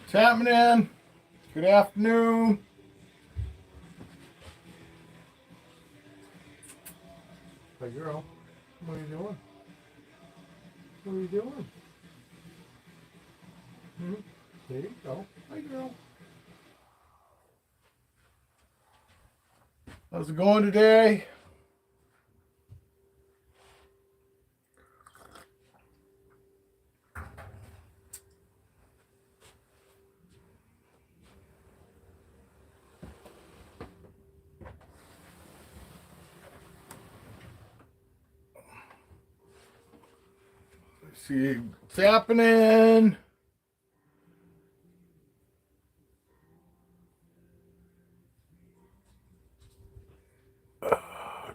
What's happening? Good afternoon. Hey girl, what are you doing? What are you doing? Hmm? There you go. Hey girl. How's it going today? Let's see what's happening.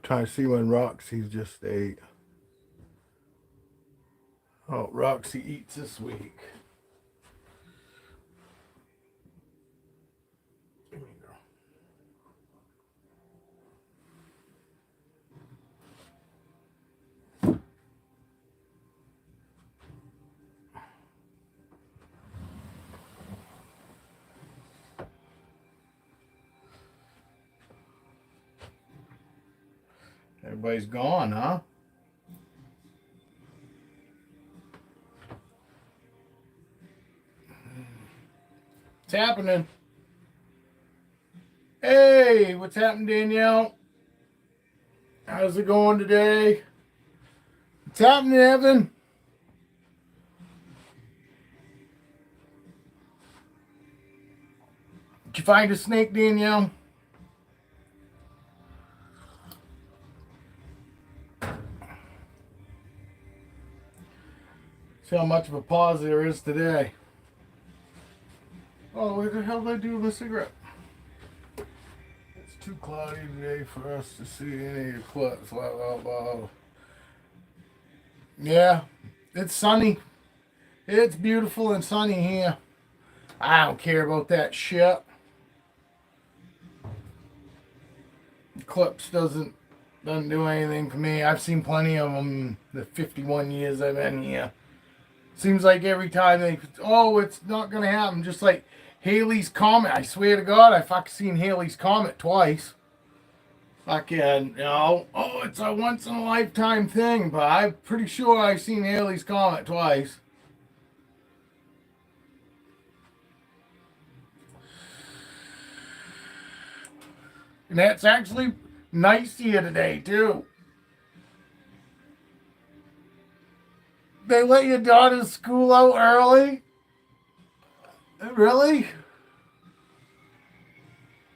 Trying to see when Roxy's just ate. Oh, Roxy eats this week. There you go. Everybody's gone, huh? What's happening? Hey, what's happening, Danielle? How's it going today? What's happening, Evan? Did you find a snake, Danielle? See how much of a pause there is today. Oh, where the hell did I do with my cigarette? It's too cloudy today for us to see any eclipse. Wow. Yeah, it's sunny. It's beautiful and sunny here. I don't care about that shit. Eclipse doesn't do anything for me. I've seen plenty of them in the 51 years I've been here. Seems like every time it's not gonna happen. Just like Haley's Comet. I swear to God, I fucking seen Haley's Comet twice. Fucking, it's a once in a lifetime thing, but I'm pretty sure I've seen Haley's Comet twice. And that's actually nice here today, too. They let your daughter's school out early? Really?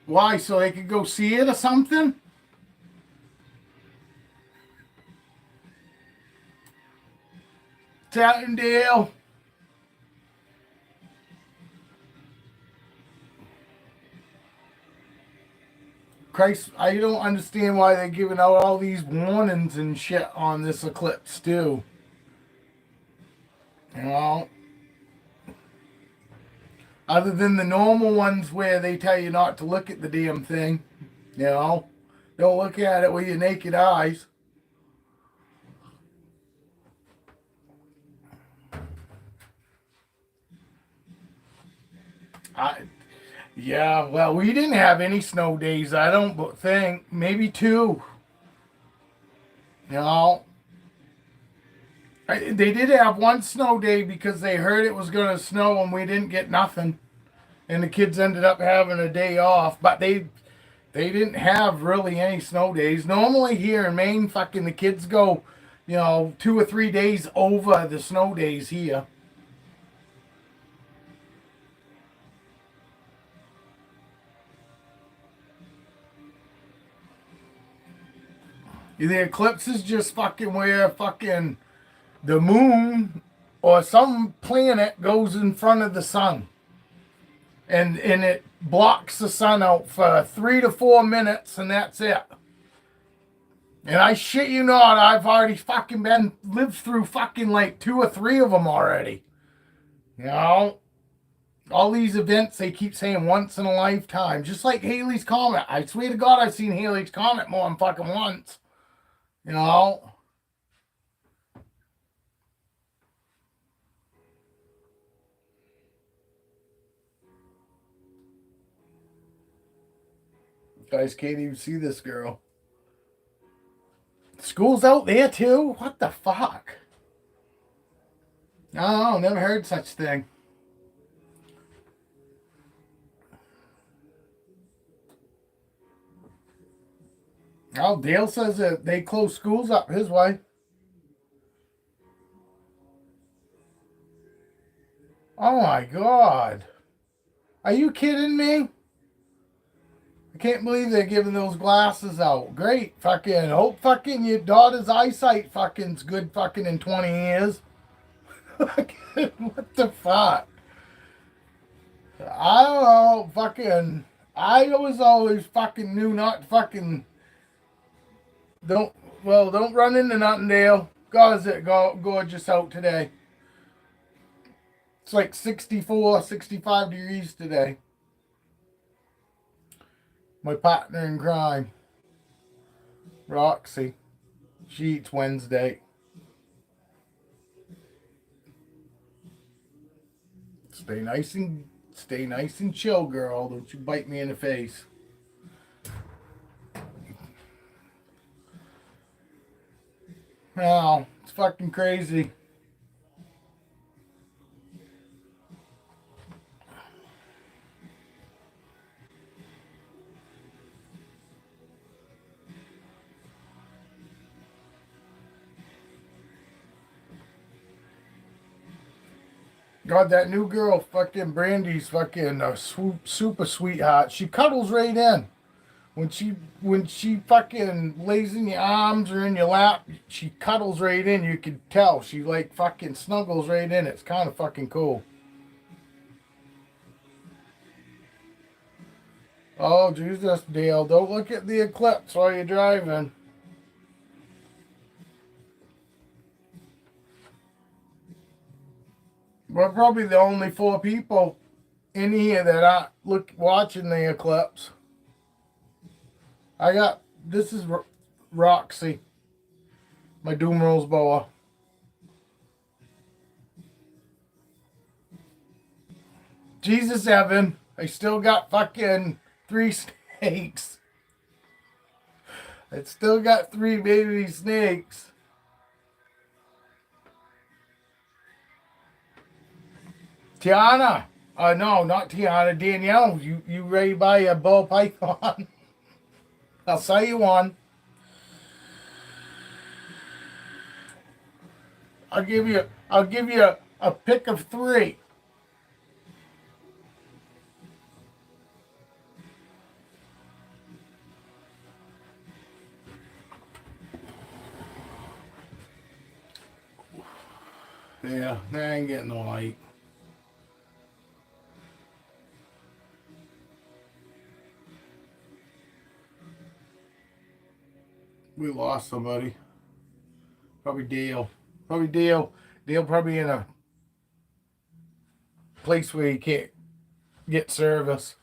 Why? So they could go see it or something? Tattendale. Christ, I don't understand why they're giving out all these warnings and shit on this eclipse, too. You know? Other than the normal ones where they tell you not to look at the damn thing. You know? Don't look at it with your naked eyes. I, yeah, well, we didn't have any snow days, I don't think. Maybe two. You know? They did have one snow day because they heard it was going to snow and we didn't get nothing. And the kids ended up having a day off. But they didn't have really any snow days. Normally here in Maine, fucking the kids go, 2 or 3 days over the snow days here. The eclipse is just fucking where fucking the moon or some planet goes in front of the sun. And it blocks the sun out for 3 to 4 minutes and that's it. And I shit you not, I've already fucking lived through fucking like 2 or 3 of them already. You know? All these events they keep saying once in a lifetime. Just like Haley's Comet. I swear to God I've seen Haley's Comet more than fucking once. You know? Guys can't even see this girl. School's out there too? What the fuck? No, never heard such thing. Oh, Dale says that they close schools up his way. Oh my God. Are you kidding me? I can't believe they're giving those glasses out. Great. Fucking hope fucking your daughter's eyesight fucking's good fucking in 20 years. What the fuck? I don't know. Fucking. I was always fucking knew not fucking. Don't run into nothing, Dale. God, is it gorgeous out today. It's like 64, 65 degrees today. My partner in crime, Roxy. She eats Wednesday. Stay nice and chill, girl. Don't you bite me in the face. Now, it's fucking crazy. God, that new girl, fucking Brandy's fucking super sweetheart. She cuddles right in. When she fucking lays in your arms or in your lap, she cuddles right in. You can tell. She like fucking snuggles right in. It's kind of fucking cool. Oh, Jesus, Dale. Don't look at the eclipse while you're driving. We're probably the only 4 people in here that are watching the eclipse. This is Roxy, my Doom Rolls boa. Jesus, Evan, I still got fucking 3 snakes. I still got 3 baby snakes. Tiana. No, not Tiana. Danielle, you ready to buy a ball python? I'll sell you one. I'll give you a pick of 3. Yeah, they ain't getting the light. We lost somebody. Probably Dale. Dale probably in a place where he can't get service.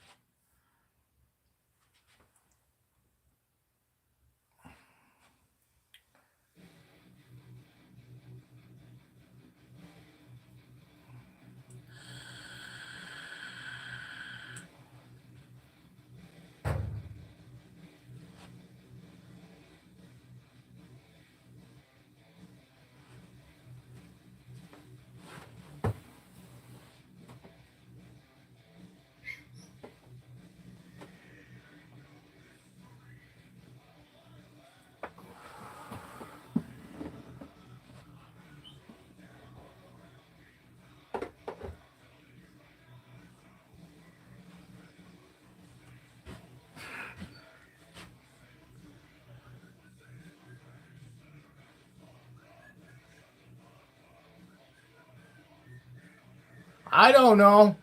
I don't know,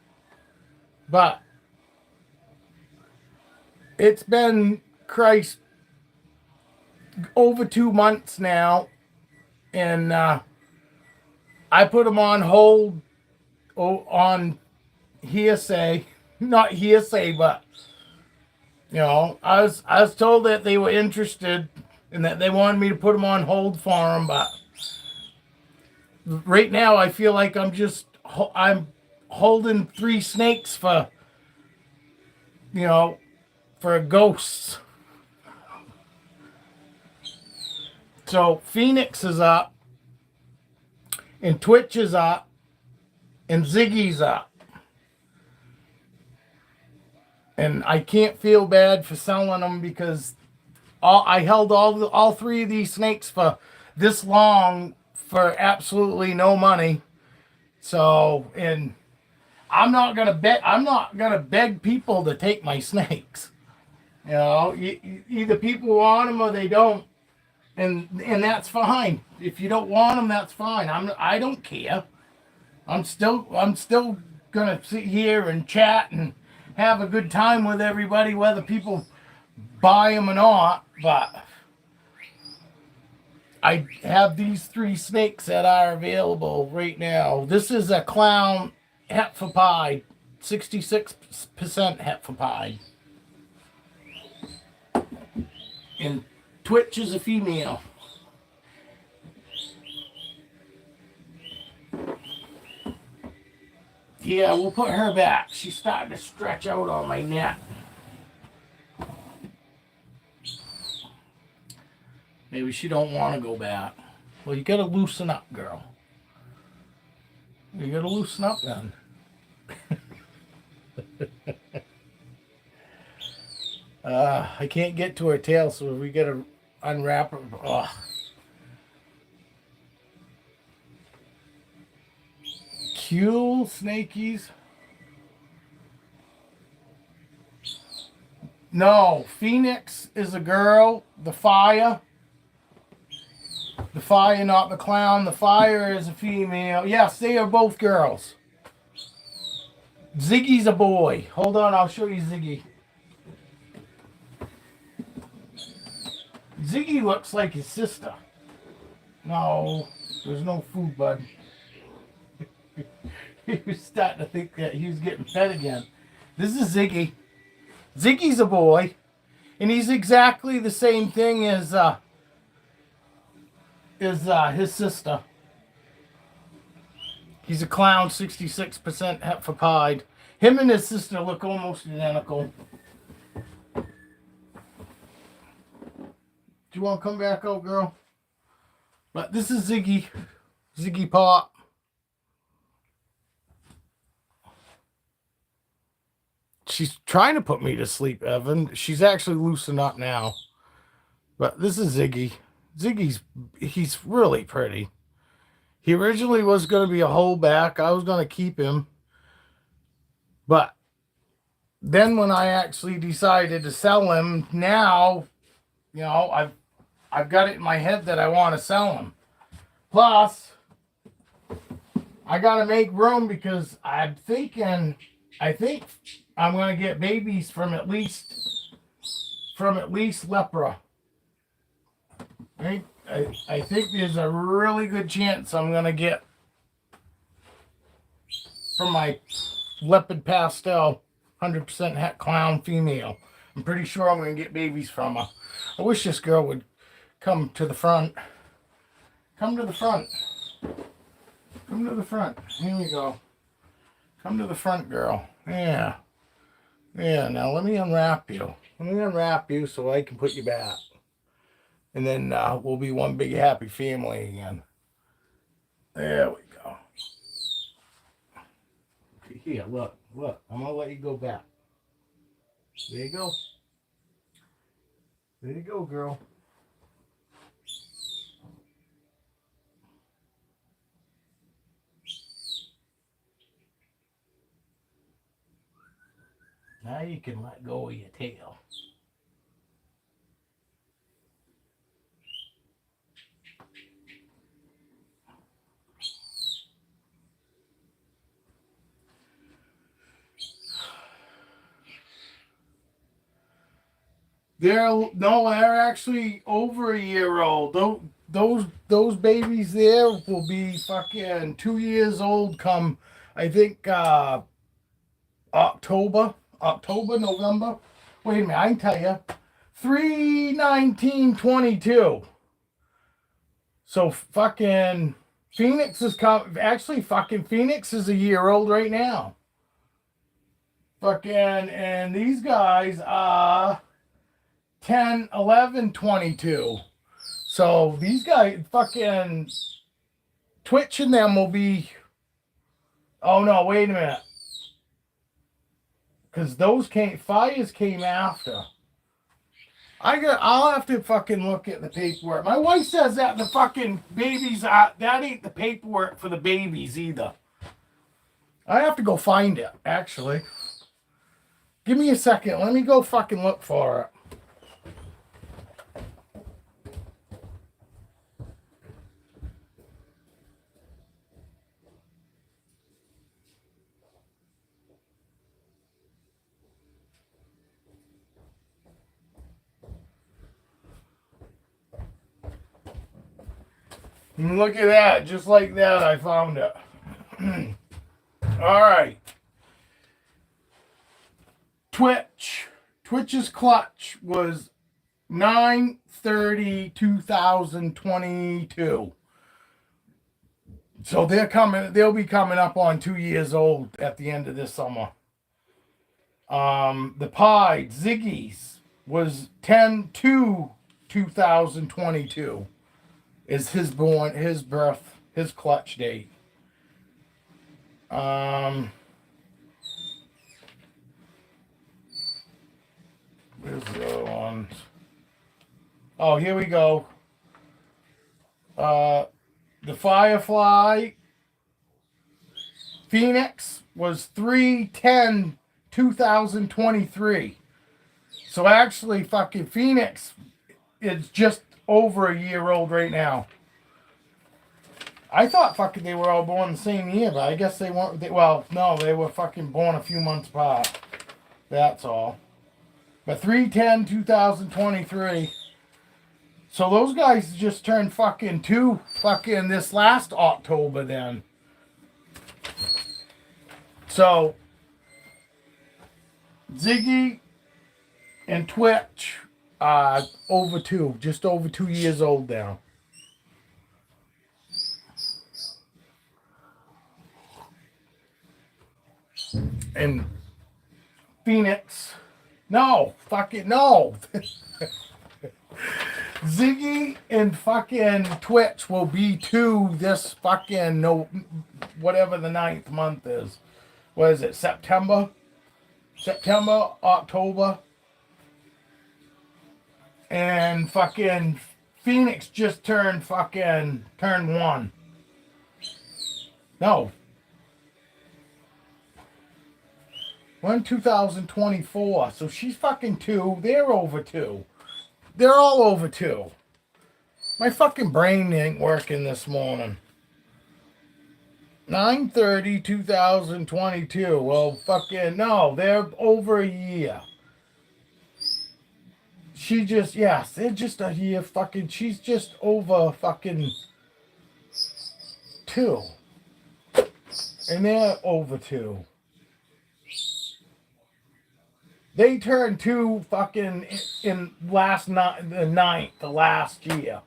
but it's been Christ over 2 months now, and I put them on hold on hearsay, not hearsay, but I was told that they were interested and that they wanted me to put them on hold for them, but right now I feel like I'm holding 3 snakes for ghosts. So Phoenix is up, and Twitch is up, and Ziggy's up. And I can't feel bad for selling them because I held all three of these snakes for this long for absolutely no money. So, and I'm not gonna beg people to take my snakes. You know, either people want them or they don't, and that's fine. If you don't want them, that's fine. I don't care. I'm still gonna sit here and chat and have a good time with everybody, whether people buy them or not. But I have these three snakes that are available right now. This is a clown hepfapide, 66% hepfapide. And Twitch is a female. Yeah, we'll put her back. She's starting to stretch out on my neck. Maybe she don't want to go back. Well, you gotta loosen up, girl. You gotta loosen up then. I can't get to her tail, so we gotta unwrap her. Ugh. Cool snakies. No, Phoenix is a girl. The fire, not the clown. The fire is a female. Yes, they are both girls. Ziggy's a boy. Hold on, I'll show you Ziggy. Ziggy looks like his sister. No, there's no food, bud. He was starting to think that he was getting fed again. This is Ziggy. Ziggy's a boy, and he's exactly the same thing as his sister. He's a clown, 66% hepfapide. Him and his sister look almost identical. Do you want to come back out, girl? But this is Ziggy. Ziggy Pop. She's trying to put me to sleep, Evan. She's actually loosened up now. But this is Ziggy. He's really pretty. He originally was going to be a holdback. I was going to keep him. But then when I actually decided to sell him, now, you know, I've got it in my head that I want to sell him. Plus, I got to make room because I think I'm going to get babies from at least Lepra. Right? I think there's a really good chance I'm going to get from my leopard pastel 100% het clown female. I'm pretty sure I'm going to get babies from her. I wish this girl would come to the front. Come to the front. Come to the front. Here we go. Come to the front, girl. Yeah. Yeah, now let me unwrap you. Let me unwrap you so I can put you back. And then we'll be one big happy family again. There we go. Here, look. I'm going to let you go back. There you go. There you go, girl. Now you can let go of your tail. They're actually over a year old. Those babies there will be fucking 2 years old come, I think, October, November. Wait a minute, I can tell you. 3/19/22. So fucking Phoenix is actually fucking Phoenix is a year old right now. Fucking, and these guys are 10/11/22. So these guys fucking Twitch and them will be. Oh no, wait a minute. Because those fires came after. I'll have to fucking look at the paperwork. My wife says that the fucking babies that ain't the paperwork for the babies either. I have to go find it, actually. Give me a second. Let me go fucking look for it. Look at that. Just like that, I found it. All right. Twitch's clutch was 9/30/2022. So they'll be coming up on 2 years old at the end of this summer. The Pied Ziggy's was 10/2/2022 is his clutch date. Where's the other ones? Oh, here we go. The Firefly Phoenix was 3/10/2023. So actually, fucking Phoenix is just over a year old right now. I thought fucking they were all born the same year, but I guess they weren't. Well, no, they were fucking born a few months apart. That's all. But 3/10/2023. So those guys just turned fucking 2 fucking this last October then. So Ziggy and Twitch are just over 2 years old now. And Phoenix, no. Ziggy and fucking Twitch will be 2 this fucking whatever the 9th month is. What is it? September, October. And fucking Phoenix just turned 1. No. 2024. So she's fucking 2. They're over 2. They're all over 2. My fucking brain ain't working this morning. 9/30/2022. Well, fucking no. They're over a year. They're just a year fucking. She's just over fucking 2. And they're over 2. They turned 2 fucking in the 9th, the last year.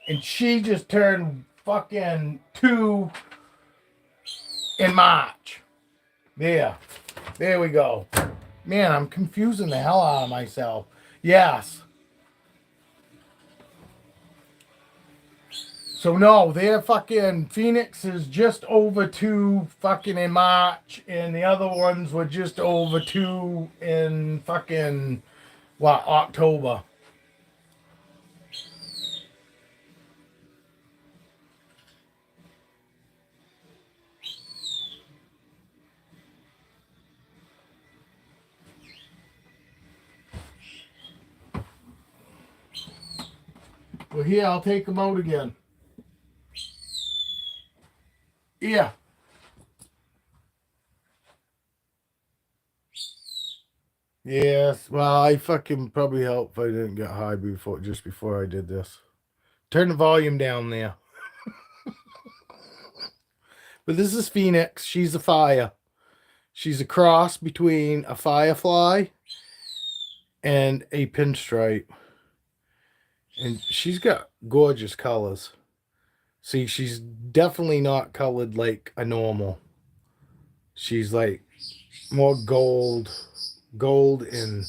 And she just turned fucking 2 in March. There we go. Man, I'm confusing the hell out of myself. Yes. So no, their fucking Phoenix is just over 2 fucking in March, and the other ones were just over 2 in fucking October. Well, here, I'll take them out again. Yeah. Yes. Well, I fucking probably helped if I didn't get high just before I did this. Turn the volume down there. But this is Phoenix. She's a fire. She's a cross between a firefly and a pinstripe. And she's got gorgeous colors. See, she's definitely not colored like a normal. She's like more gold and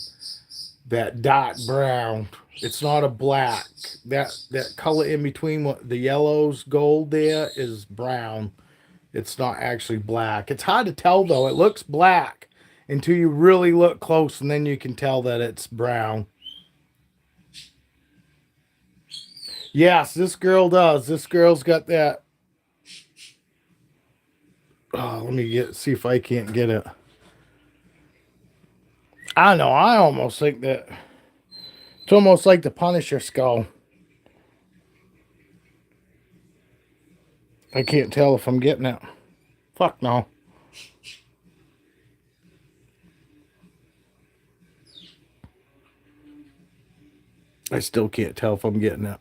that dark brown. It's not a black. That color in between what the yellows gold there is brown. It's not actually black. It's hard to tell though. It looks black until you really look close, and then you can tell that it's brown. Yes, this girl does. This girl's got that. Oh, let me see if I can't get it. I know. I almost think that it's almost like the Punisher skull. I can't tell if I'm getting it. Fuck no. I still can't tell if I'm getting it.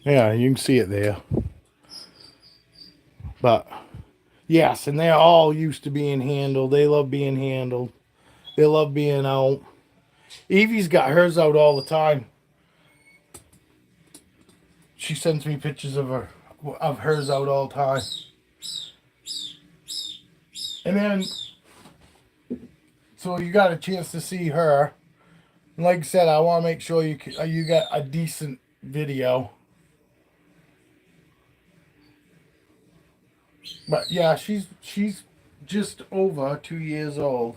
Yeah, you can see it there. But, yes, and they're all used to being handled. They love being handled. They love being out. Evie's got hers out all the time. She sends me pictures of hers out all the time. And then, so you got a chance to see her. And like I said, I want to make sure you got a decent video. But yeah, she's just over 2 years old.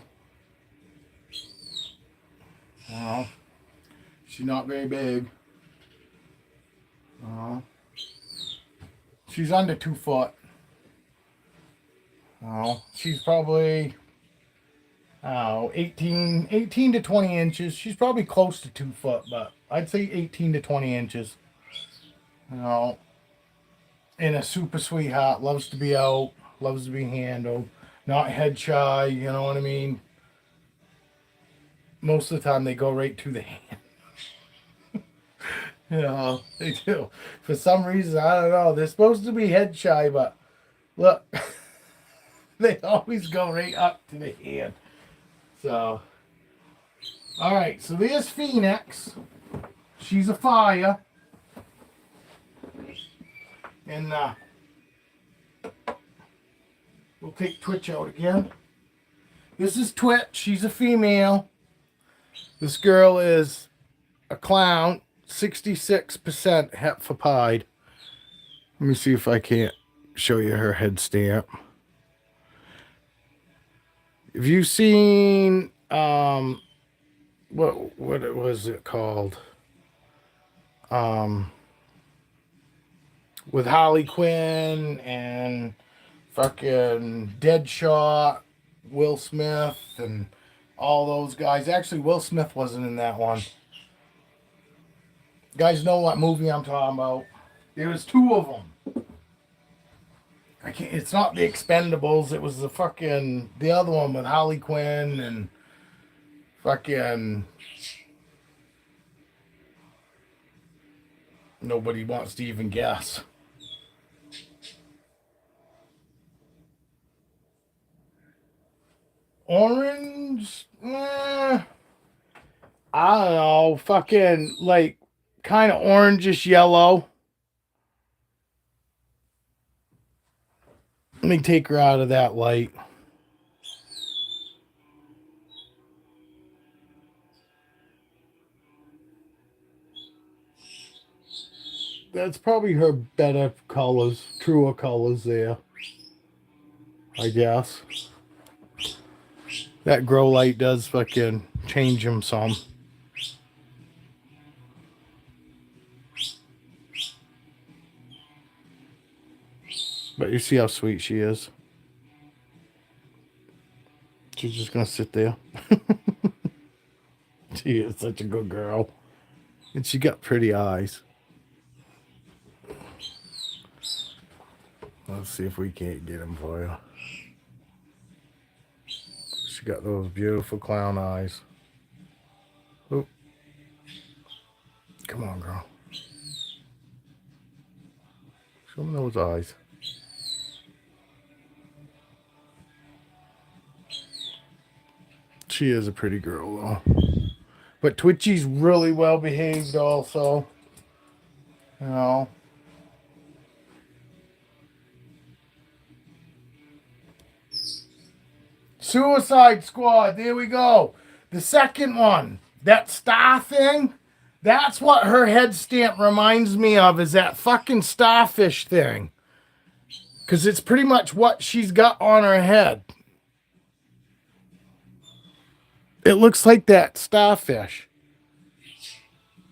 She's not very big. She's under 2 foot. She's probably 18 to 20 inches. She's probably close to 2 foot, but I'd say 18 to 20 inches. And a super sweetheart, loves to be out, loves to be handled, not head shy, you know what I mean? Most of the time they go right to the hand. They do. For some reason, I don't know. They're supposed to be head shy, but look, they always go right up to the hand. So, all right. So there's Phoenix. She's a fire. And we'll take Twitch out again. This is Twitch. She's a female. This girl is a clown. 66% hepfapide. Let me see if I can't show you her head stamp. Have you seen what was it called? With Harley Quinn and fucking Deadshot, Will Smith, and all those guys. Actually, Will Smith wasn't in that one. You guys know what movie I'm talking about. There was 2 of them. It's not the Expendables. It was the other one with Harley Quinn and fucking. Nobody wants to even guess. Orange? I don't know. Fucking, like, kind of orangish yellow. Let me take her out of that light. That's probably her better colors, truer colors there, I guess. That grow light does fucking change them some. But you see how sweet she is. She's just gonna sit there. She is such a good girl. And she got pretty eyes. Let's see if we can't get him for you. She got those beautiful clown eyes. Oop. Come on, girl. Show me those eyes. She is a pretty girl, though. But Twitchy's really well behaved also. You know. Suicide Squad. There we go. The second one, that star thing, that's what her head stamp reminds me of, is that fucking starfish thing. Because it's pretty much what she's got on her head. It looks like that starfish.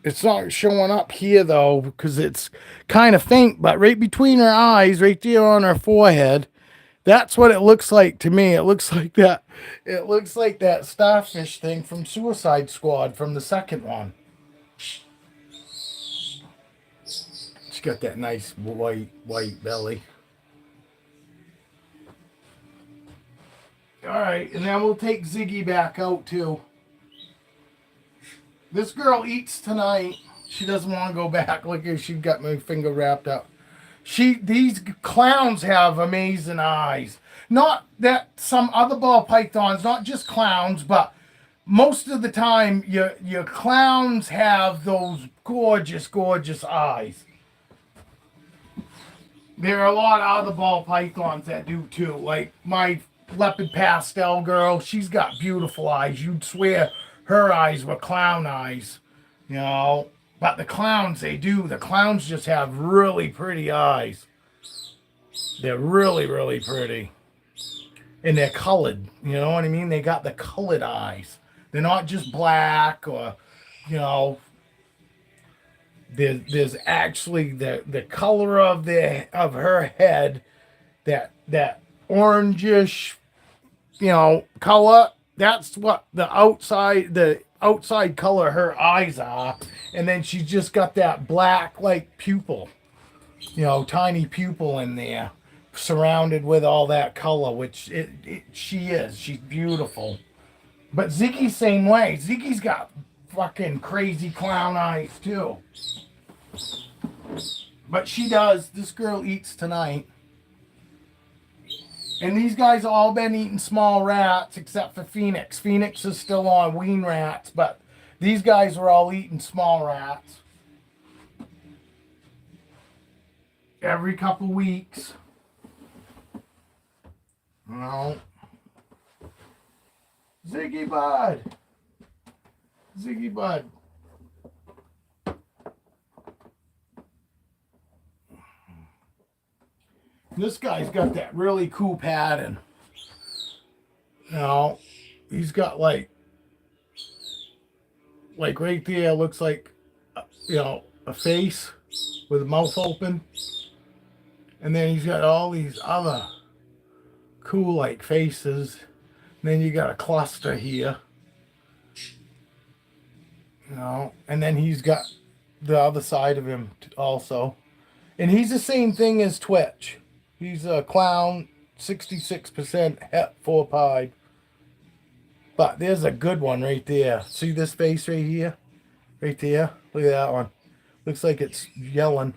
It's not showing up here, though, because it's kind of faint, but right between her eyes, right there on her forehead, that's what it looks like to me. It looks like that. It looks like that starfish thing from Suicide Squad from the second one. She's got that nice white belly. All right, and then we'll take Ziggy back out too. This girl eats tonight. She doesn't want to go back. Look here, she got my finger wrapped up. These clowns have amazing eyes. Not that some other ball pythons, not just clowns, but most of the time your clowns have those gorgeous, gorgeous eyes. There are a lot of other ball pythons that do too. Like my leopard pastel girl, she's got beautiful eyes. You'd swear her eyes were clown eyes, you know. But the clowns, they do. The clowns just have really pretty eyes. They're really, really pretty. And they're colored. You know what I mean? They got the colored eyes. They're not just black or, you know. There's actually the color of her head, that orangish, you know, color. That's what the outside color her eyes are. And then she's just got that black like pupil, you know, tiny pupil in there, surrounded with all that color, which she is. She's beautiful. But Ziggy's same way. Ziggy's got fucking crazy clown eyes too. But she does. This girl eats tonight. And these guys have all been eating small rats except for Phoenix. Phoenix is still on wean rats, but these guys are all eating small rats. Every couple weeks. No. Ziggy Bud. Ziggy Bud. This guy's got that really cool pattern. You know, he's got like right there looks like, you know, a face with a mouth open. And then he's got all these other cool like faces. And then you got a cluster here. You know, and then he's got the other side of him also. And he's the same thing as Twitch. He's a clown, 66% het 4-pied. But there's a good one right there. See this face right here? Right there? Look at that one. Looks like it's yelling.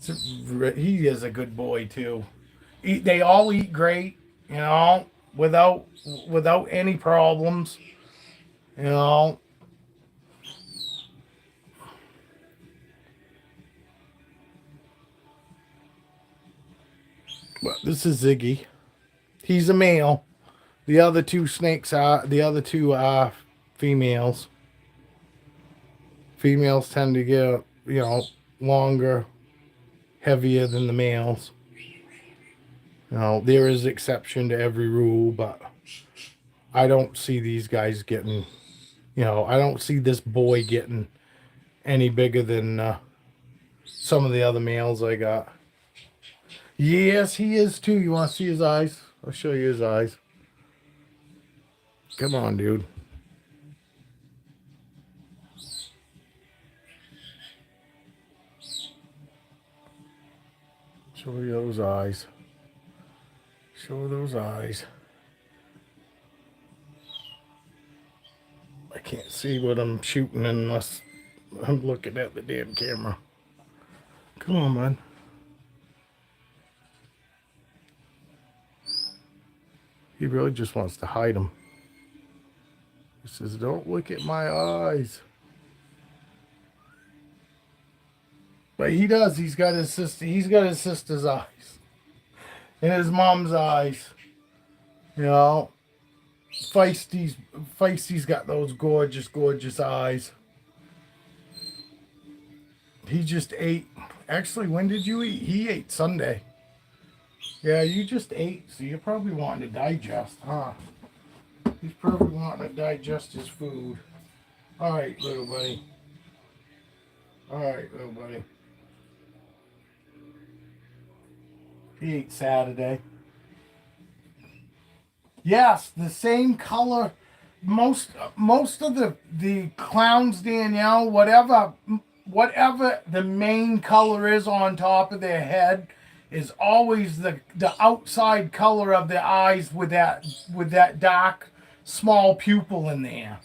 He is a good boy too. They all eat great, you know, without any problems, you know. But this is Ziggy. He's a male. The other two are females. Females tend to get, you know, longer, heavier than the males. You know, there is exception to every rule, but I don't see these guys getting, you know, I don't see this boy getting any bigger than some of the other males I got. Yes, he is too. You want to see his eyes? I'll show you his eyes. Come on, dude. Show you those eyes. Show those eyes. I can't see what I'm shooting unless I'm looking at the damn camera. Come on, man. He really just wants to hide them. He says, "Don't look at my eyes." But he does. He's got his sister's eyes. in his mom's eyes. You know, Feisty's got those gorgeous, gorgeous eyes. He just ate. Actually, when did you eat? He ate Sunday. Yeah, you just ate, so you're probably wanting to digest, huh? He's probably wanting to digest his food. All right, little buddy. All right, little buddy. He ate Saturday. Yes, the same color. Most of the clowns, Danielle, whatever the main color is on top of their head is always the outside color of their eyes with that dark small pupil in there.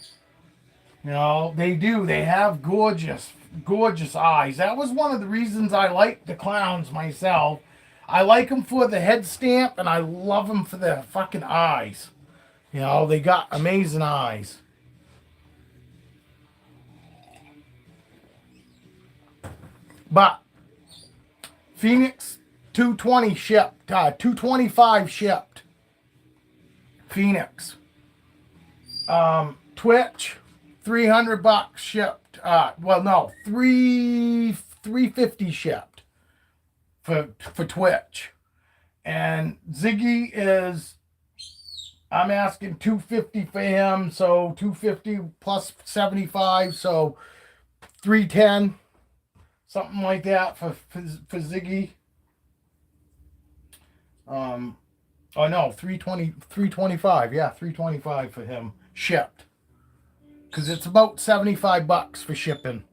You know, they do. They have gorgeous, gorgeous eyes. That was one of the reasons I like the clowns myself. I like them for the head stamp, and I love them for their fucking eyes. You know, they got amazing eyes. But Phoenix 220 shipped, 225 shipped. Phoenix. Twitch, $300 shipped. Well, no, 350 shipped for Twitch. And Ziggy is, I'm asking 250 for him, so 250 plus 75, so 310, something like that for Ziggy. Oh no, 325, yeah, 325 for him shipped. Because it's about $75 for shipping.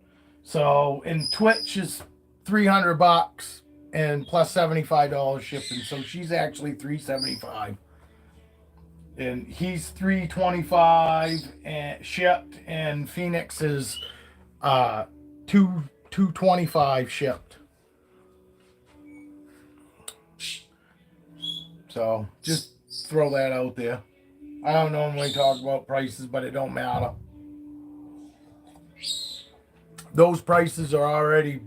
So, and Twitch is $300 and plus $75 shipping. So she's actually $375. And he's $325 and shipped, and Phoenix is $225 shipped. So just throw that out there. I don't normally talk about prices, but it don't matter. Those prices are already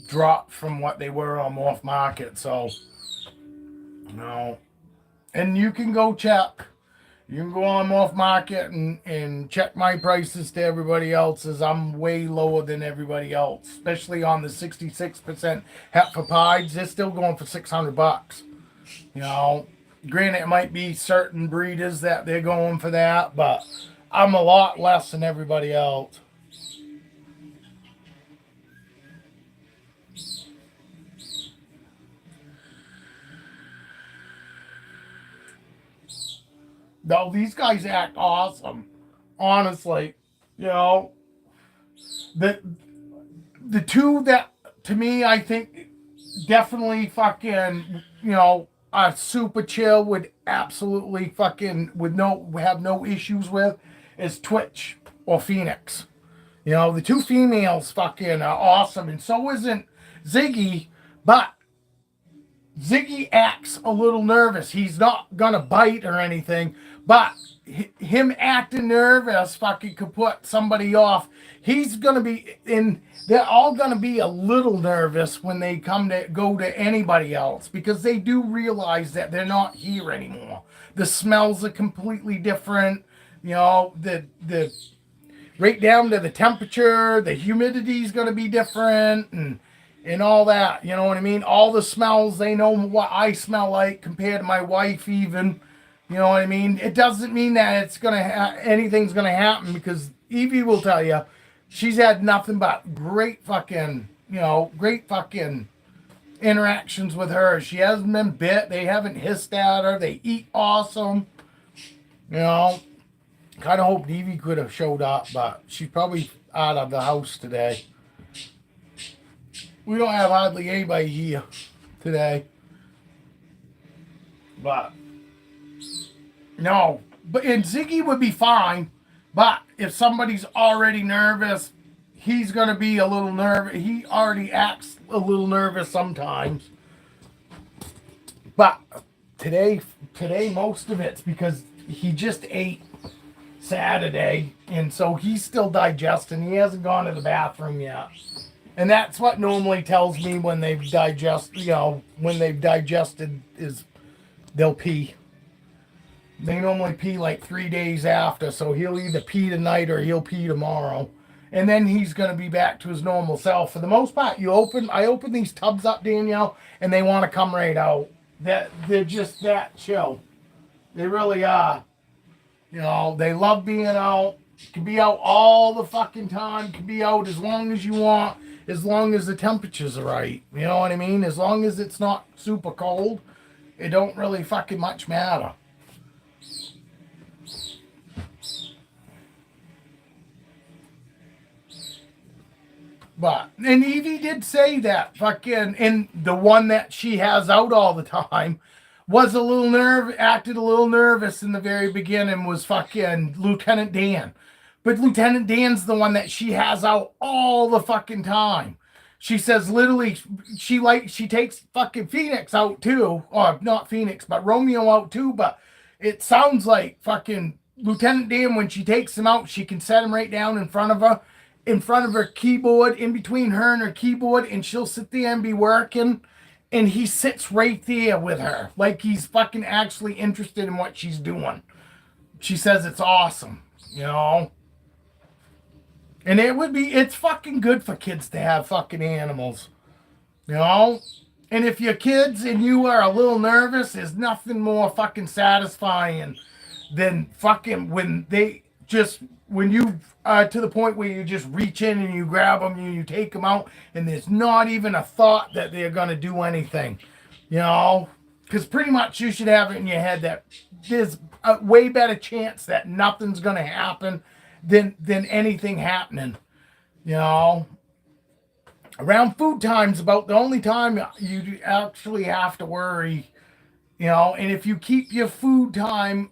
dropped from what they were on Morph Market, so no. And you can go check. You can go on Morph Market and check my prices to everybody else's. I'm way lower than everybody else, especially on the 66% Heptapides. They're still going for $600. You know, granted, it might be certain breeders that they're going for that, but I'm a lot less than everybody else. No, these guys act awesome. Honestly, you know, the two that to me I think definitely fucking, you know, are super chill with absolutely fucking have no issues with is Twitch or Phoenix. You know, the two females fucking are awesome, and so isn't Ziggy, but Ziggy acts a little nervous. He's not gonna bite or anything, but him acting nervous fucking could put somebody off. He's gonna be in. They're all gonna be a little nervous when they come to go to anybody else because they do realize that they're not here anymore. The smells are completely different. You know, the right down to the temperature, the humidity is gonna be different, and all that, you know what I mean? All the smells, they know what I smell like compared to my wife even, you know what I mean? It doesn't mean that it's going to anything's going to happen because Evie will tell you, she's had nothing but great fucking interactions with her. She hasn't been bit. They haven't hissed at her. They eat awesome. You know, kind of hoped Evie could have showed up, but she's probably out of the house today. We don't have hardly anybody here today. But, no. And Ziggy would be fine. But if somebody's already nervous, he's going to be a little nervous. He already acts a little nervous sometimes. But today most of it's because he just ate Saturday. And so he's still digesting. He hasn't gone to the bathroom yet. And that's what normally tells me when they've digested, when they've digested is they'll pee. They normally pee like 3 days after, so he'll either pee tonight or he'll pee tomorrow. And then he's going to be back to his normal self. For the most part, I open these tubs up, Danielle, and they want to come right out. They're just that chill. They really are. You know, they love being out. Can be out all the fucking time. Can be out as long as you want, as long as the temperatures are right. You know what I mean? As long as it's not super cold, it don't really fucking much matter. But, and Evie did say that fucking, and the one that she has out all the time was acted a little nervous in the very beginning, was fucking Lieutenant Dan. But Lieutenant Dan's the one that she has out all the fucking time. She says literally, she takes fucking Phoenix out too, or not Phoenix, but Romeo out too, but it sounds like fucking Lieutenant Dan, when she takes him out, she can set him right down in front of her keyboard, in between her and her keyboard, and she'll sit there and be working, and he sits right there with her, like he's fucking actually interested in what she's doing. She says it's awesome, you know? And it's fucking good for kids to have fucking animals, you know? And if you're kids and you are a little nervous, there's nothing more fucking satisfying than fucking when you to the point where you just reach in and you grab them and you take them out, and there's not even a thought that they're going to do anything, you know? Because pretty much you should have it in your head that there's a way better chance that nothing's going to happen than anything happening, you know? Around food time's about the only time you actually have to worry, you know? And if you keep your food time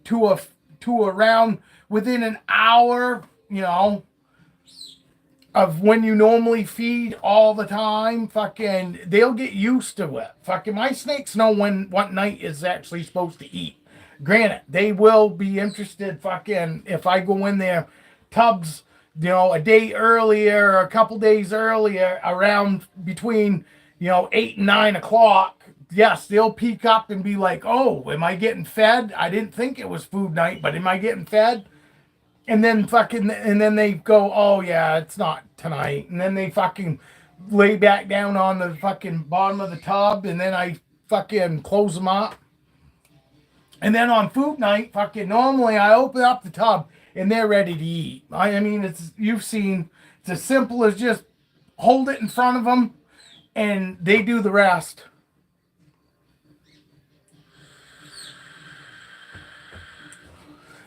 to around within an hour, you know, of when you normally feed all the time, fucking, they'll get used to it. Fucking, my snakes know what night is actually supposed to eat. Granted, they will be interested, fucking, if I go in their tubs, you know, a day earlier, or a couple days earlier, around between, 8 and 9 o'clock, yes, they'll peek up and be like, oh, am I getting fed? I didn't think it was food night, but am I getting fed? And then they go, oh yeah, it's not tonight. And then they fucking lay back down on the fucking bottom of the tub, and then I fucking close them up. And then on food night, fucking normally I open up the tub and they're ready to eat. I mean, it's as simple as just hold it in front of them and they do the rest.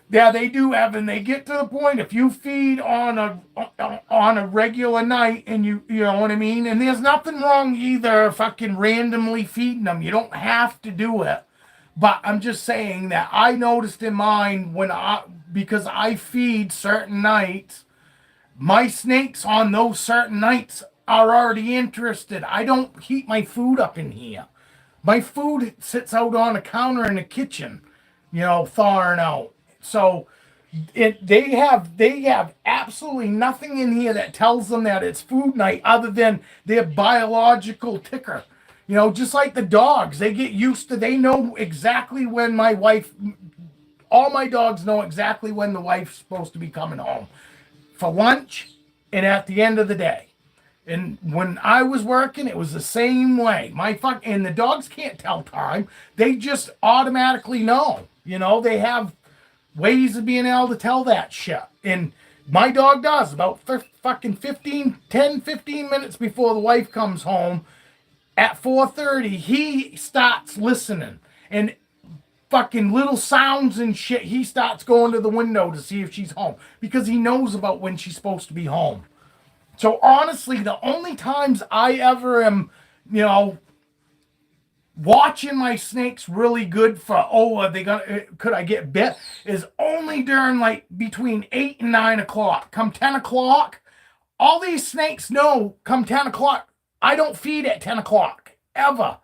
Yeah, they do, Evan. They get to the point, if you feed on a regular night, and you know what I mean? And there's nothing wrong either fucking randomly feeding them. You don't have to do it. But I'm just saying that I noticed in mine because I feed certain nights, my snakes on those certain nights are already interested. I don't heat my food up in here. My food sits out on a counter in the kitchen, thawing out. So they have absolutely nothing in here that tells them that it's food night other than their biological ticker. Just like the dogs, they know exactly when all my dogs know exactly when the wife's supposed to be coming home for lunch and at the end of the day. And when I was working, it was the same way. And the dogs can't tell time. They just automatically know. They have ways of being able to tell that shit. And my dog does. About fucking 15 minutes before the wife comes home, at 4:30, he starts listening. And fucking little sounds and shit, he starts going to the window to see if she's home. Because he knows about when she's supposed to be home. So honestly, the only times I ever am, watching my snakes really good for, could I get bit, is only during between 8 and 9 o'clock. Come 10 o'clock, all these snakes know come 10 o'clock, I don't feed at 10 o'clock, ever.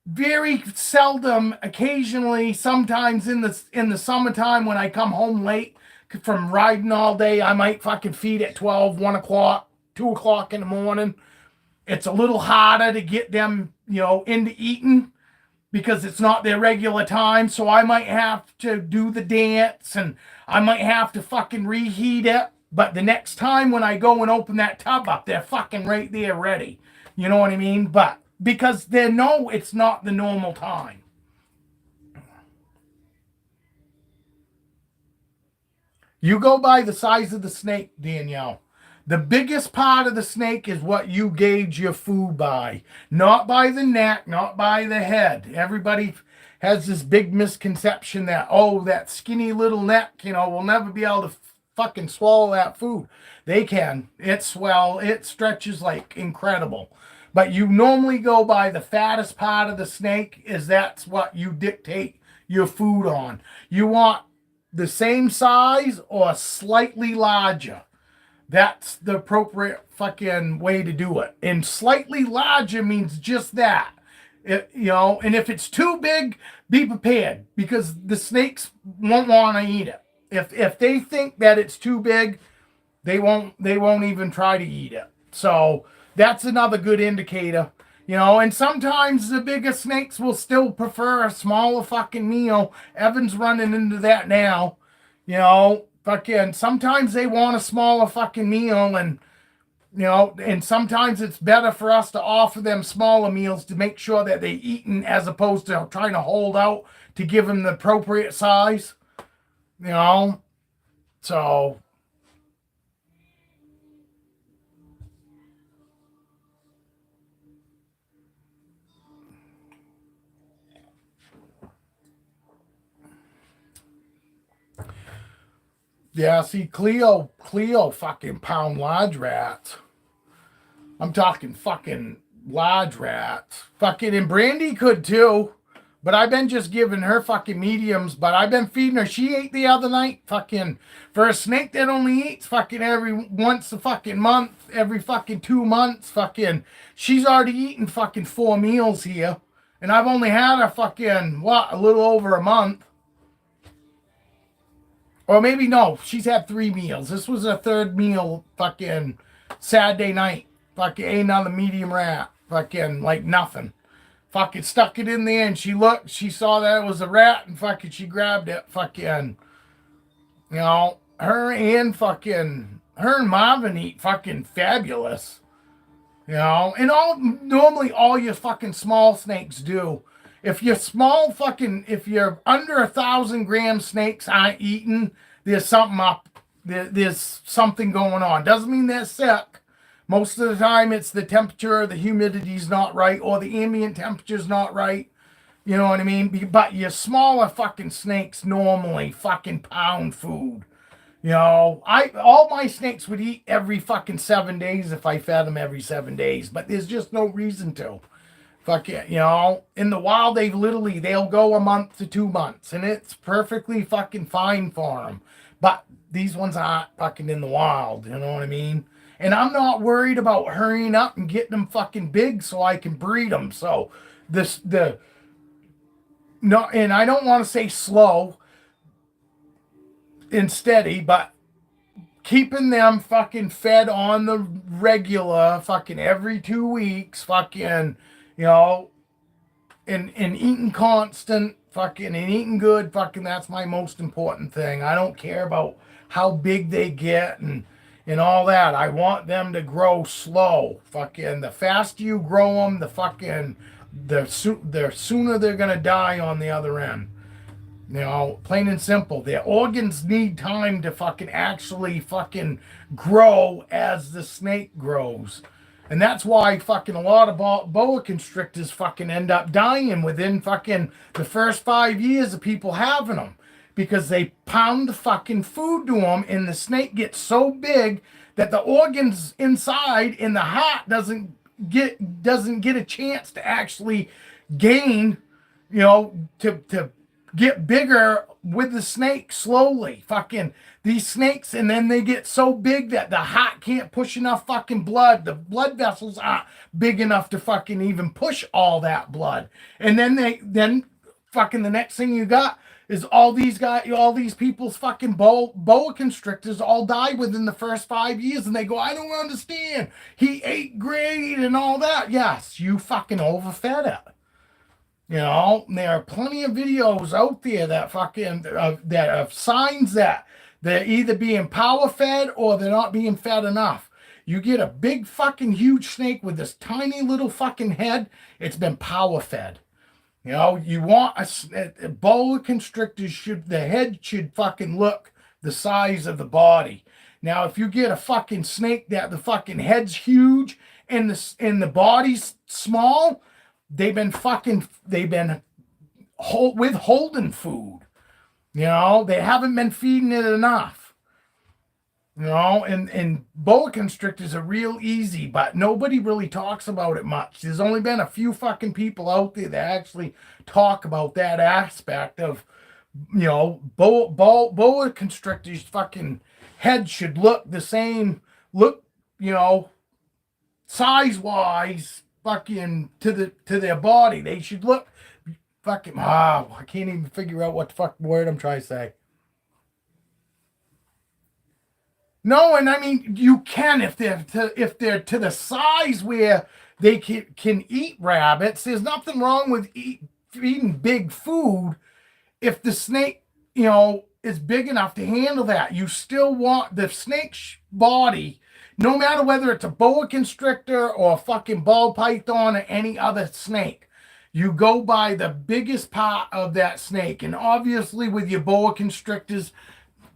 Very seldom, occasionally, sometimes in the summertime when I come home late from riding all day, I might fucking feed at 12, 1 o'clock, 2 o'clock in the morning. It's a little harder to get them, into eating. because it's not their regular time. So I might have to do the dance and I might have to fucking reheat it. But the next time when I go and open that tub up, they're fucking right there ready. You know what I mean? But because they know it's not the normal time. You go by the size of the snake, Danielle. The biggest part of the snake is what you gauge your food by, not by the neck, not by the head. Everybody has this big misconception that, oh, that skinny little neck, will never be able to fucking swallow that food. They can. It stretches like incredible. But you normally go by the fattest part of the snake, is that's what you dictate your food on. You want the same size or slightly larger. That's the appropriate fucking way to do it. And slightly larger means just that. And if it's too big, be prepared because the snakes won't want to eat it. If they think that it's too big, they won't even try to eat it. So that's another good indicator. And sometimes the bigger snakes will still prefer a smaller fucking meal. Evan's running into that now. Fucking sometimes they want a smaller fucking meal, and and sometimes it's better for us to offer them smaller meals to make sure that they eaten as opposed to trying to hold out to give them the appropriate size. So yeah, see, Cleo fucking pound large rats. I'm talking fucking large rats. Fucking, and Brandy could too. But I've been just giving her fucking mediums. But I've been feeding her. She ate the other night. Fucking, for a snake that only eats fucking once a fucking month, every fucking 2 months, fucking, she's already eaten fucking 4 meals here. And I've only had her fucking, a little over a month. Or maybe no, she's had 3 meals. This was her 3rd meal fucking Saturday night. Fucking ate another medium rat. Fucking like nothing. Fucking stuck it in there and she looked, she saw that it was a rat and fucking she grabbed it. Fucking, her and Marvin eat fucking fabulous. And normally all your fucking small snakes do. If you're if you're under 1,000-gram snakes aren't eating, there's something up. There's something going on. Doesn't mean they're sick. Most of the time, it's the temperature, the humidity's not right, or the ambient temperature's not right. You know what I mean? But your smaller fucking snakes normally fucking pound food. All my snakes would eat every fucking 7 days if I fed them every 7 days, but there's just no reason to. Fuck it, in the wild, they'll go a month to 2 months, and it's perfectly fucking fine for them. But these ones aren't fucking in the wild, you know what I mean? And I'm not worried about hurrying up and getting them fucking big so I can breed them. So and I don't want to say slow and steady, but keeping them fucking fed on the regular, fucking every 2 weeks, fucking, and eating constant, fucking, and eating good, fucking, that's my most important thing. I don't care about how big they get and all that. I want them to grow slow. Fucking, the faster you grow them, the sooner they're gonna die on the other end. Plain and simple. Their organs need time to fucking actually fucking grow as the snake grows. And that's why fucking a lot of boa constrictors fucking end up dying within fucking the first 5 years of people having them. Because they pound the fucking food to them and the snake gets so big that the organs inside in the heart doesn't get a chance to actually gain, to get bigger with the snake slowly. Fucking these snakes, and then they get so big that the heart can't push enough fucking blood. The blood vessels aren't big enough to fucking even push all that blood. And then fucking the next thing you got is all these people's fucking boa constrictors all die within the first 5 years, and they go, I don't understand. He ate great and all that. Yes, you fucking overfed it. You know, and there are plenty of videos out there that fucking that have signs that they're either being power fed or they're not being fed enough. You get a big fucking huge snake with this tiny little fucking head, it's been power fed. You know, you want a boa constrictor should the head should fucking look the size of the body. Now, if you get a fucking snake that the fucking head's huge and the body's small, they've been withholding food. You know, they haven't been feeding it enough. You know, and boa constrictors are real easy, but nobody really talks about it much. There's only been a few fucking people out there that actually talk about that aspect of, you know, boa constrictors fucking head should look the same, look, you know, size wise, fucking to their body. They should look fucking. I can't even figure out what the fuck word I'm trying to say. No, and I mean you can if they're to the size where they can eat rabbits. There's nothing wrong with eating big food if the snake, you know, is big enough to handle that. You still want the snake's body, no matter whether it's a boa constrictor or a fucking ball python or any other snake. You go by the biggest part of that snake. And obviously, with your boa constrictors,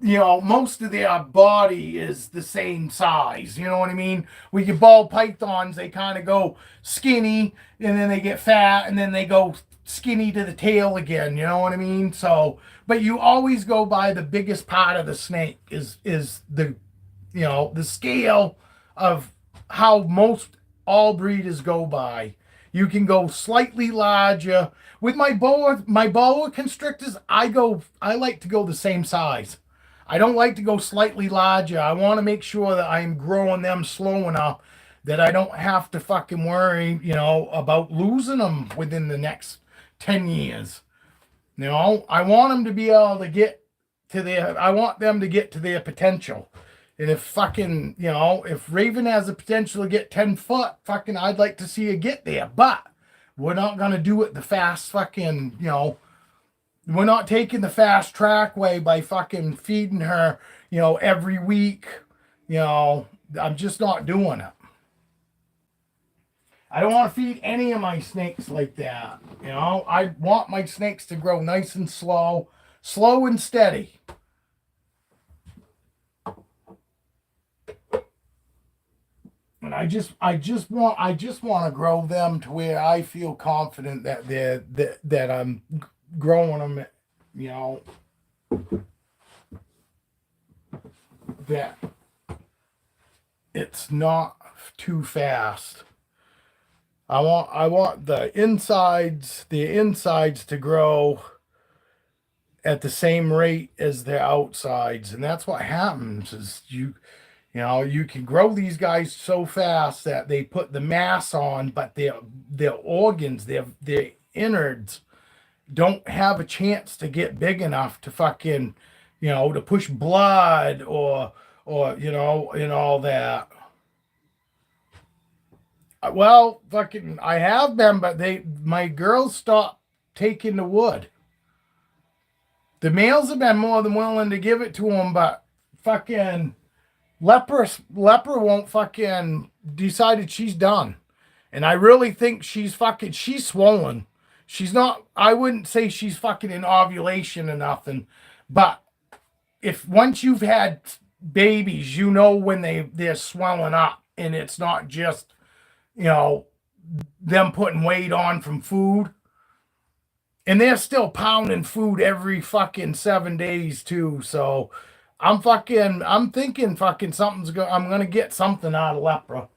you know, most of their body is the same size. You know what I mean? With your ball pythons, they kind of go skinny and then they get fat and then they go skinny to the tail again. You know what I mean? So, but you always go by the biggest part of the snake is the, you know, the scale of how most all breeders go by. You can go slightly larger. With my boa constrictors, I like to go the same size. I don't like to go slightly larger. I want to make sure that I'm growing them slow enough that I don't have to fucking worry, you know, about losing them within the next 10 years. You know, I want them to be able to I want them to get to their potential. And if fucking, you know, if Raven has the potential to get 10 foot, fucking, I'd like to see her get there. But we're not going to do it the fast fucking, you know, we're not taking the fast track way by fucking feeding her, you know, every week. You know, I'm just not doing it. I don't want to feed any of my snakes like that. You know, I want my snakes to grow nice and slow and steady. And I just want to grow them to where I feel confident that that I'm growing them, you know, that it's not too fast. I want the insides to grow at the same rate as the outsides, and that's what happens is you know, you can grow these guys so fast that they put the mass on, but their organs, their innards don't have a chance to get big enough to fucking, you know, to push blood or you know, and all that. Well, fucking, I have been, but my girls stopped taking the wood. The males have been more than willing to give it to them, but fucking leper won't fucking decided she's done. And I really think she's swollen. She's not, I wouldn't say she's fucking in ovulation or nothing, but if once you've had babies, you know when they're swelling up and it's not just, you know, them putting weight on from food. And they're still pounding food every fucking 7 days too. So I'm thinking fucking I'm gonna get something out of Lepra.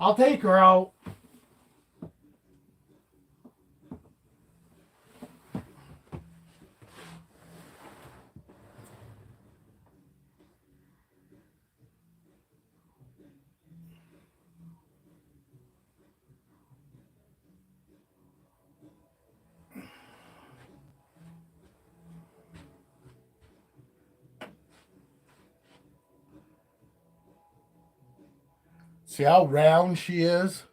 I'll take her out. See how round she is?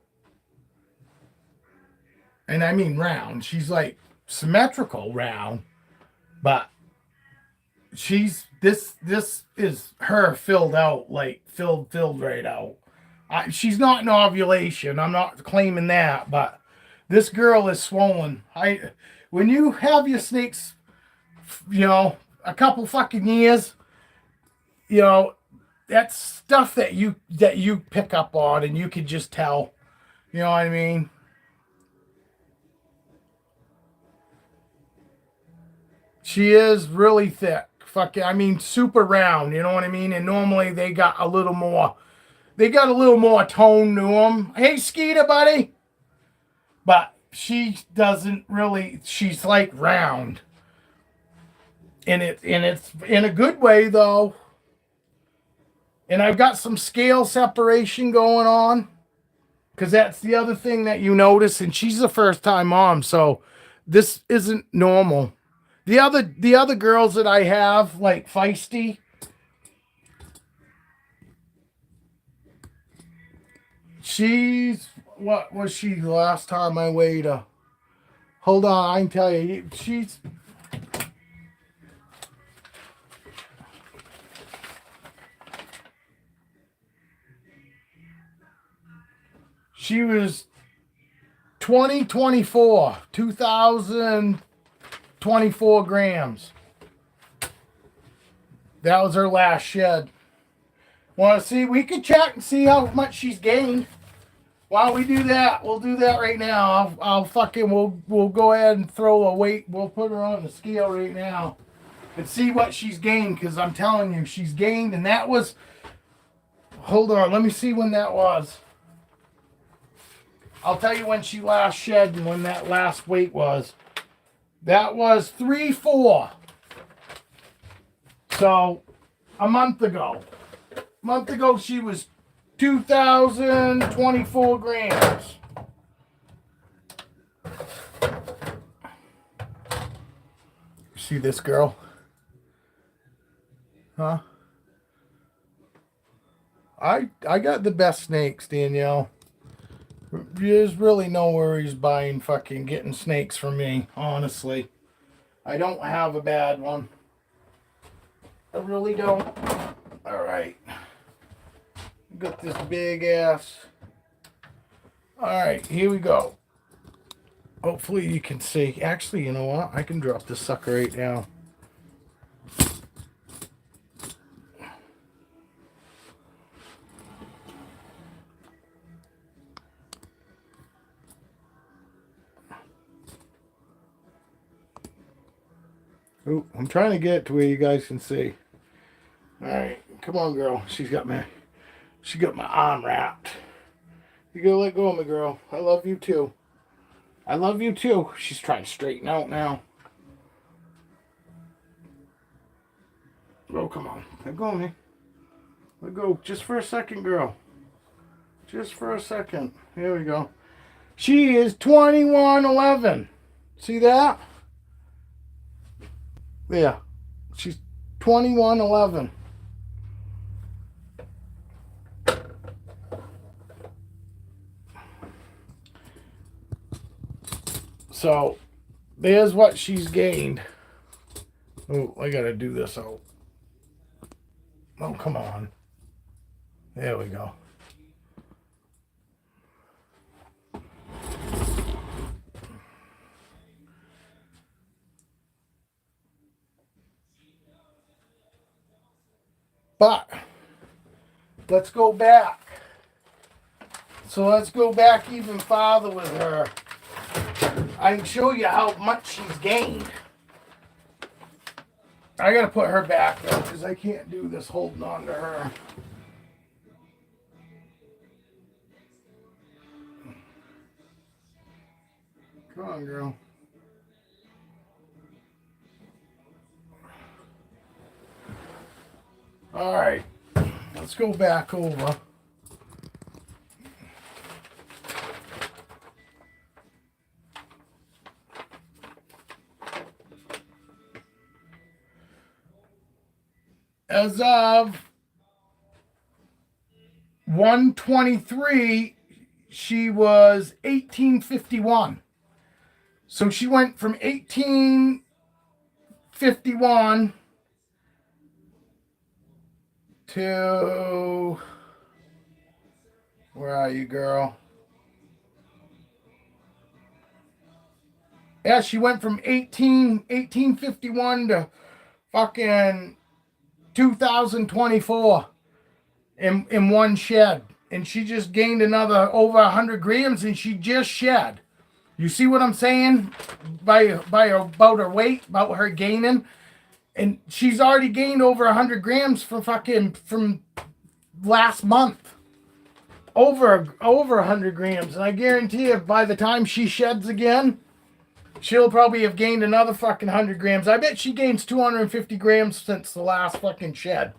And I mean round. She's like symmetrical round, but this is her filled out, like filled right out. She's not in ovulation. I'm not claiming that, but this girl is swollen. When you have your snakes, a couple fucking years, that's stuff that you pick up on and you could just tell. You know what I mean? She is really thick. Fucking, I mean, super round. You know what I mean? And normally they got a little more. They got a little more tone to them. Hey, Skeeter, buddy. But she doesn't really. She's like round. And it's in a good way though. And I've got some scale separation going on. Because that's the other thing that you notice. And she's a first time mom. So this isn't normal. The other girls that I have, like Feisty, what was she the last time I weighed her? Hold on, I can tell you. She was 2,024 grams. That was her last shed. Want to see? We could check and see how much she's gained. Why don't we do that? We'll do that right now. We'll go ahead and throw a weight. We'll put her on the scale right now and see what she's gained. Because I'm telling you, she's gained. And that was, hold on, let me see when that was. I'll tell you when she last shed and when that last weight was. That was 3-4. So, a month ago. A month ago, she was 2,024 grams. See this girl? Huh? I got the best snakes, Danielle. There's really no worries buying getting snakes from me, honestly. I don't have a bad one. I really don't. Alright. Got this big ass. Alright, here we go. Hopefully you can see. Actually, you know what? I can drop this sucker right now. Ooh, I'm trying to get it to where you guys can see. Alright, come on, girl. She got my arm wrapped. You gotta let go of me, girl. I love you too. I love you too. She's trying to straighten out now. Oh, come on. Let go of me. Let go. Just for a second, girl. Just for a second. Here we go. She is 2111. See that? Yeah. She's 2111. So, there's what she's gained. Oh, I gotta do this out. Oh, come on. There we go. But, let's go back. So let's go back even farther with her. I can show you how much she's gained. I gotta put her back though, because I can't do this holding on to her. Come on, girl. All right, let's go back over. As of 123, she was 1851. So she went from 1851 to, where are you, girl? Yeah, she went from 1851 to fucking 2024 in one shed. And she just gained another over 100 grams, and she just shed. You see what I'm saying? By about her weight, about her gaining. And she's already gained over 100 grams from last month. Over 100 grams. And I guarantee you, by the time she sheds again, she'll probably have gained another fucking 100 grams. I bet she gains 250 grams since the last fucking shed.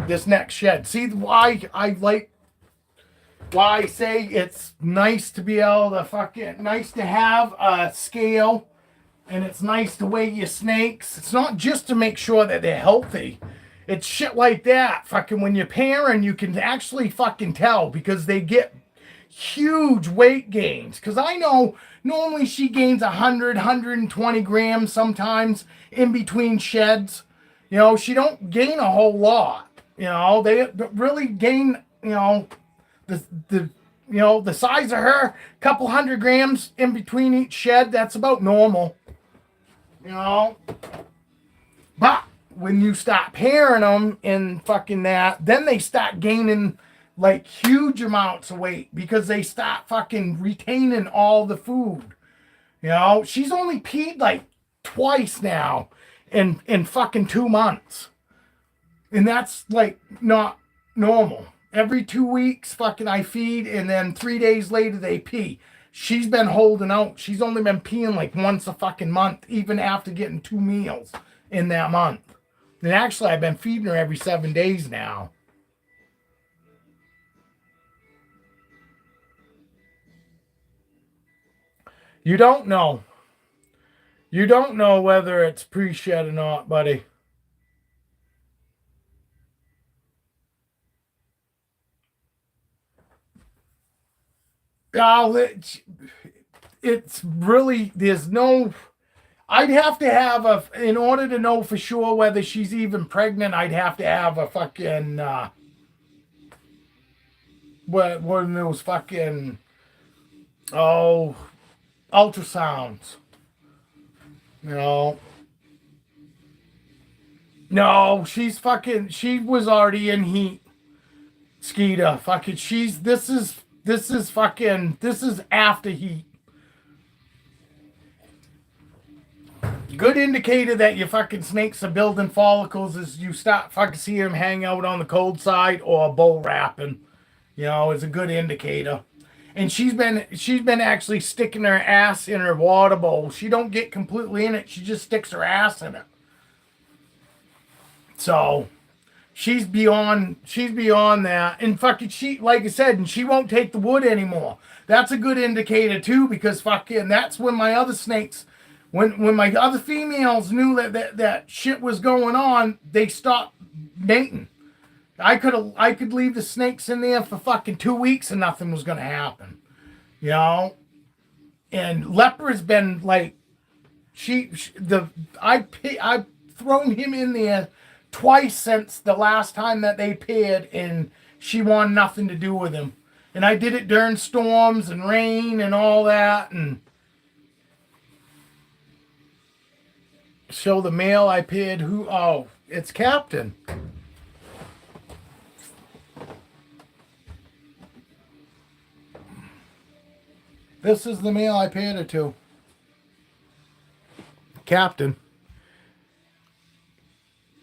This next shed. See why I say it's nice to be able to nice to have a scale, and it's nice to weigh your snakes. It's not just to make sure that they're healthy. It's shit like that. Fucking when you're pairing, you can actually fucking tell because they get huge weight gains. Because I know normally she gains 100, 120 grams sometimes in between sheds. You know, she don't gain a whole lot. You know, they really gain, the size of her, couple 100 grams in between each shed. That's about normal. But when you stop pairing them and fucking that, then they start gaining like huge amounts of weight because they start fucking retaining all the food. She's only peed like twice now in fucking 2 months. And that's like not normal. Every 2 weeks, fucking I feed, and then 3 days later they pee. She's been holding out. She's only been peeing like once a fucking month, even after getting 2 meals in that month. And actually, I've been feeding her every 7 days now. You don't know. You don't know whether it's pre-shed or not, buddy. Oh, it's really, there's no, I'd have to have in order to know for sure whether she's even pregnant, I'd have to have a fucking, one of those fucking, ultrasounds. No, she was already in heat. Skeeta, this is after heat. Good indicator that your fucking snakes are building follicles is you start fucking seeing them hang out on the cold side or bull wrapping. Is a good indicator. And she's been actually sticking her ass in her water bowl. She don't get completely in it. She just sticks her ass in it. So she's beyond that. And fucking she, like I said, and she won't take the wood anymore. That's a good indicator too, because fucking that's when my other snakes, when my other females knew that shit was going on, they stopped mating. I could leave the snakes in there for fucking 2 weeks and nothing was gonna happen. And Leper's been like, I've thrown him in there twice since the last time that they paired, and she wanted nothing to do with him. And I did it during storms and rain and all that, and show the male I paired who, it's Captain. This is the male I paired her to. Captain.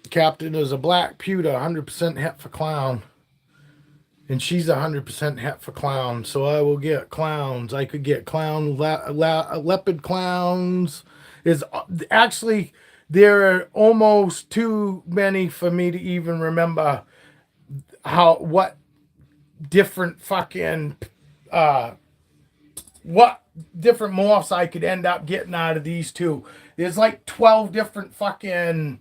Captain is a black pewter, 100% het for clown. And she's 100% het for clown. So I will get clowns. I could get leopard clowns. Actually, there are almost too many for me to even remember what different fucking, what different morphs I could end up getting out of these two. There's like 12 different fucking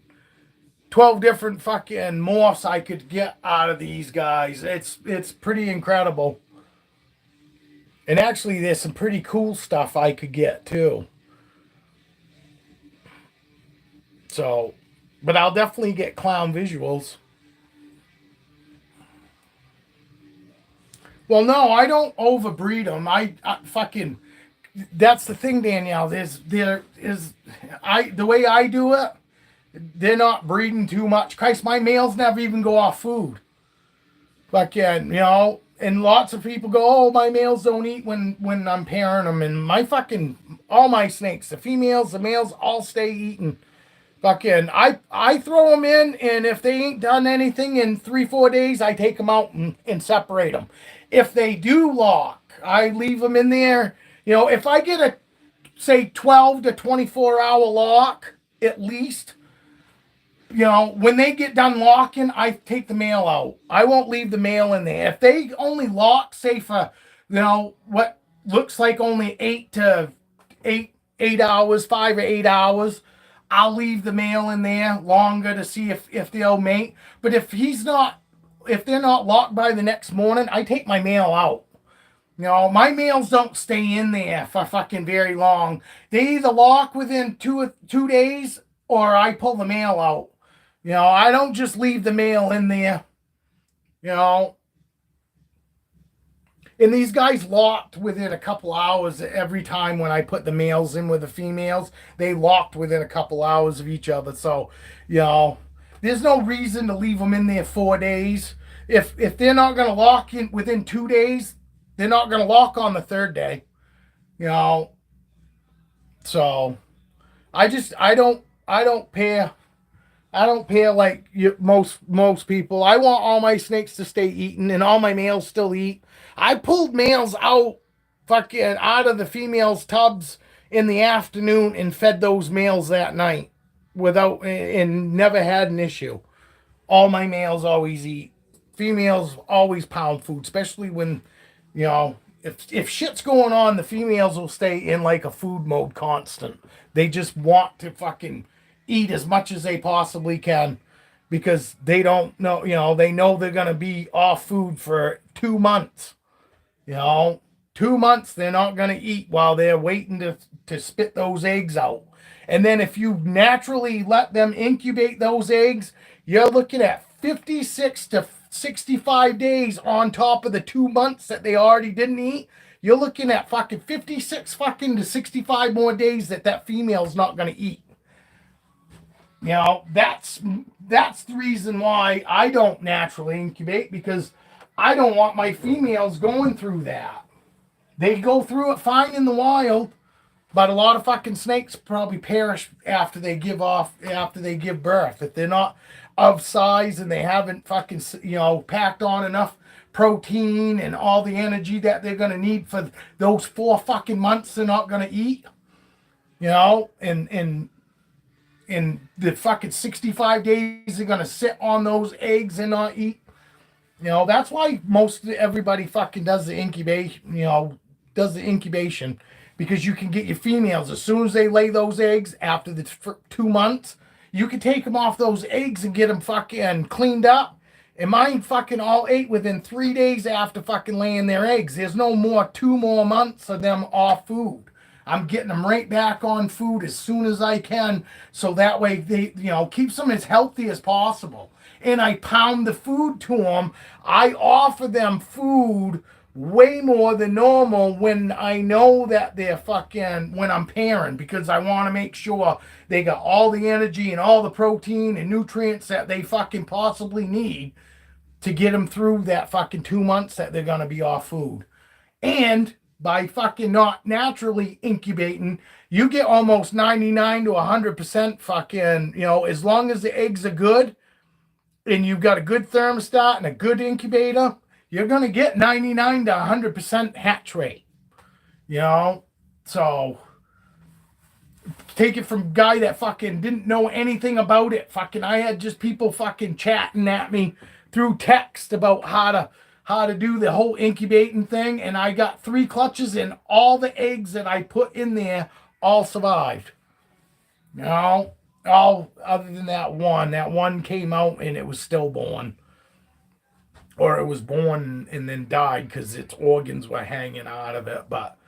morphs I could get out of these guys. It's pretty incredible. And actually, there's some pretty cool stuff I could get too. So, but I'll definitely get clown visuals. Well, no, I don't overbreed them. I fucking. That's the thing, Danielle. The way I do it. They're not breeding too much. Christ, my males never even go off food. Fucking, and lots of people go, oh, my males don't eat when I'm pairing them. And my fucking, all my snakes, the females, the males, all stay eating. Fucking, I throw them in, and if they ain't done anything in 3-4 days, I take them out and separate them. If they do lock, I leave them in there. If I get a, say, 12 to 24 hour lock, at least, when they get done locking, I take the male out. I won't leave the male in there. If they only lock, say for, what looks like only 8 hours, 5 or 8 hours, I'll leave the male in there longer to see if they'll mate. But if they're not locked by the next morning, I take my male out. My males don't stay in there for fucking very long. They either lock within 2 days or I pull the male out. I don't just leave the male in there. And these guys locked within a couple hours every time when I put the males in with the females. They locked within a couple hours of each other. So, there's no reason to leave them in there 4 days. If they're not going to lock in within 2 days, they're not going to lock on the third day. So I don't pair. I don't pair like most people. I want all my snakes to stay eating and all my males still eat. I pulled males out of the females' tubs in the afternoon and fed those males that night and never had an issue. All my males always eat. Females always pound food, especially when, if shit's going on, the females will stay in like a food mode constant. They just want to fucking eat as much as they possibly can because they don't know, they know they're going to be off food for 2 months. 2 months they're not going to eat while they're waiting to spit those eggs out. And then if you naturally let them incubate those eggs, you're looking at 56 to 65 days on top of the 2 months that they already didn't eat. You're looking at fucking 56 fucking to 65 more days that female's not going to eat. That's the reason why I don't naturally incubate, because I don't want my females going through that. They go through it fine in the wild, but a lot of fucking snakes probably perish after they give birth. If they're not of size and they haven't fucking, packed on enough protein and all the energy that they're going to need for those 4 fucking months they're not going to eat, and the fucking 65 days they're going to sit on those eggs and not eat. That's why everybody fucking does the incubation, because you can get your females as soon as they lay those eggs after the 2 months. You can take them off those eggs and get them fucking cleaned up. And mine fucking all ate within 3 days after fucking laying their eggs. There's no more 2 more months of them off food. I'm getting them right back on food as soon as I can, so that way they, keeps them as healthy as possible. And I pound the food to them. I offer them food way more than normal when I know that when I'm pairing, because I want to make sure they got all the energy and all the protein and nutrients that they fucking possibly need to get them through that fucking 2 months that they're going to be off food. And by fucking not naturally incubating, you get almost 99 to 100% fucking, as long as the eggs are good and you've got a good thermostat and a good incubator, you're going to get 99 to 100% hatch rate. So take it from a guy that fucking didn't know anything about it. Fucking, I had just people fucking chatting at me through text about how to do the whole incubating thing, and I got 3 clutches and all the eggs that I put in there all survived. All other than that one came out and it was stillborn. or it was born and then died because its organs were hanging out of it. But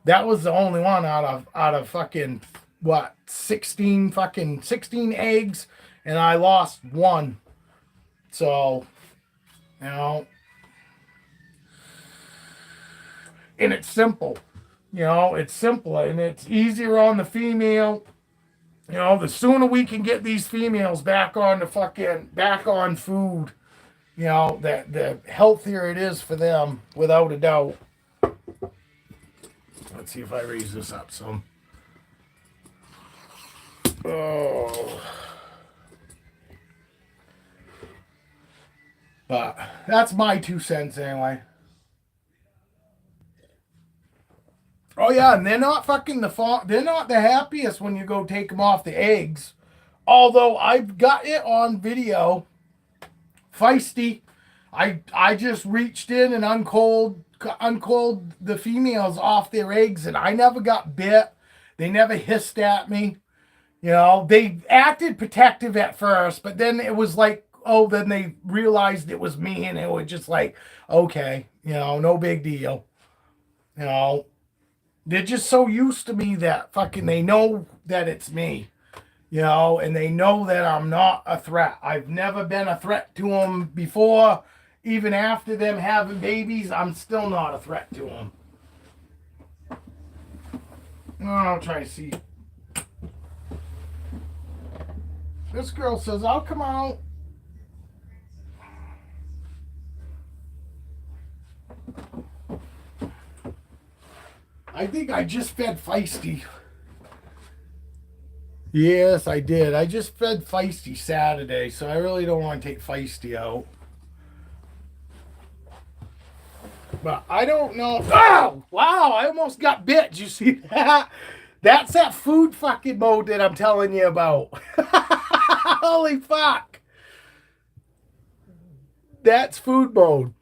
that was the only one out of fucking what 16 eggs, and I lost one. So, you know, and it's simple. You know, it's simple and it's easier on the female. You know, the sooner we can get these females back on food, you know, the healthier it is for them, without a doubt. Let's see if I raise this up some. Oh. But that's my 2 cents anyway. Oh yeah, and they're not they're not the happiest when you go take them off the eggs. Although I've got it on video. Feisty. I just reached in and uncoiled the females off their eggs, and I never got bit. They never hissed at me. You know, they acted protective at first, but then it was like, oh, then they realized it was me, and it was just like, okay, you know, no big deal. You know, they're just so used to me that fucking they know that it's me. You know, and they know that I'm not a threat. I've never been a threat to them before. Even after them having babies, I'm still not a threat to them. I'll try to see. This girl says, I'll come out. I think I just fed Feisty. Yes, I did. I just fed Feisty Saturday, so I really don't want to take Feisty out. But I don't know. Oh, wow, I almost got bit. Did you see that? That's that food fucking mode that I'm telling you about. Holy fuck. That's food mode.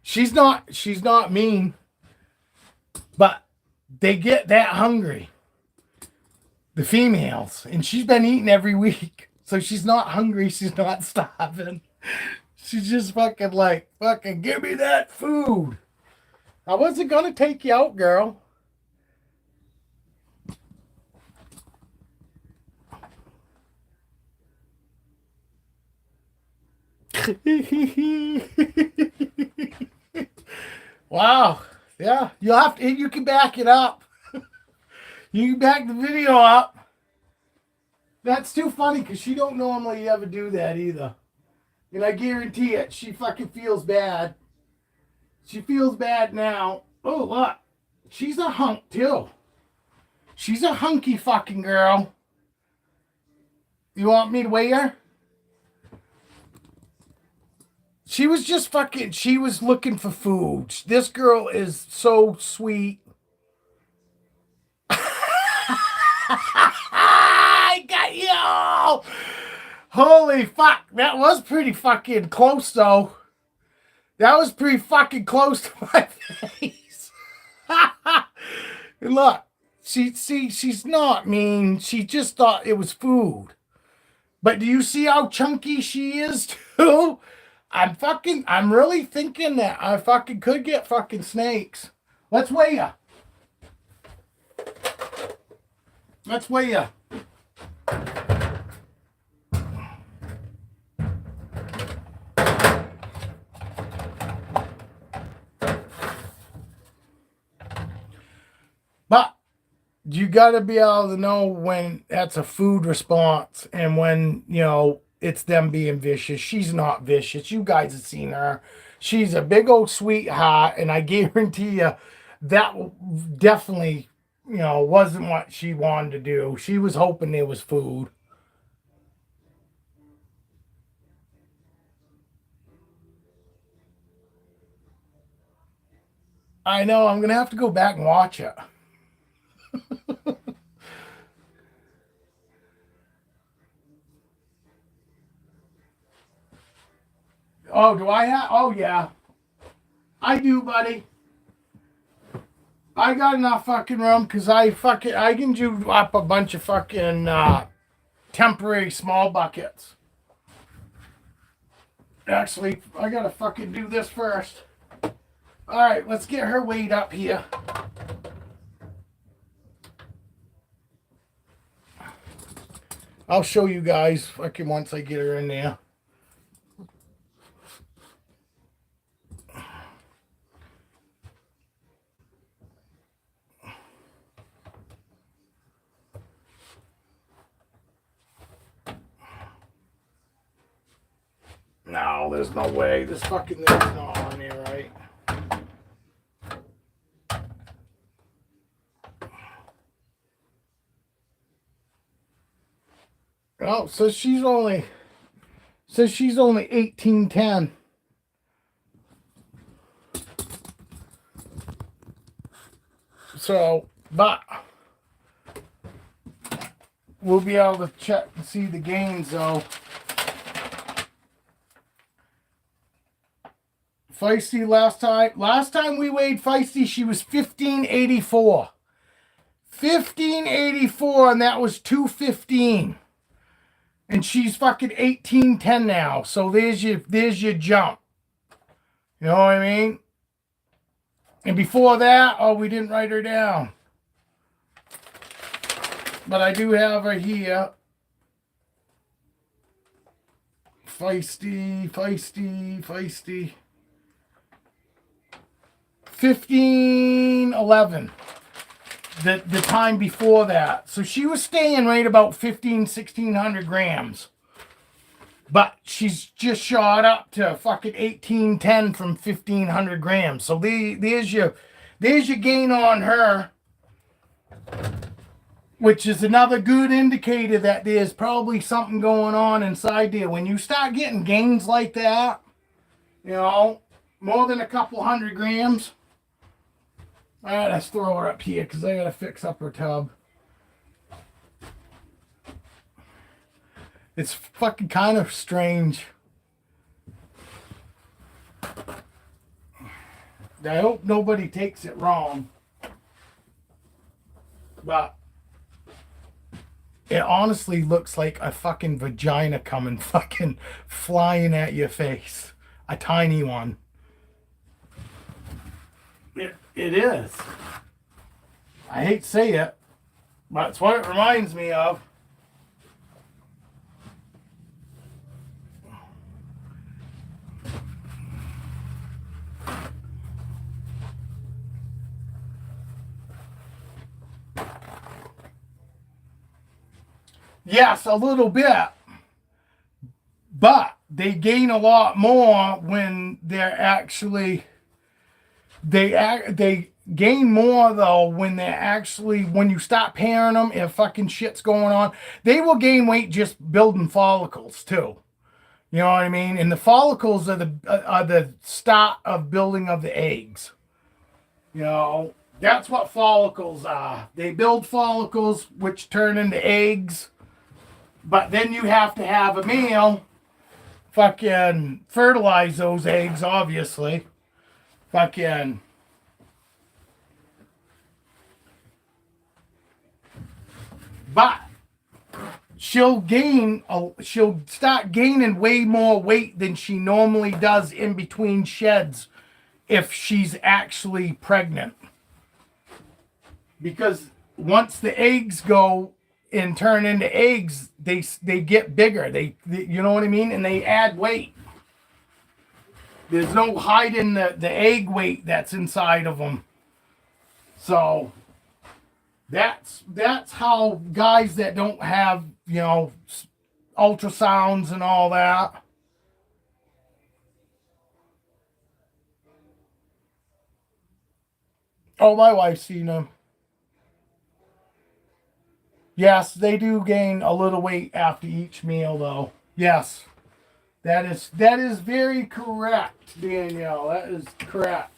She's not mean, but they get that hungry. The females, and she's been eating every week, so she's not hungry, she's not starving. She's just fucking like, fucking give me that food. I wasn't gonna take you out, girl. Wow. Yeah, you can back it up. You can back the video up. That's too funny because she don't normally ever do that either. And I guarantee it, she fucking feels bad. She feels bad now. Oh, look. She's a hunk, too. She's a hunky fucking girl. You want me to weigh her? She was just fucking, she was looking for food. This girl is so sweet. I got you! Holy fuck. That was pretty fucking close, though. That was pretty fucking close to my face. And look, she's not mean. She just thought it was food. But do you see how chunky she is, too? I'm really thinking that I fucking could get fucking snakes. Let's weigh ya. Let's weigh ya. But you got to be able to know when that's a food response and when, you know, it's them being vicious. She's not vicious. You guys have seen her. She's a big old sweetheart, and I guarantee you that definitely, you know, wasn't what she wanted to do. She was hoping there was food. I know. I'm going to have to go back and watch it. Oh, do I have? Oh, yeah. I do, buddy. I got enough fucking room because I can do up a bunch of fucking temporary small buckets. Actually, I gotta fucking do this first. Alright, let's get her weight up here. I'll show you guys fucking once I get her in there. No, there's no way. This fucking thing's not on there, right? Oh, so she's only 1810. So, but we'll be able to check and see the gains though. Feisty last time we weighed Feisty, she was 1584. 1584, and that was 215. And she's fucking 1810 now. So there's your jump. You know what I mean? And before that, oh, we didn't write her down. But I do have her here. Feisty. 1511. The time before that. So she was staying right about 1600 grams. But she's just shot up to fucking 1810 from 1500 grams. So there's your gain on her. Which is another good indicator that there's probably something going on inside there. When you start getting gains like that, you know, more than a couple hundred grams. All right, let's throw her up here because I got to fix up her tub. It's fucking kind of strange. I hope nobody takes it wrong. But it honestly looks like a fucking vagina coming fucking flying at your face. A tiny one. It is. I hate to say it, but it's what it reminds me of. Yes, a little bit. But they gain a lot more when they're actually... They gain more though when when you stop pairing them, if fucking shit's going on, they will gain weight just building follicles too. You know what I mean? And the follicles are the start of building of the eggs. You know, that's what follicles are. They build follicles which turn into eggs, but then you have to have a male fucking fertilize those eggs, obviously. Fucking. But she'll start gaining way more weight than she normally does in between sheds if she's actually pregnant. Because once the eggs go and turn into eggs, they get bigger. They you know what I mean? And they add weight. There's no hiding the egg weight that's inside of them. So that's how guys that don't have, you know, ultrasounds and all that. Oh, my wife's seen them. Yes, they do gain a little weight after each meal, though. Yes. That is very correct, Danielle. That is correct.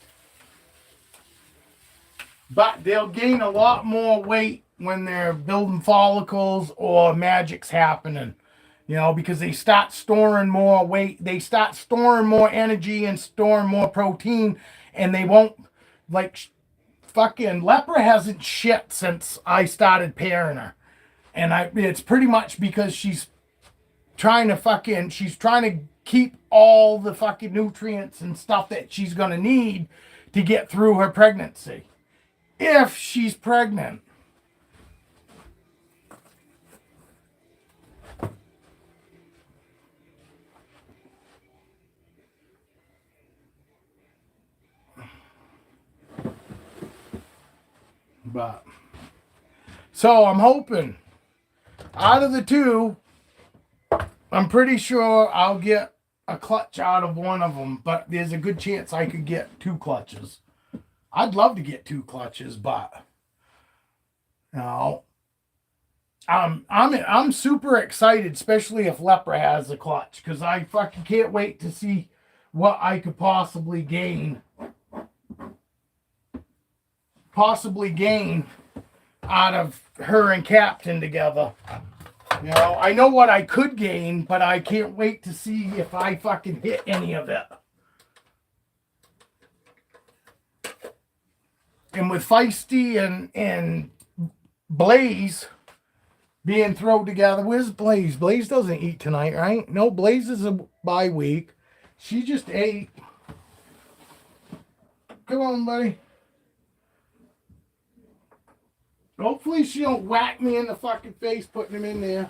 But they'll gain a lot more weight when they're building follicles or magic's happening. You know, because they start storing more weight. They start storing more energy and storing more protein. And they won't, like, fucking Leper hasn't shit since I started pairing her. And it's pretty much because she's trying to keep all the fucking nutrients and stuff that she's going to need to get through her pregnancy. If she's pregnant. But so I'm hoping out of the two, I'm pretty sure I'll get a clutch out of one of them, but there's a good chance I could get 2 clutches. I'd love to get 2 clutches, but you know, I'm super excited, especially if Lepra has a clutch, because I fucking can't wait to see what I could possibly gain out of her and Captain together. You know, I know what I could gain, but I can't wait to see if I fucking hit any of it. And with Feisty and Blaze being thrown together, where's Blaze? Blaze doesn't eat tonight, right? No, Blaze is a bye week. She just ate. Come on, buddy. Hopefully she don't whack me in the fucking face putting him in there.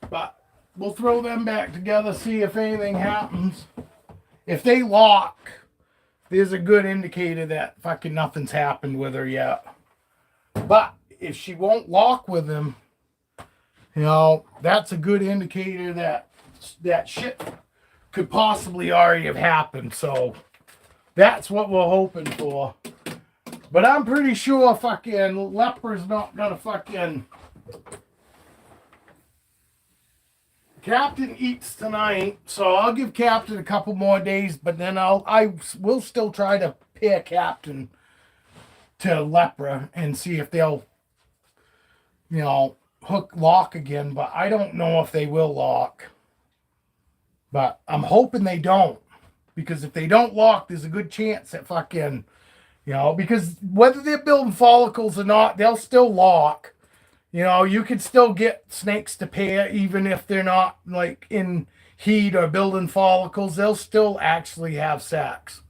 But we'll throw them back together, see if anything happens. If they lock, there's a good indicator that fucking nothing's happened with her yet. But if she won't lock with him, you know, that's a good indicator that shit could possibly already have happened. So that's what we're hoping for. But I'm pretty sure fucking Leper's not gonna fucking... Captain eats tonight, so I'll give Captain a couple more days, but then I will still try to pair Captain to Lepra and see if they'll, you know, lock again. But I don't know if they will lock. But I'm hoping they don't. Because if they don't lock, there's a good chance that fucking, you know, because whether they're building follicles or not, they'll still lock. You know, you can still get snakes to pair even if they're not like in heat or building follicles. They'll still actually have sex.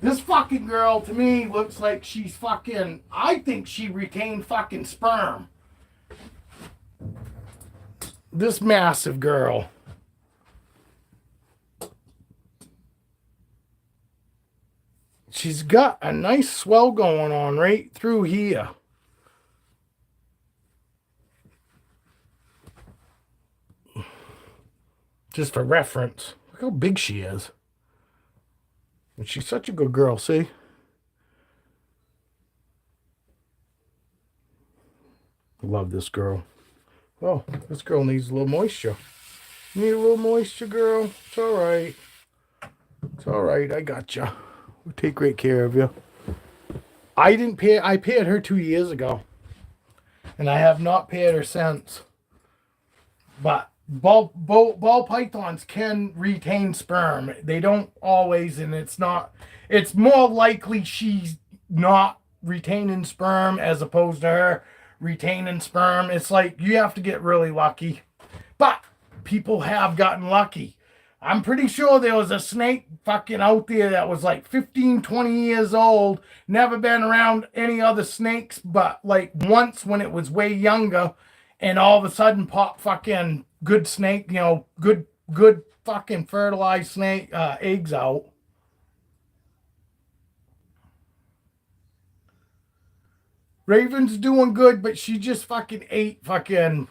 This fucking girl to me looks like she's fucking, I think she retained fucking sperm. This massive girl. She's got a nice swell going on right through here. Just for reference. Look how big she is. And she's such a good girl, see? Love this girl. Oh, this girl needs a little moisture. Need a little moisture, girl? It's all right. It's all right. I got you. We'll take great care of you. I paired her 2 years ago. And I have not paired her since. But ball pythons can retain sperm. They don't always, and it's more likely she's not retaining sperm as opposed to her retaining sperm. It's like you have to get really lucky. But people have gotten lucky. I'm pretty sure there was a snake fucking out there that was like 15, 20 years old, never been around any other snakes, but like once when it was way younger, and all of a sudden pop fucking good snake, you know, good fucking fertilized snake eggs out. Raven's doing good, but she just fucking ate fucking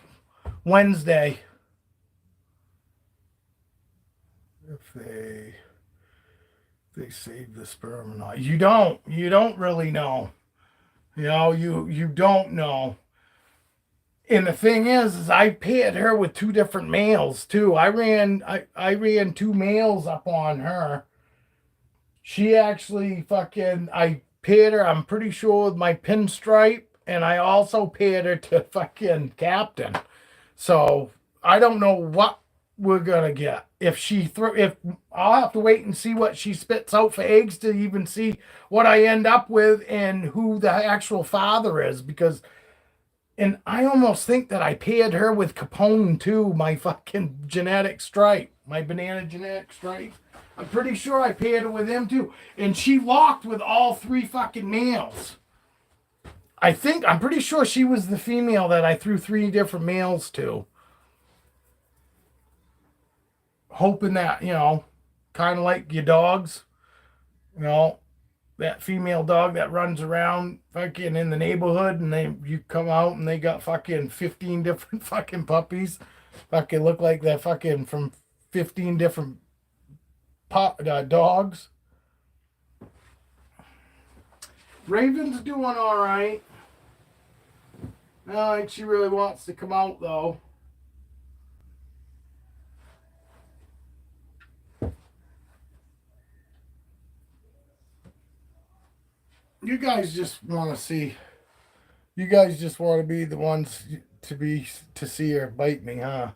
Wednesday. If they save the sperm or not. You don't really know. You know, you don't know. And the thing is I paired her with 2 different males too. I ran 2 males up on her. She actually I paired her, I'm pretty sure, with my pinstripe, and I also paired her to fucking Captain. So I don't know what we're gonna get. If I'll have to wait and see what she spits out for eggs to even see what I end up with and who the actual father is, because and I almost think that I paired her with Capone too, my fucking genetic stripe, my banana genetic stripe. I'm pretty sure I paired her with him too. And she locked with all three fucking males. I'm pretty sure she was the female that I threw three different males to. Hoping that, kind of like your dogs, you know, that female dog that runs around fucking in the neighborhood and you come out and they got fucking 15 different fucking puppies. Fucking look like they're fucking from 15 different dogs. Raven's doing all right. I don't think she really wants to come out though. You guys just want to see. You guys just want to be the ones to see her bite me, huh?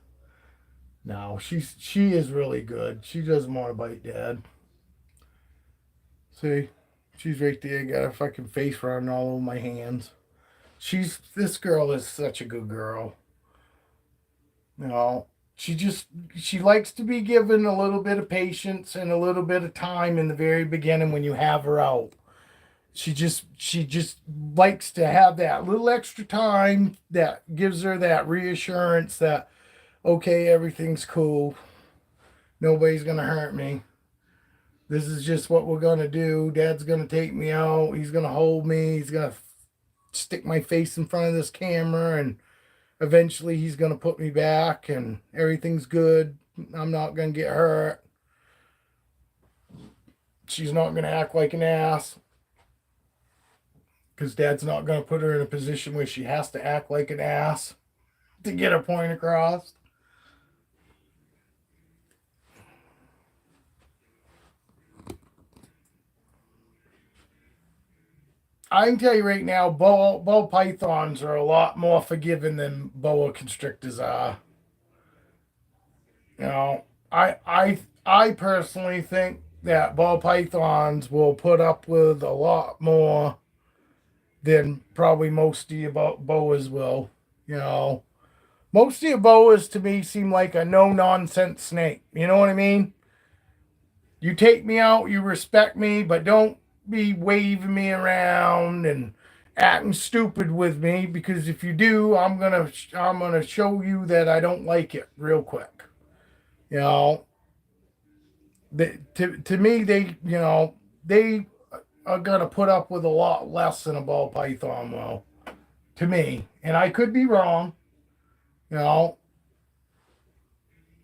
No, she is really good. She doesn't want to bite Dad. See, she's right there. Got her fucking face running all over my hands. This girl is such a good girl. She likes to be given a little bit of patience and a little bit of time in the very beginning when you have her out. She just likes to have that little extra time that gives her that reassurance that okay, everything's cool. Nobody's gonna hurt me. This is just what we're gonna do. Dad's gonna take me out. He's gonna hold me. He's gonna stick my face in front of this camera, and eventually he's gonna put me back, and everything's good. I'm not gonna get hurt. She's not gonna act like an ass. Because Dad's not going to put her in a position where she has to act like an ass to get her point across. I can tell you right now, ball pythons are a lot more forgiving than boa constrictors are. I personally think that ball pythons will put up with a lot more than probably most of your boas will. Most of your boas to me seem like a no nonsense snake. You know what I mean? You take me out, you respect me, but don't be waving me around and acting stupid with me, because if you do, I'm gonna show you that I don't like it real quick. You know, to me they are gonna put up with a lot less than a ball python will. To me, and I could be wrong, you know,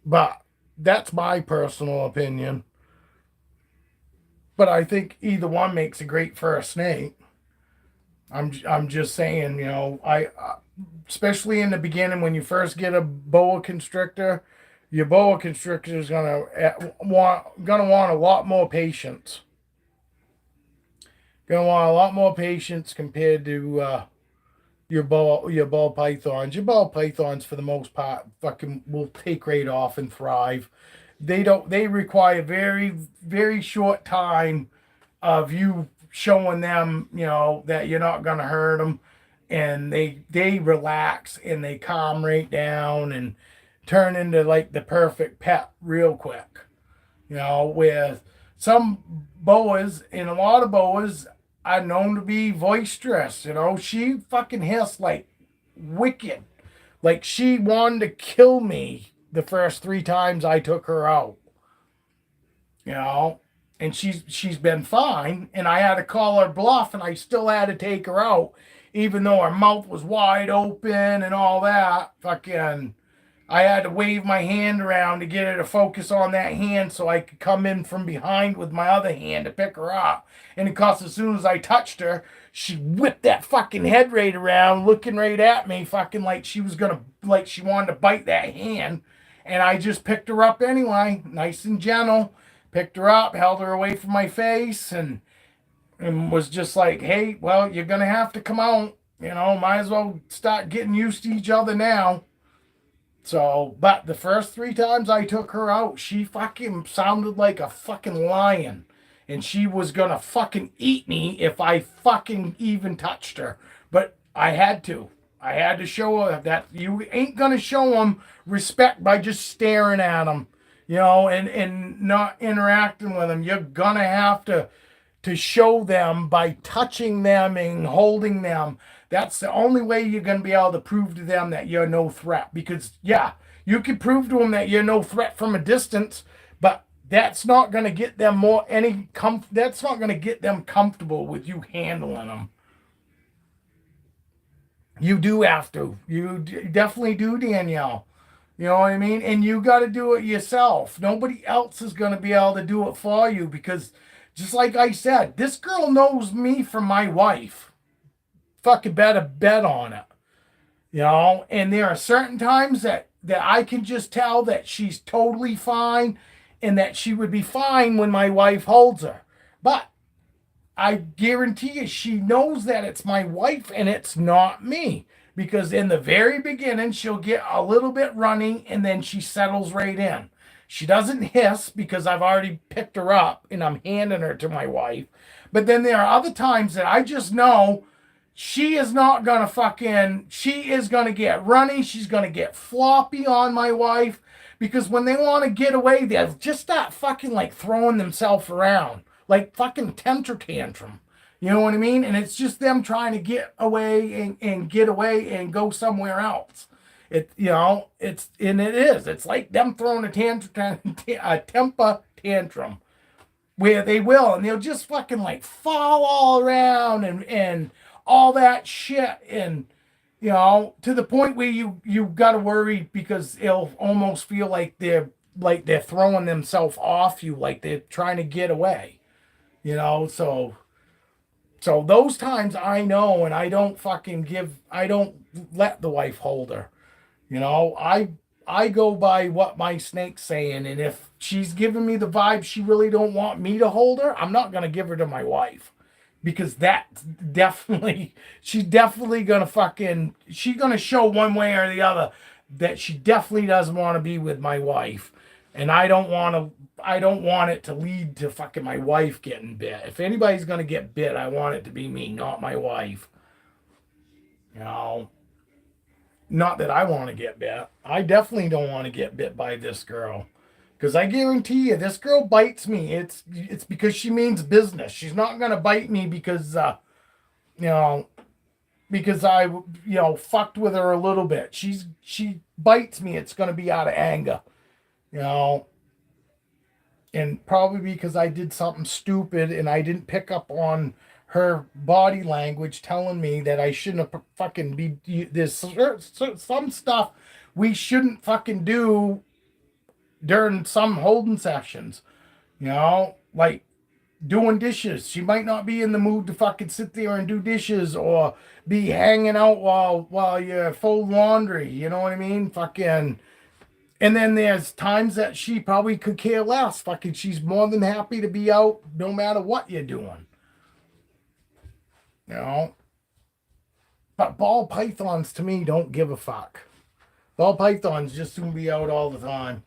but that's my personal opinion. But I think either one makes a great first snake. I'm just saying, I especially in the beginning when you first get a boa constrictor, your boa constrictor is gonna want a lot more patience. Gonna want a lot more patience compared to your ball pythons. Your ball pythons, for the most part, fucking will take right off and thrive. They require very, very short time of you showing them, that you're not gonna hurt them, and they relax and they calm right down and turn into like the perfect pet real quick. With some boas, and a lot of boas are known to be boisterous. She fucking hissed like wicked, like she wanted to kill me the first three times I took her out. And she's been fine, and I had to call her bluff, and I still had to take her out, even though her mouth was wide open and all that. Fucking, I had to wave my hand around to get her to focus on that hand so I could come in from behind with my other hand to pick her up. And of course, as soon as I touched her, she whipped that fucking head right around, looking right at me, fucking like she wanted to bite that hand. And I just picked her up anyway, nice and gentle. Picked her up, held her away from my face, and was just like, hey, well, you're going to have to come out. Might as well start getting used to each other now. So, but the first 3 times I took her out, she fucking sounded like a fucking lion. And she was gonna fucking eat me if I fucking even touched her. But I had to. I had to show her that you ain't gonna show them respect by just staring at them, and not interacting with them. You're gonna have to show them by touching them and holding them. That's the only way you're going to be able to prove to them that you're no threat. Because, yeah, you can prove to them that you're no threat from a distance, but that's not going to get them that's not going to get them comfortable with you handling them. You do have to. You definitely do, Danielle. You know what I mean? And you got to do it yourself. Nobody else is going to be able to do it for you because, just like I said, this girl knows me from my wife. Fucking better bet on it. And there are certain times that I can just tell that she's totally fine and that she would be fine when my wife holds her. But I guarantee you she knows that it's my wife and it's not me. Because in the very beginning, she'll get a little bit runny and then she settles right in. She doesn't hiss because I've already picked her up and I'm handing her to my wife. But then there are other times that I just know she is not going to she is going to get runny. She's going to get floppy on my wife. Because when they want to get away, they'll just start fucking like throwing themselves around. Like fucking temper tantrum. You know what I mean? And it's just them trying to get away and get away and go somewhere else. It is. It's like them throwing a temper tantrum where they will, and they'll just fucking like fall all around and all that shit. And, to the point where you got to worry because it'll almost feel like they're throwing themselves off you, like they're trying to get away, so those times I know, and I don't let the wife hold her. I go by what my snake's saying, and if she's giving me the vibe she really don't want me to hold her, I'm not gonna give her to my wife. Because she's definitely she's gonna show one way or the other that she definitely doesn't want to be with my wife. And I don't want it to lead to fucking my wife getting bit. If anybody's gonna get bit, I want it to be me, not my wife. Not that I want to get bit. I definitely don't want to get bit by this girl. Because I guarantee you, this girl bites me. It's because she means business. She's not gonna bite me because because I fucked with her a little bit. She bites me. It's gonna be out of anger. You know, and probably because I did something stupid and I didn't pick up on her body language telling me that I shouldn't have fucking be. There's some stuff we shouldn't fucking do during some holding sessions, like doing dishes. She might not be in the mood to fucking sit there and do dishes or be hanging out while you fold laundry. You know what I mean? Fucking. And then there's times that she probably could care less. Fucking, she's more than happy to be out no matter what you're doing. But ball pythons to me don't give a fuck. Ball pythons just soon be out all the time.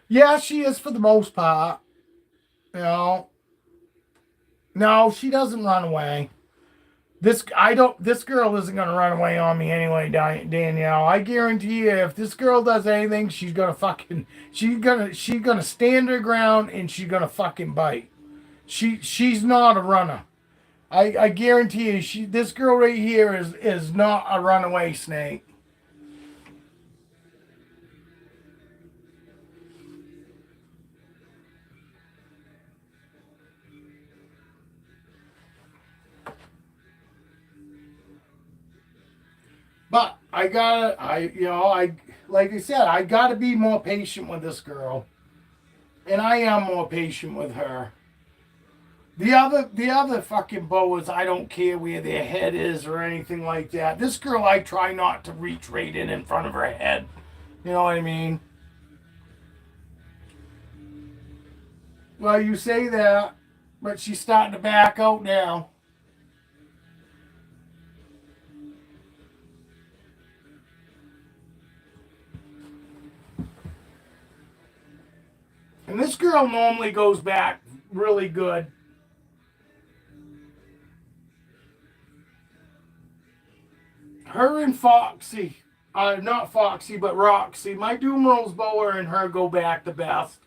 Yeah, she is for the most part. No, she doesn't run away. This girl isn't gonna run away on me anyway, Danielle. I guarantee you, if this girl does anything, she's gonna stand her ground and she's gonna fucking bite. She's not a runner. I guarantee you, this girl right here is not a runaway snake. But like I said, I gotta be more patient with this girl, and I am more patient with her. The other fucking boas, I don't care where their head is or anything like that. This girl, I try not to reach right in front of her head. You know what I mean? Well, you say that, but she's starting to back out now. And this girl normally goes back really good. Her and Foxy, not Foxy, but Roxy, my Dumerals Boa and her go back the best.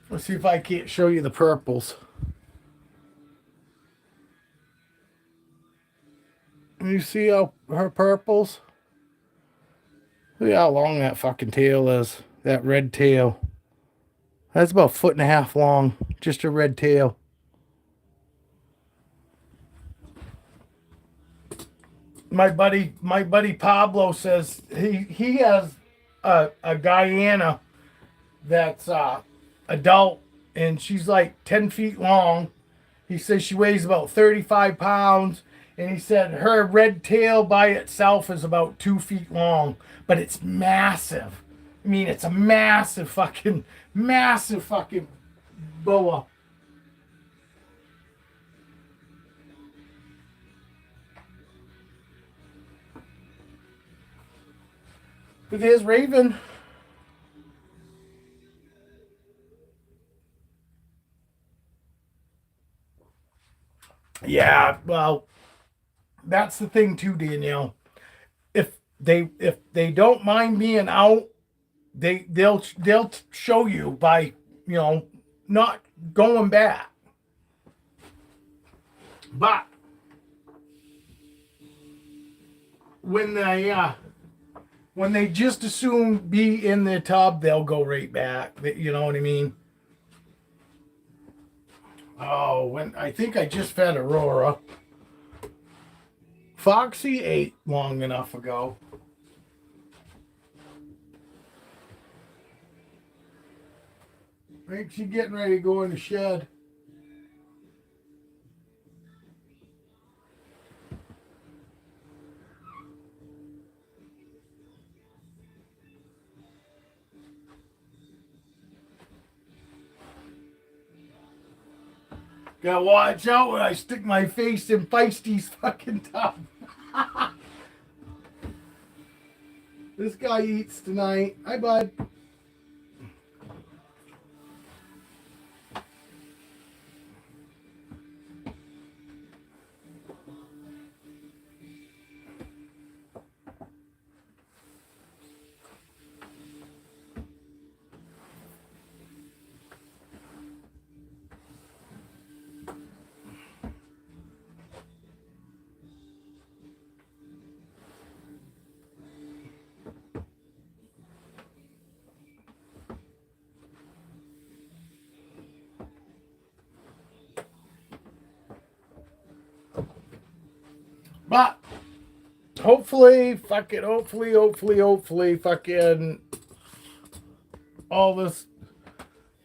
Let's see if I can't show you the purples. You see how her purples? Look how long that fucking tail is. That red tail. That's about 1.5 feet long. Just a red tail. My buddy Pablo says he has a Guyana that's adult, and she's like 10 feet long. He says she weighs about 35 pounds, and he said her red tail by itself is about 2 feet long, but it's massive. I mean, it's a massive fucking boa. But there's Raven. Yeah, well, that's the thing too, Danielle. If they don't mind being out, they'll show you by, not going back. But when they just assume be in their tub, they'll go right back. You know what I mean? Oh, when I think I just fed Aurora. Foxy ate long enough ago. I think she's getting ready to go in the shed. Gotta watch out when I stick my face in Feisty's fucking tub. This guy eats tonight. Hi, bud. But hopefully, fucking all this.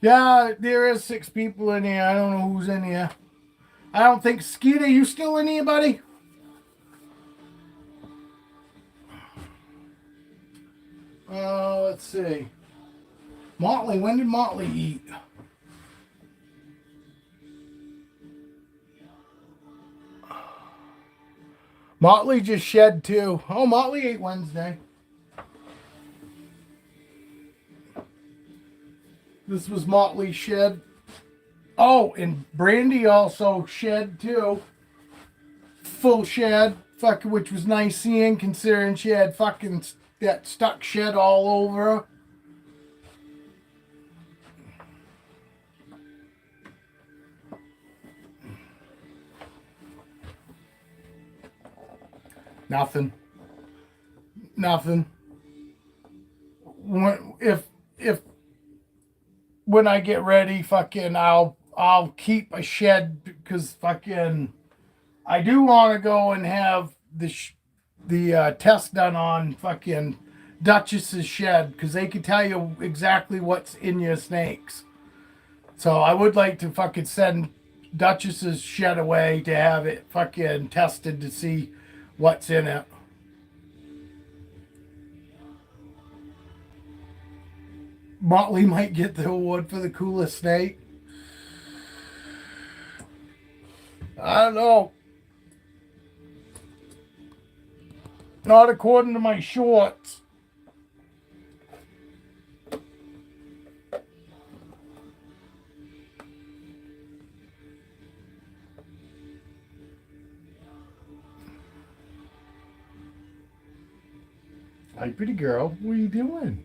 Yeah, there is 6 people in here. I don't know who's in here. I don't think Skeeter, you still in here, buddy? Let's see. Motley, when did Motley eat? Motley just shed too. Oh, Motley ate Wednesday. This was Motley's shed. Oh, and Brandy also shed too. Full shed. Fucking, which was nice seeing considering she had fucking that stuck shed all over her. Nothing. When I get ready, fucking, I'll keep a shed because fucking, I do want to go and have the test done on fucking Duchess's shed because they can tell you exactly what's in your snakes. So I would like to fucking send Duchess's shed away to have it fucking tested to see what's in it. Motley might get the award for the coolest snake. I don't know. Not according to my shorts. Hi, pretty girl. What are you doing?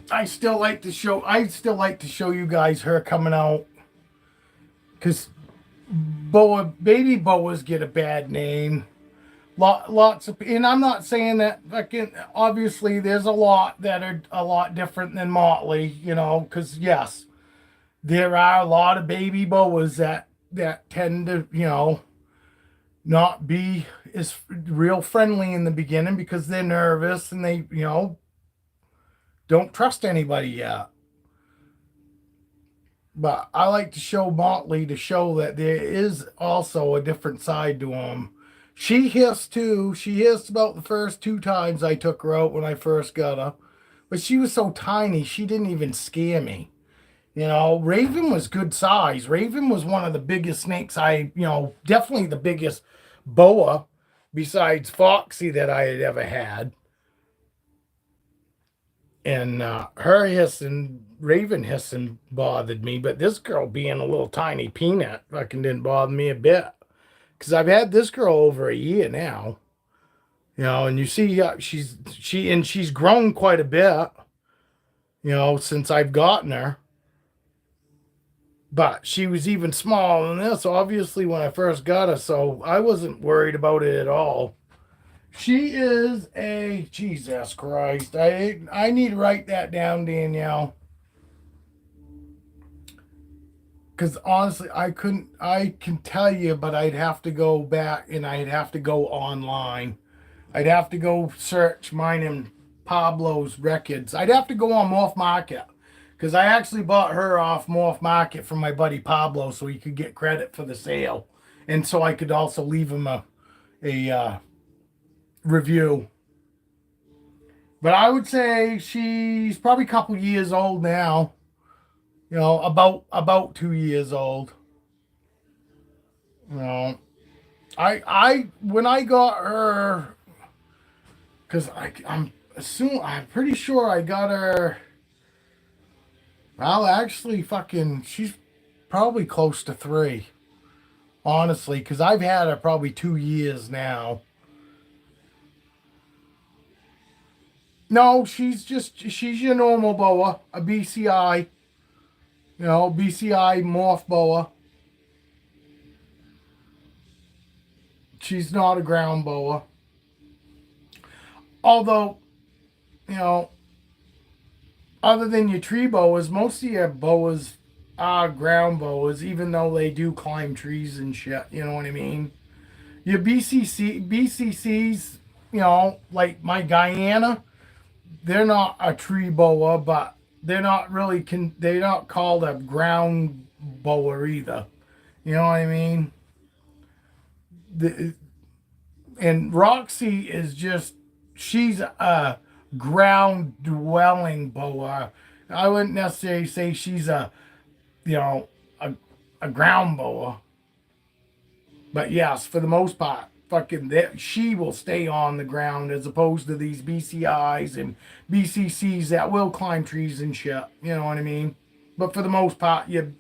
I still like to show you guys her coming out, because baby boas get a bad name. Lots of, and I'm not saying that fucking, obviously there's a lot that are a lot different than Motley, you know, because yes, there are a lot of baby boas that tend to, you know, not be as real friendly in the beginning because they're nervous and they, you know, don't trust anybody yet. But I like to show Motley to show that there is also a different side to him. She hissed too. She hissed about the first 2 times I took her out when I first got her. But she was so tiny, she didn't even scare me. You know, Raven was good size. Raven was one of the biggest snakes definitely the biggest boa besides Foxy that I had ever had. And her hissing, Raven hissing bothered me. But this girl being a little tiny peanut fucking didn't bother me a bit. Because I've had this girl over a year now. You know, and you see she's grown quite a bit, you know, since I've gotten her. But she was even smaller than this, obviously, when I first got her, so I wasn't worried about it at all. She is a, Jesus Christ, I need to write that down, Danielle. Because honestly, I can tell you, but I'd have to go back and I'd have to go online. I'd have to go search mine and Pablo's records. I'd have to go on Morph Market. Because I actually bought her off Morph Market from my buddy Pablo so he could get credit for the sale. And so I could also leave him a review. But I would say she's probably a couple years old now. You know, about 2 years old. You know, I when I got her, because I'm pretty sure I got her. Well, actually, she's probably close to 3. Honestly, because I've had her probably 2 years now. No, she's your normal boa, a BCI. You know, BCI morph boa. She's not a ground boa. Although, you know, other than your tree boas, most of your boas are ground boas, even though they do climb trees and shit. You know what I mean? Your BCCs, you know, like my Guyana, they're not a tree boa, but they're not really they're not called a ground boa either. You know what I mean? And Roxy is she's a ground dwelling boa. I wouldn't necessarily say she's a ground boa. But yes, for the most part, she will stay on the ground as opposed to these BCIs and BCCs that will climb trees and shit. You know what I mean? But for the most part, your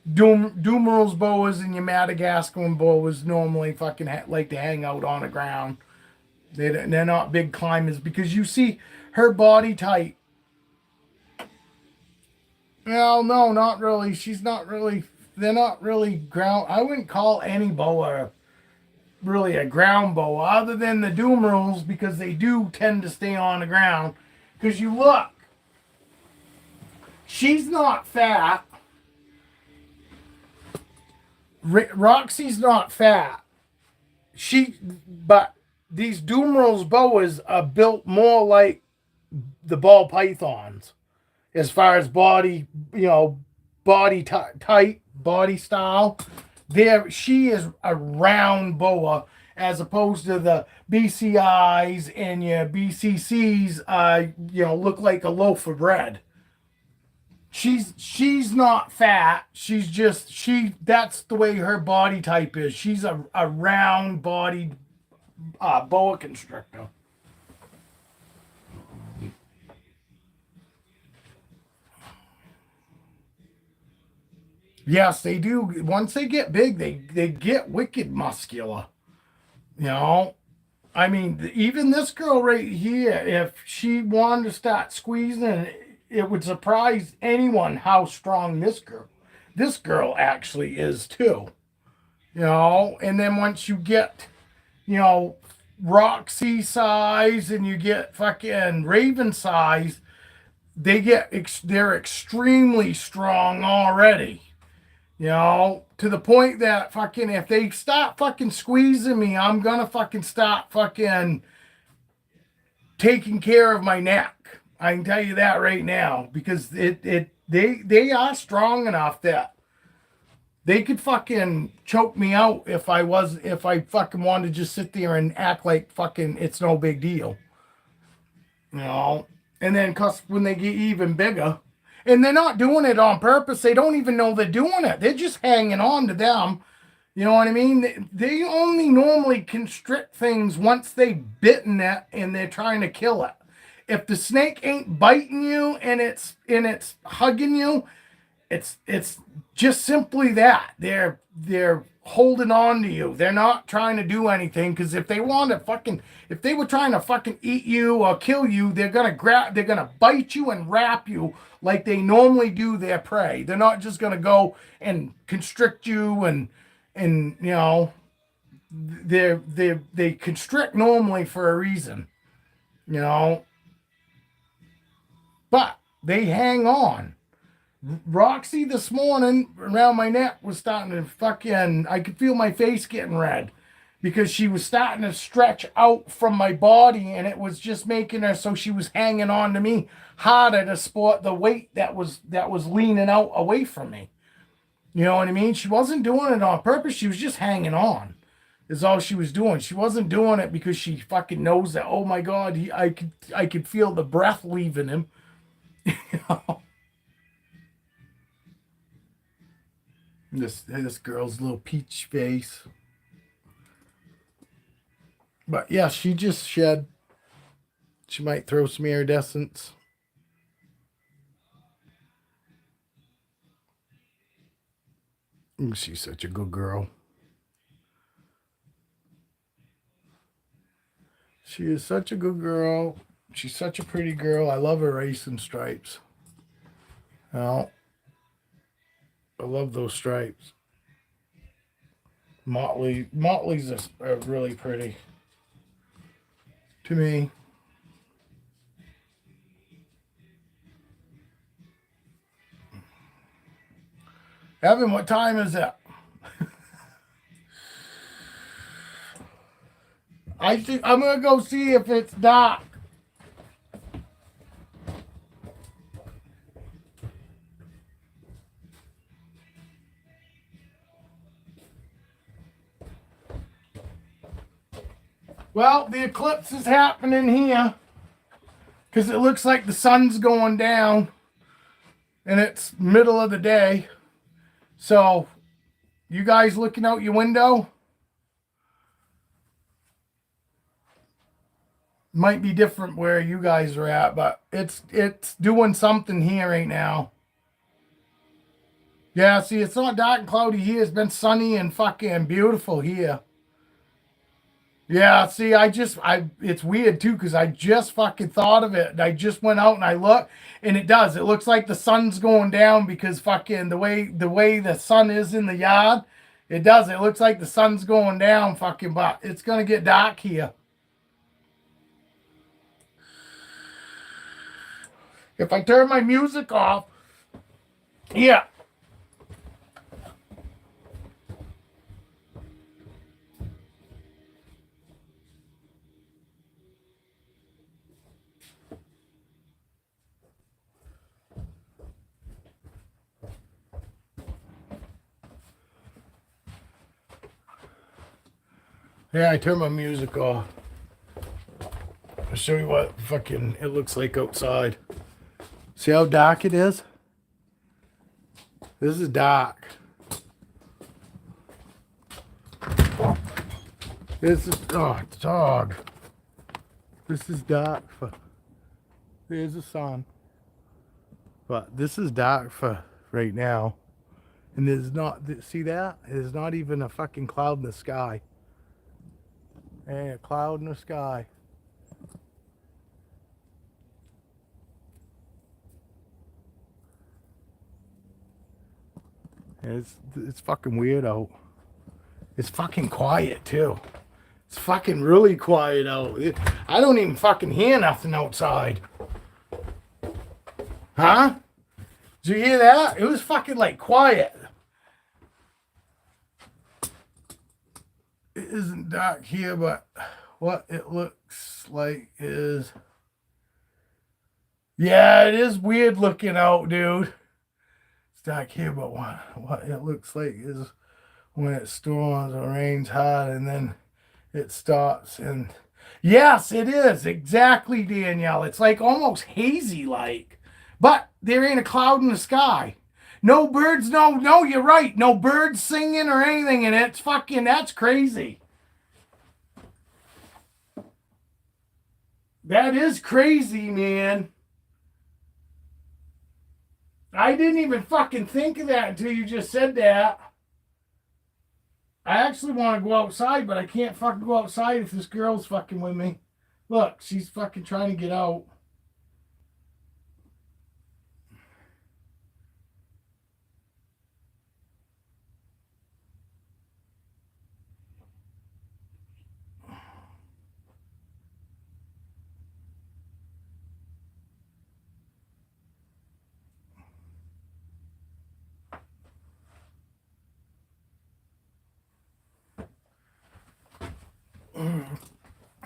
Dumerals boas and your Madagascan boas normally like to hang out on the ground. They're not big climbers because you see her body type. Well, no, not really. They're not really ground. I wouldn't call any boa really a ground boa other than the Dumerals because they do tend to stay on the ground. Because you look, she's not fat. Roxy's not fat. But these Dumerals boas are built more like the ball pythons as far as body, type, body style. There, she is a round boa, as opposed to the BCIs and your BCCs. Look like a loaf of bread. She's not fat. She's just That's the way her body type is. She's a round bodied boa constrictor. Yes, they do. Once they get big, they get wicked muscular. You know, I mean, even this girl right here, if she wanted to start squeezing, it would surprise anyone how strong this girl actually is too. And then once you get, you know, Roxy size and you get fucking Raven size, they're extremely strong already. To the point that fucking if they stop fucking squeezing me, I'm gonna fucking stop fucking taking care of my neck. I can tell you that right now because they are strong enough that they could fucking choke me out if I fucking wanted to just sit there and act like fucking it's no big deal. You know, and then cause when they get even bigger, and they're not doing it on purpose. They don't even know they're doing it. They're just hanging on to them. You know what I mean? They only normally constrict things once they've bitten it and they're trying to kill it. If the snake ain't biting you and it's hugging you, it's just simply that they're holding on to you. They're not trying to do anything because if they were trying to fucking eat you or kill you, they're gonna bite you and wrap you like they normally do their prey. They're not just gonna go and constrict you and they constrict normally for a reason, you know. But they hang on. Roxy this morning around my neck was starting to fucking, I could feel my face getting red because she was starting to stretch out from my body and it was just making her so she was hanging on to me harder to support the weight that was leaning out away from me. You know what I mean? She wasn't doing it on purpose. She was just hanging on. Is all she was doing. She wasn't doing it because she fucking knows that, oh my God, I could feel the breath leaving him. You know? This girl's little peach face. But yeah, she just shed. She might throw some iridescence. She's such a good girl. She is such a good girl. She's such a pretty girl. I love her racing stripes. Well, I love those stripes. Motley's are really pretty to me. Evan, what time is it? I think I'm gonna go see if it's dark. Well, the eclipse is happening here because it looks like the sun's going down and it's middle of the day. So, you guys looking out your window? Might be different where you guys are at, but it's doing something here right now. Yeah, see, it's not dark and cloudy here. It's been sunny and fucking beautiful here. Yeah, see, it's weird too because I just fucking thought of it. And I just went out and I looked, and it does. It looks like the sun's going down because fucking the way the sun is in the yard, it does. It looks like the sun's going down, fucking, but it's gonna get dark here. If I turn my music off, yeah. Yeah, I turned my music off. I'll show you what fucking it looks like outside. See how dark it is? This is dark. This is, oh, dog. This is dark for, there's the sun. But this is dark for right now. And there's not, see that? There's not even a fucking cloud in the sky. Ain't a cloud in the sky. And it's fucking weird out. It's fucking quiet too. It's fucking really quiet out. I don't even fucking hear nothing outside. Huh? Did you hear that? It was fucking like quiet. It isn't dark here, but what it looks like is... Yeah, it is weird looking out, dude. It's dark here, but what it looks like is when it storms or rains hard and then it stops. And yes, it is. Exactly, Danielle. It's like almost hazy like. But there ain't a cloud in the sky. No birds, no, you're right. No birds singing or anything, and it's fucking, that's crazy. That is crazy, man. I didn't even fucking think of that until you just said that. I actually want to go outside, but I can't fucking go outside if this girl's fucking with me. Look, she's fucking trying to get out.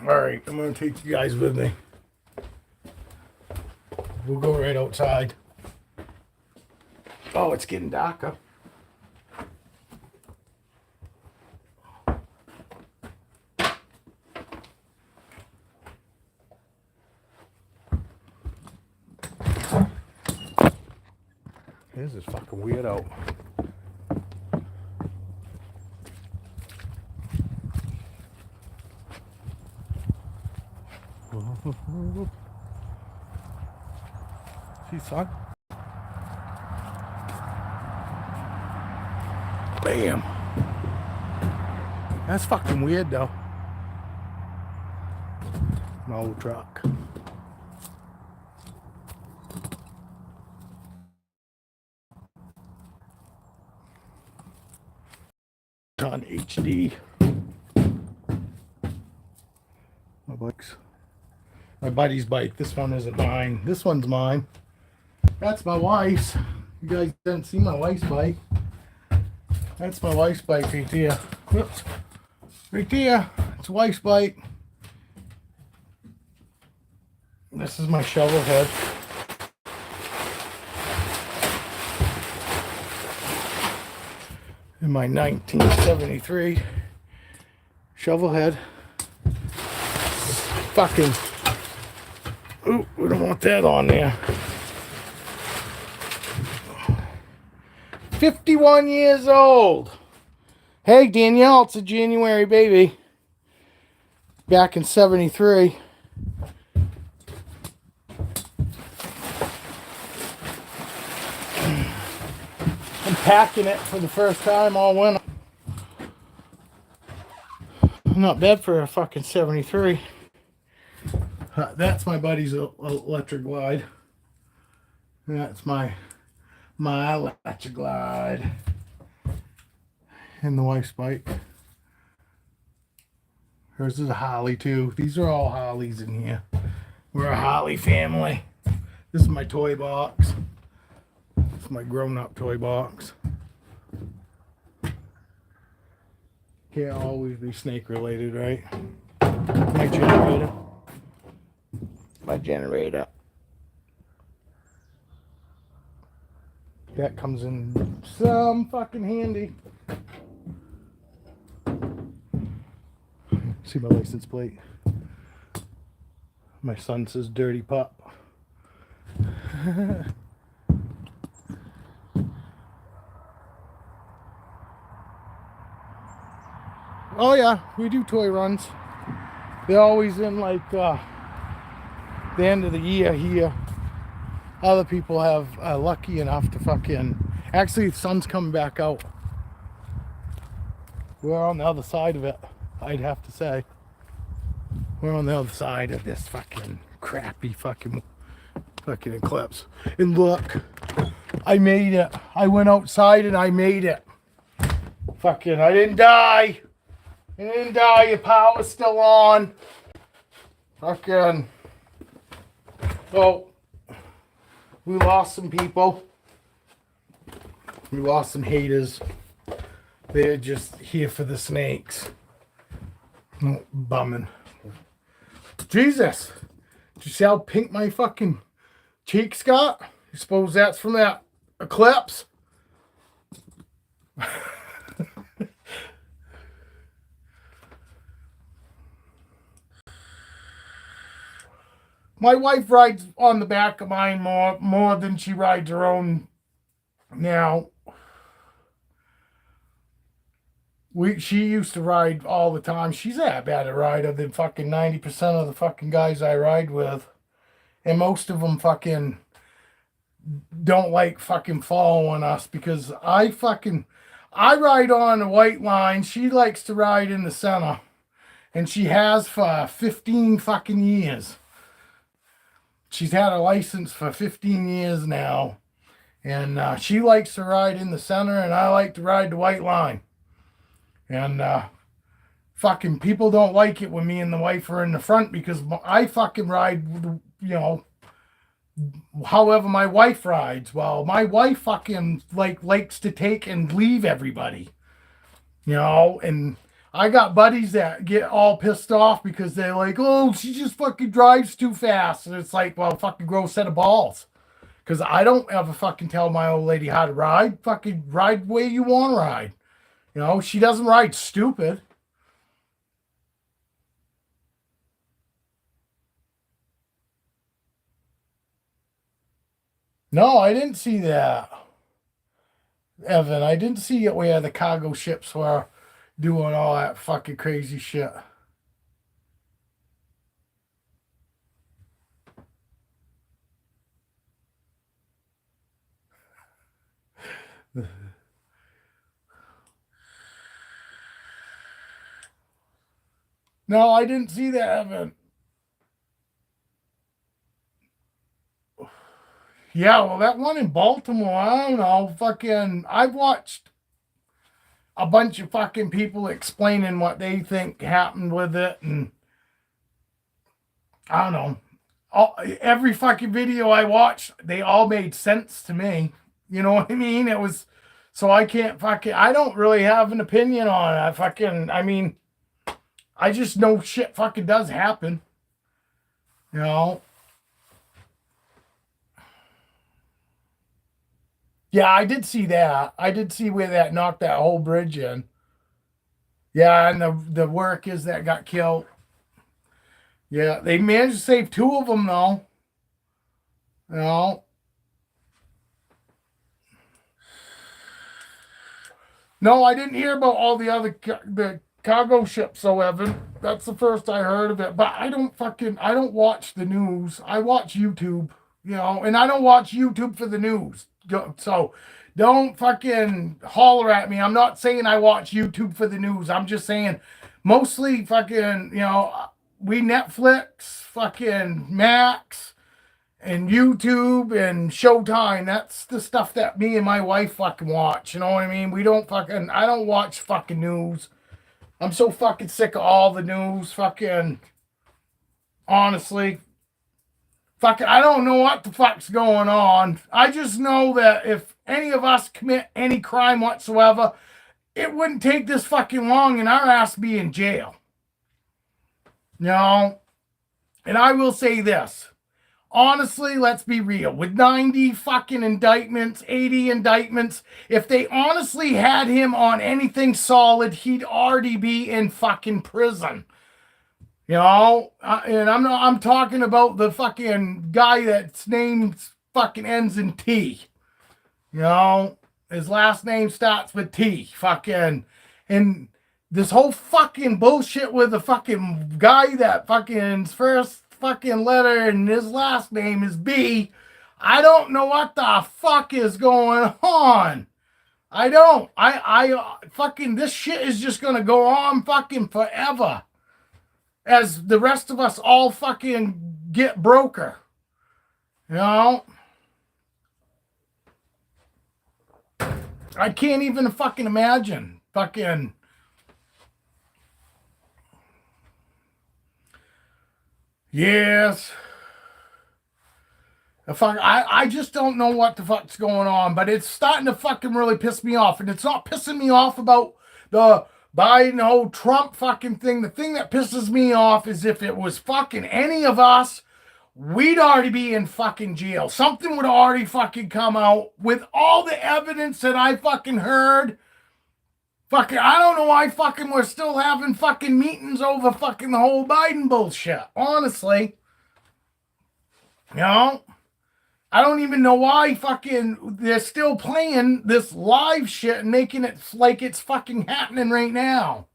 All right, I'm going to take you guys with me. We'll go right outside. Oh, it's getting darker. This is fucking weird out. See, son? Bam. That's fucking weird, though. My old truck. On HD. My bike's my buddy's bike. This one isn't mine. This one's mine. That's my wife's. You guys didn't see my wife's bike. That's my wife's bike right there. Whoops. Right there. It's a wife's bike. This is my shovel head. In my 1973 shovel head. Fucking, ooh, we don't want that on there. 51 years old. Hey, Danielle, it's a January baby. Back in 73. I'm packing it for the first time all winter. Not bad for a fucking 73. That's my buddy's electric glide. That's my electric glide. And the wife's bike. Hers is a Holly too. These are all Hollies in here. We're a Holly family. This is my toy box. It's my grown-up toy box. Can't always be snake related, right? My generator. My generator. That comes in some fucking handy. See my license plate. My son says dirty pup. Oh yeah, we do toy runs. They're always in like the end of the year here. Other people have lucky enough to fucking... Actually, the sun's coming back out. We're on the other side of it, I'd have to say. We're on the other side of this fucking crappy fucking eclipse. And look, I made it. I went outside and I made it. Fucking, I didn't die. I didn't die. Your power's still on. Fucking. Oh, we lost some people. We lost some haters. They're just here for the snakes. No, bumming. Jesus. Did you see how pink my fucking cheeks got? You suppose that's from that eclipse? My wife rides on the back of mine more than she rides her own now. She used to ride all the time. She's that bad a rider than fucking 90% of the fucking guys I ride with. And most of them fucking don't like fucking following us because I ride on a white line. She likes to ride in the center. And she has for 15 fucking years. She's had a license for 15 years now. And she likes to ride in the center and I like to ride the white line. And fucking people don't like it when me and the wife are in the front because I fucking ride, you know, however my wife rides. Well, my wife fucking likes to take and leave everybody, you know, and I got buddies that get all pissed off because they're like, oh, she just fucking drives too fast. And it's like, well, fucking grow a set of balls. Because I don't ever fucking tell my old lady how to ride. Fucking ride the way you want to ride. You know, she doesn't ride stupid. No, I didn't see that, Evan. I didn't see it where the cargo ships were doing all that fucking crazy shit. No, I didn't see that, Evan. Yeah, well, that one in Baltimore, I don't know. Fucking, I've watched a bunch of fucking people explaining what they think happened with it, and I don't know. Every fucking video I watched, they all made sense to me. You know what I mean? It was, so I can't fucking, I don't really have an opinion on it. I mean, I just know shit fucking does happen. You know? Yeah, I did see that. I did see where that knocked that whole bridge in. Yeah, and the workers that got killed. Yeah, they managed to save two of them, though. You know? No, I didn't hear about all the other the cargo ships, so Evan. That's the first I heard of it. But I don't watch the news. I watch YouTube, you know, and I don't watch YouTube for the news. So don't fucking holler at me. I'm not saying I watch YouTube for the news. I'm just saying mostly fucking, you know, we Netflix, fucking Max, and YouTube and Showtime. That's the stuff that me and my wife fucking watch. You know what I mean? I don't watch fucking news. I'm so fucking sick of all the news. Fucking, honestly. Fucking, I don't know what the fuck's going on. I just know that if any of us commit any crime whatsoever, it wouldn't take this fucking long and our ass be in jail. You know? And I will say this. Honestly, let's be real. With 90 fucking indictments, 80 indictments, if they honestly had him on anything solid, he'd already be in fucking prison. And I'm talking about the fucking guy that's name fucking ends in T. His last name starts with T. Fucking, and this whole fucking bullshit with the fucking guy that fucking his first fucking letter and his last name is B. I don't know what the fuck is going on. I don't. I fucking, this shit is just gonna go on fucking forever. As the rest of us all fucking get broker. I can't even fucking imagine. Fucking. Yes. I just don't know what the fuck's going on, but it's starting to fucking really piss me off. And it's not pissing me off about the Biden whole Trump fucking thing. The thing that pisses me off is if it was fucking any of us, we'd already be in fucking jail. Something would already fucking come out with all the evidence that I fucking heard. Fucking, I don't know why fucking we're still having fucking meetings over fucking the whole Biden bullshit. Honestly. I don't even know why fucking they're still playing this live shit and making it like it's fucking happening right now.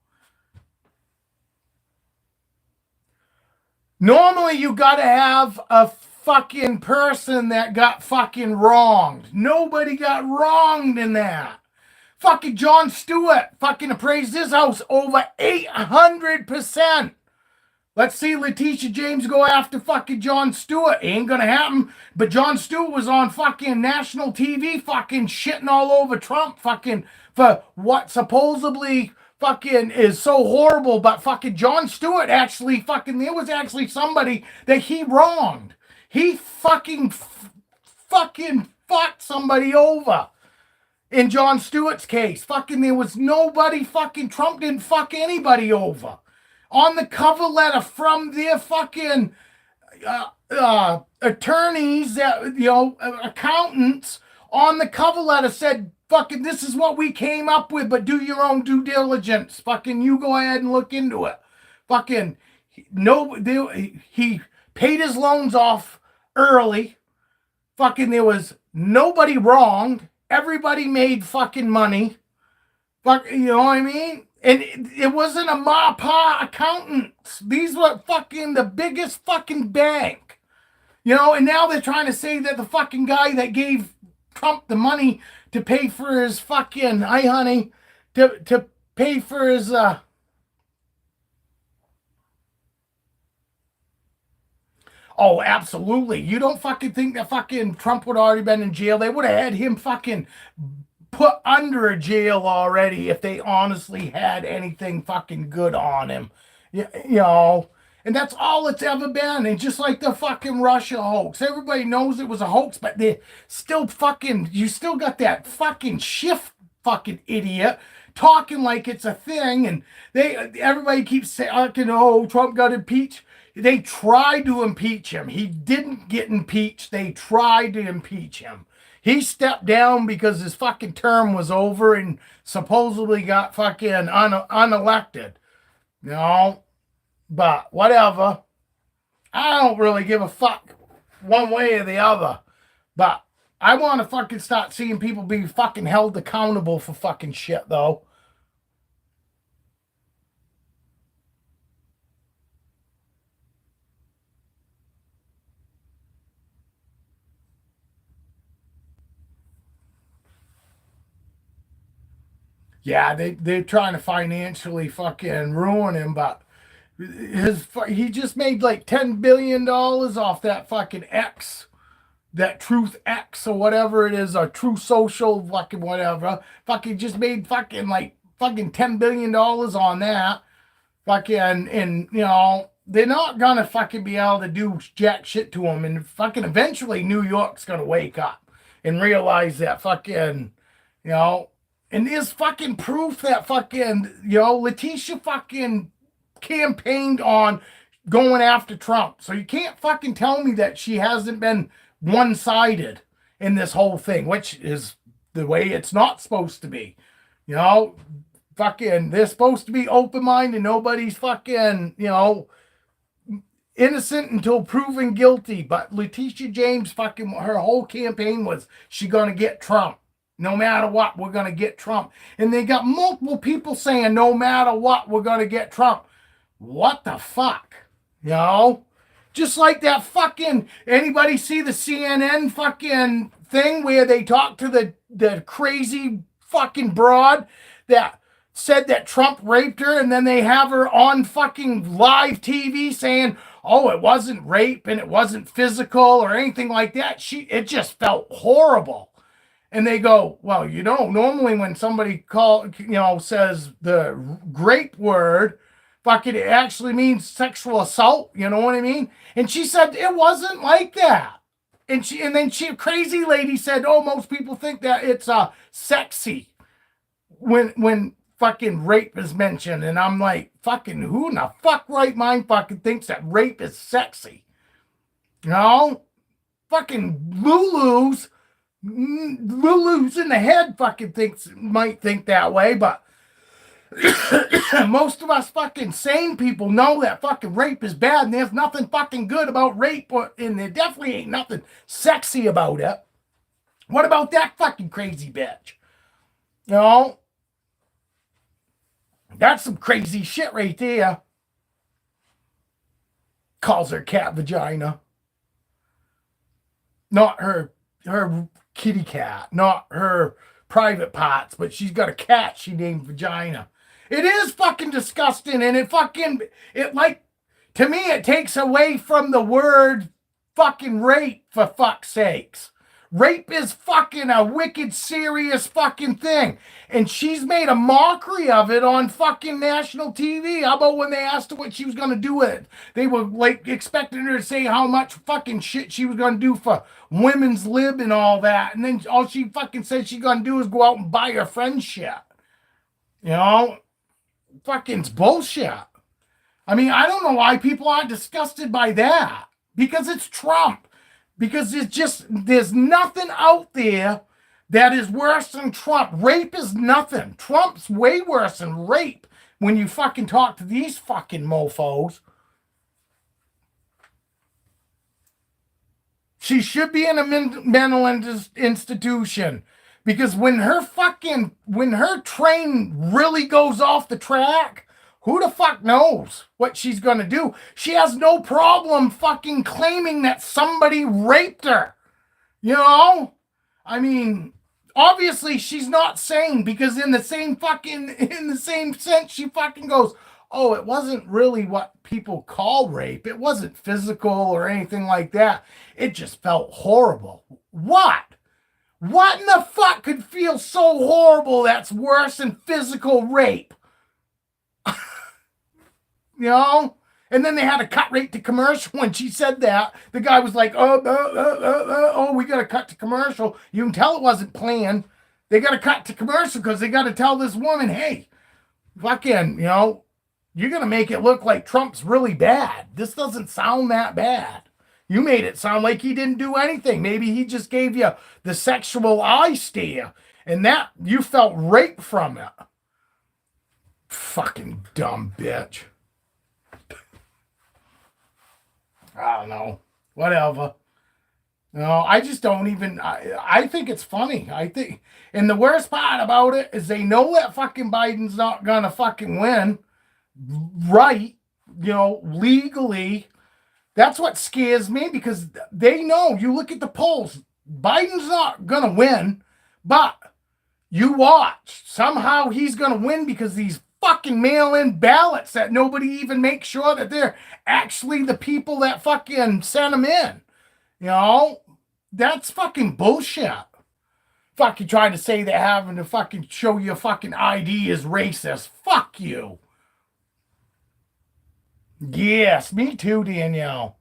Normally you gotta have a fucking person that got fucking wronged. Nobody got wronged in that. Fucking Jon Stewart fucking appraised his house over 800%. Let's see Letitia James go after fucking Jon Stewart. Ain't gonna happen. But Jon Stewart was on fucking national TV fucking shitting all over Trump fucking for what supposedly fucking is so horrible. But fucking Jon Stewart actually fucking, there was actually somebody that he wronged. He fucking fucked somebody over. In Jon Stewart's case, fucking there was nobody fucking, Trump didn't fuck anybody over. On the cover letter from their fucking attorneys, that accountants, on the cover letter said, fucking, this is what we came up with, but do your own due diligence. Fucking, you go ahead and look into it. Fucking, he paid his loans off early. Fucking, there was nobody wrong. Everybody made fucking money. Fuck, you know what I mean? And it wasn't a ma-pa accountants. These were fucking the biggest fucking bank. And now they're trying to say that the fucking guy that gave Trump the money to pay for his fucking, hi honey, to pay for his, Oh, absolutely. You don't fucking think that fucking Trump would have already been in jail? They would have had him fucking put under a jail already if they honestly had anything fucking good on him. And that's all it's ever been. And just like the fucking Russia hoax. Everybody knows it was a hoax, but they still fucking, you still got that fucking Schiff fucking idiot talking like it's a thing. And everybody keeps saying, oh, Trump got impeached. They tried to impeach him. He didn't get impeached. They tried to impeach him. He stepped down because his fucking term was over and supposedly got fucking unelected. But whatever. I don't really give a fuck one way or the other. But I want to fucking start seeing people be fucking held accountable for fucking shit, though. Yeah, they're trying to financially fucking ruin him, but he just made like $10 billion off that fucking X, that Truth X or whatever it is, or True Social fucking whatever. Fucking just made fucking like fucking $10 billion on that. Fucking, and they're not gonna fucking be able to do jack shit to him, and fucking eventually New York's gonna wake up and realize that fucking, and there's fucking proof that fucking, Letitia fucking campaigned on going after Trump. So you can't fucking tell me that she hasn't been one-sided in this whole thing, which is the way it's not supposed to be. Fucking, they're supposed to be open-minded. Nobody's fucking, innocent until proven guilty. But Letitia James fucking, her whole campaign was she gonna get Trump. No matter what, we're gonna get Trump. And they got multiple people saying, no matter what, we're gonna get Trump. What the fuck? You know? Just like that fucking, anybody see the CNN fucking thing where they talk to the crazy fucking broad that said that Trump raped her, and then they have her on fucking live TV saying, oh, it wasn't rape and it wasn't physical or anything like that. It just felt horrible. And they go, well, you know, normally when somebody says the grape word, fucking, it actually means sexual assault. You know what I mean? And she said it wasn't like that. And then crazy lady said, oh, most people think that it's sexy when fucking rape is mentioned. And I'm like, fucking who in the fuck right mind fucking thinks that rape is sexy? You know? Fucking Lulu's in the head fucking might think that way, but most of us fucking sane people know that fucking rape is bad, and there's nothing fucking good about rape, and there definitely ain't nothing sexy about it. What about that fucking crazy bitch? You know? That's some crazy shit right there. Calls her cat vagina. Not her kitty cat, not her private parts, but she's got a cat she named Vagina. It is fucking disgusting, and to me, it takes away from the word fucking rape, for fuck's sakes. Rape is fucking a wicked serious fucking thing. And she's made a mockery of it on fucking national TV. How about when they asked her what she was going to do with it? They were like expecting her to say how much fucking shit she was going to do for women's lib and all that. And then all she fucking said she's going to do is go out and buy her friend shit. You know? Fucking bullshit. I mean, I don't know why people aren't disgusted by that. Because it's Trump. Because there's nothing out there that is worse than Trump. Rape is nothing. Trump's way worse than rape when you fucking talk to these fucking mofos. She should be in a mental institution. Because when her train really goes off the track, who the fuck knows what she's going to do? She has no problem fucking claiming that somebody raped her. You know? I mean, obviously she's not sane, because in the same sense, she fucking goes, oh, it wasn't really what people call rape. It wasn't physical or anything like that. It just felt horrible. What? What in the fuck could feel so horrible that's worse than physical rape? You know? And then they had to cut right to commercial when she said that. The guy was like, oh, we got to cut to commercial. You can tell it wasn't planned. They got to cut to commercial because they got to tell this woman, hey, fucking, you know, you're going to make it look like Trump's really bad. This doesn't sound that bad. You made it sound like he didn't do anything. Maybe he just gave you the sexual eye stare, and that you felt rape from it. Fucking dumb bitch. I don't know. Whatever. No, I just don't even. I think it's funny. And the worst part about it is they know that fucking Biden's not gonna fucking win. Right. You know, legally. That's what scares me, because they know. You look at the polls. Biden's not gonna win, but you watch. Somehow he's gonna win because these fucking mail-in ballots that nobody even makes sure that they're actually the people that fucking sent them in. You know? That's fucking bullshit. Fucking trying to say that having to fucking show your fucking ID is racist. Fuck you. Yes, me too, Danielle.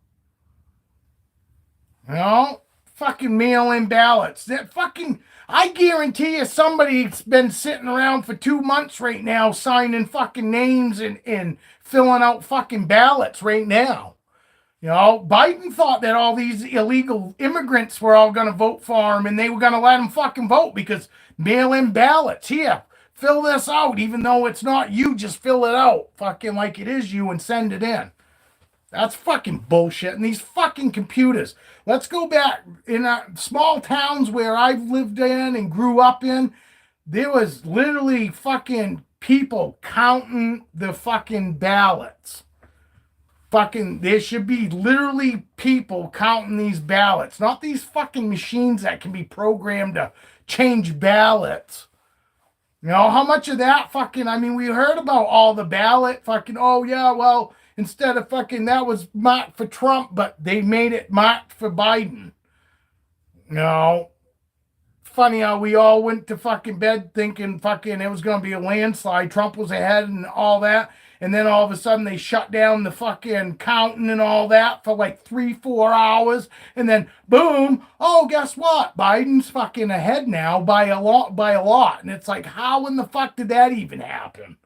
You know? Fucking mail-in ballots. That fucking... I guarantee you somebody's been sitting around for 2 months right now signing fucking names and filling out fucking ballots right now. You know, Biden thought that all these illegal immigrants were all going to vote for him, and they were going to let him fucking vote because mail-in ballots. Here, fill this out, even though it's not you, just fill it out fucking like it is you and send it in. That's fucking bullshit. And these fucking computers. Let's go back in small towns where I've lived in and grew up in. There was literally fucking people counting the fucking ballots. Fucking, there should be literally people counting these ballots, not these fucking machines that can be programmed to change ballots. You know, how much of that fucking, I mean, we heard about all the ballot fucking, oh yeah, well, instead of fucking, that was marked for Trump, but they made it marked for Biden. You know, funny how we all went to fucking bed thinking fucking it was going to be a landslide. Trump was ahead and all that. And then all of a sudden they shut down the fucking counting and all that for like 3-4 hours. And then boom, oh, guess what? Biden's fucking ahead now by a lot. And it's like, how in the fuck did that even happen?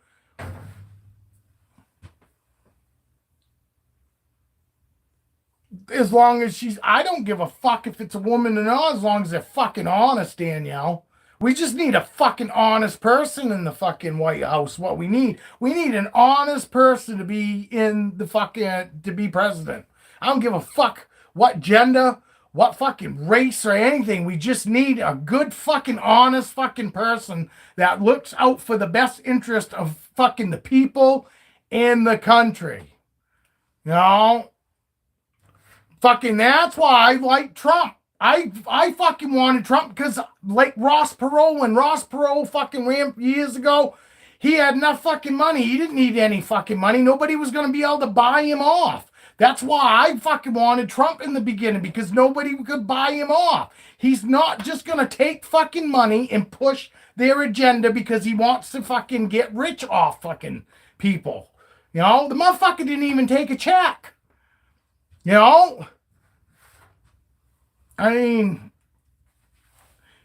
As long as I don't give a fuck if it's a woman or not, as long as they're fucking honest, Danielle. We just need a fucking honest person in the fucking White House. What we need an honest person to be in the fucking, to be president. I don't give a fuck what gender, what fucking race or anything. We just need a good fucking honest fucking person that looks out for the best interest of fucking the people in the country. You know? Fucking, that's why I like Trump. I fucking wanted Trump because, like Ross Perot, when Ross Perot fucking ran years ago, he had enough fucking money. He didn't need any fucking money. Nobody was going to be able to buy him off. That's why I fucking wanted Trump in the beginning, because nobody could buy him off. He's not just going to take fucking money and push their agenda because he wants to fucking get rich off fucking people. You know, the motherfucker didn't even take a check. You know? I mean,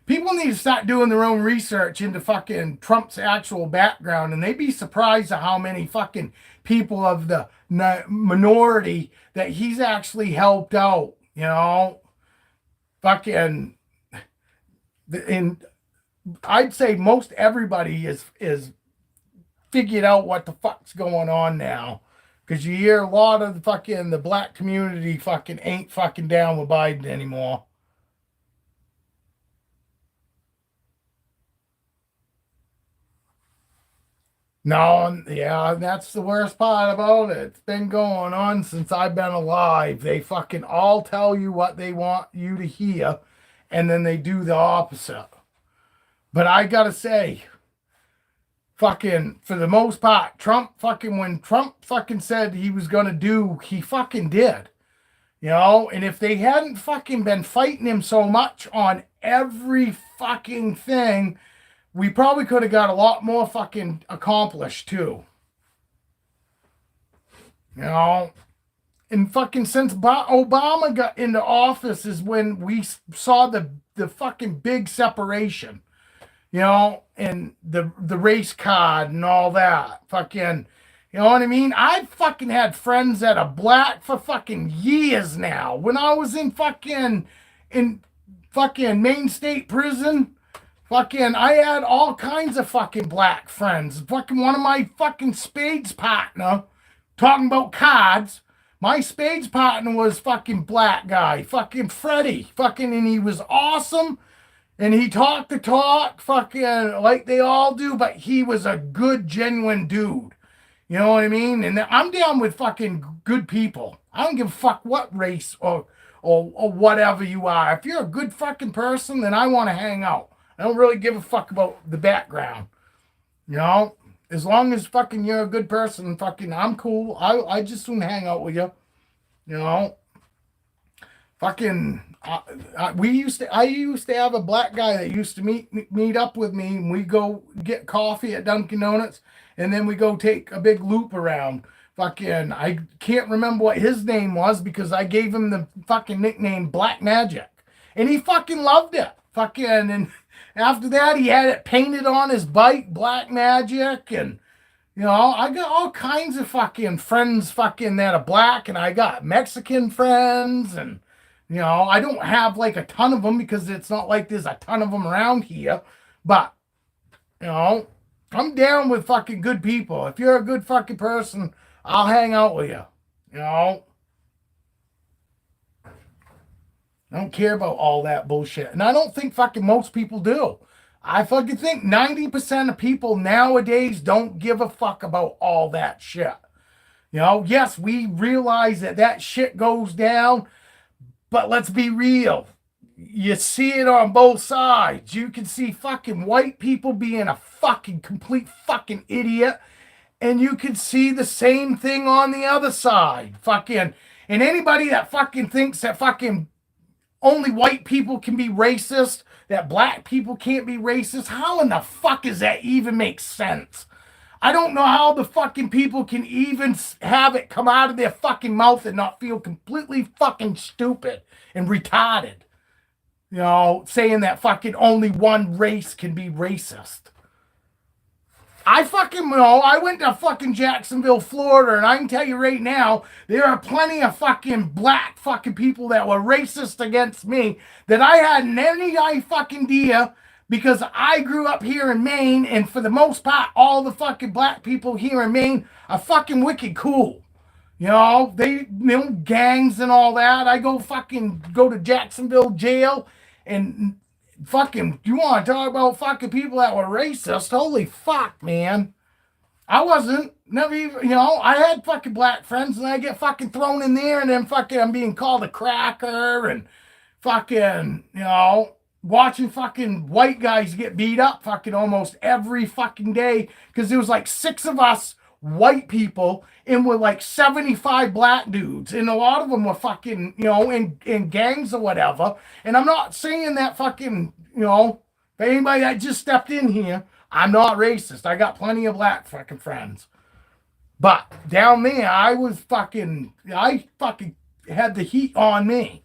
people need to start doing their own research into fucking Trump's actual background, and they'd be surprised at how many fucking people of the minority that he's actually helped out, you know? Fucking, and I'd say most everybody is figured out what the fuck's going on now. Because you hear a lot of the black community fucking ain't fucking down with Biden anymore. No, yeah, that's the worst part about it. It's been going on since I've been alive. They fucking all tell you what they want you to hear, and then they do the opposite. But I gotta say, fucking, for the most part, when Trump fucking said he was gonna do, he fucking did. You know, and if they hadn't fucking been fighting him so much on every fucking thing, we probably could have got a lot more fucking accomplished too. You know, and fucking since Obama got into office is when we saw the fucking big separation. You know, and the race card and all that. Fucking, you know what I mean? I've fucking had friends that are black for fucking years now. When I was in fucking Maine State Prison, fucking, I had all kinds of fucking black friends. Fucking one of my fucking spades partner, talking about cards, my spades partner was fucking black guy. Fucking Freddie. Fucking, and he was awesome. And he talked the talk, fucking, like they all do, but he was a good, genuine dude. You know what I mean? And I'm down with fucking good people. I don't give a fuck what race or whatever you are. If you're a good fucking person, then I want to hang out. I don't really give a fuck about the background. You know? As long as fucking you're a good person, fucking, I'm cool. I just soon hang out with you. You know? Fucking, I used to have a black guy that used to meet up with me, and we go get coffee at Dunkin' Donuts, and then we go take a big loop around. Fucking, I can't remember what his name was because I gave him the fucking nickname Black Magic, and he fucking loved it. Fucking, and after that, he had it painted on his bike, Black Magic, and you know, I got all kinds of fucking friends fucking that are black, and I got Mexican friends, and you know, I don't have like a ton of them because it's not like there's a ton of them around here. But, you know, I'm down with fucking good people. If you're a good fucking person, I'll hang out with you. You know? I don't care about all that bullshit. And I don't think fucking most people do. I fucking think 90% of people nowadays don't give a fuck about all that shit. You know, yes, we realize that that shit goes down, but let's be real. You see it on both sides. You can see fucking white people being a fucking complete fucking idiot, and you can see the same thing on the other side. Fucking, and anybody that fucking thinks that fucking only white people can be racist, that black people can't be racist, how in the fuck does that even make sense? I don't know how the fucking people can even have it come out of their fucking mouth and not feel completely fucking stupid and retarded. You know, saying that fucking only one race can be racist. I fucking know. I went to fucking Jacksonville, Florida, and I can tell you right now, there are plenty of fucking black fucking people that were racist against me that I hadn't any fucking idea, because I grew up here in Maine, and for the most part, all the fucking black people here in Maine are fucking wicked cool. You know, gangs and all that. I go to Jacksonville jail, and fucking, you want to talk about fucking people that were racist? Holy fuck, man. I wasn't. Never even, you know, I had fucking black friends, and I get fucking thrown in there, and then fucking I'm being called a cracker, and fucking, you know, watching fucking white guys get beat up fucking almost every fucking day, because there was like 6 of us white people and with like 75 black dudes, and a lot of them were fucking, you know, in gangs or whatever. And I'm not saying that fucking, you know, for anybody that just stepped in here, I'm not racist. I got plenty of black fucking friends. But down there, I fucking had the heat on me.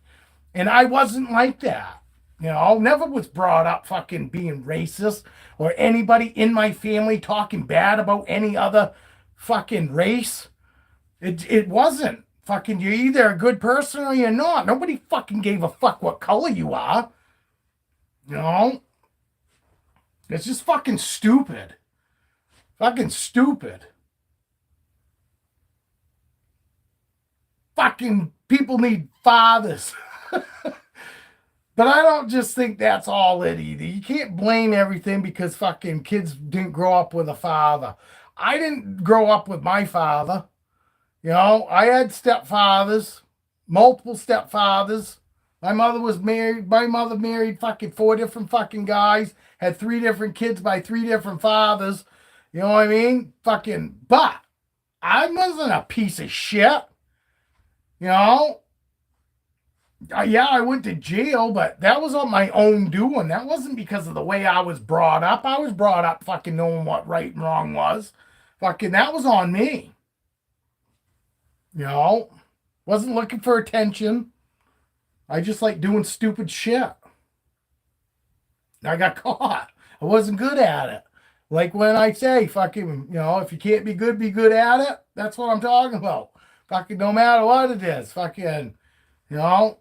And I wasn't like that. You know, never was brought up fucking being racist, or anybody in my family talking bad about any other fucking race. It wasn't. Fucking, you're either a good person or you're not. Nobody fucking gave a fuck what color you are. You know? It's just fucking stupid. Fucking stupid. Fucking people need fathers. But I don't just think that's all it either. You can't blame everything because fucking kids didn't grow up with a father. I didn't grow up with my father. You know, I had stepfathers, multiple stepfathers. My mother married fucking 4 different fucking guys, had 3 different kids by 3 different fathers. You know what I mean? Fucking, but I wasn't a piece of shit. You know? Yeah, I went to jail, but that was on my own doing. That wasn't because of the way I was brought up. I was brought up fucking knowing what right and wrong was. Fucking, that was on me. You know? Wasn't looking for attention. I just like doing stupid shit. I got caught. I wasn't good at it. Like when I say, fucking, you know, if you can't be good at it. That's what I'm talking about. Fucking no matter what it is. Fucking, you know.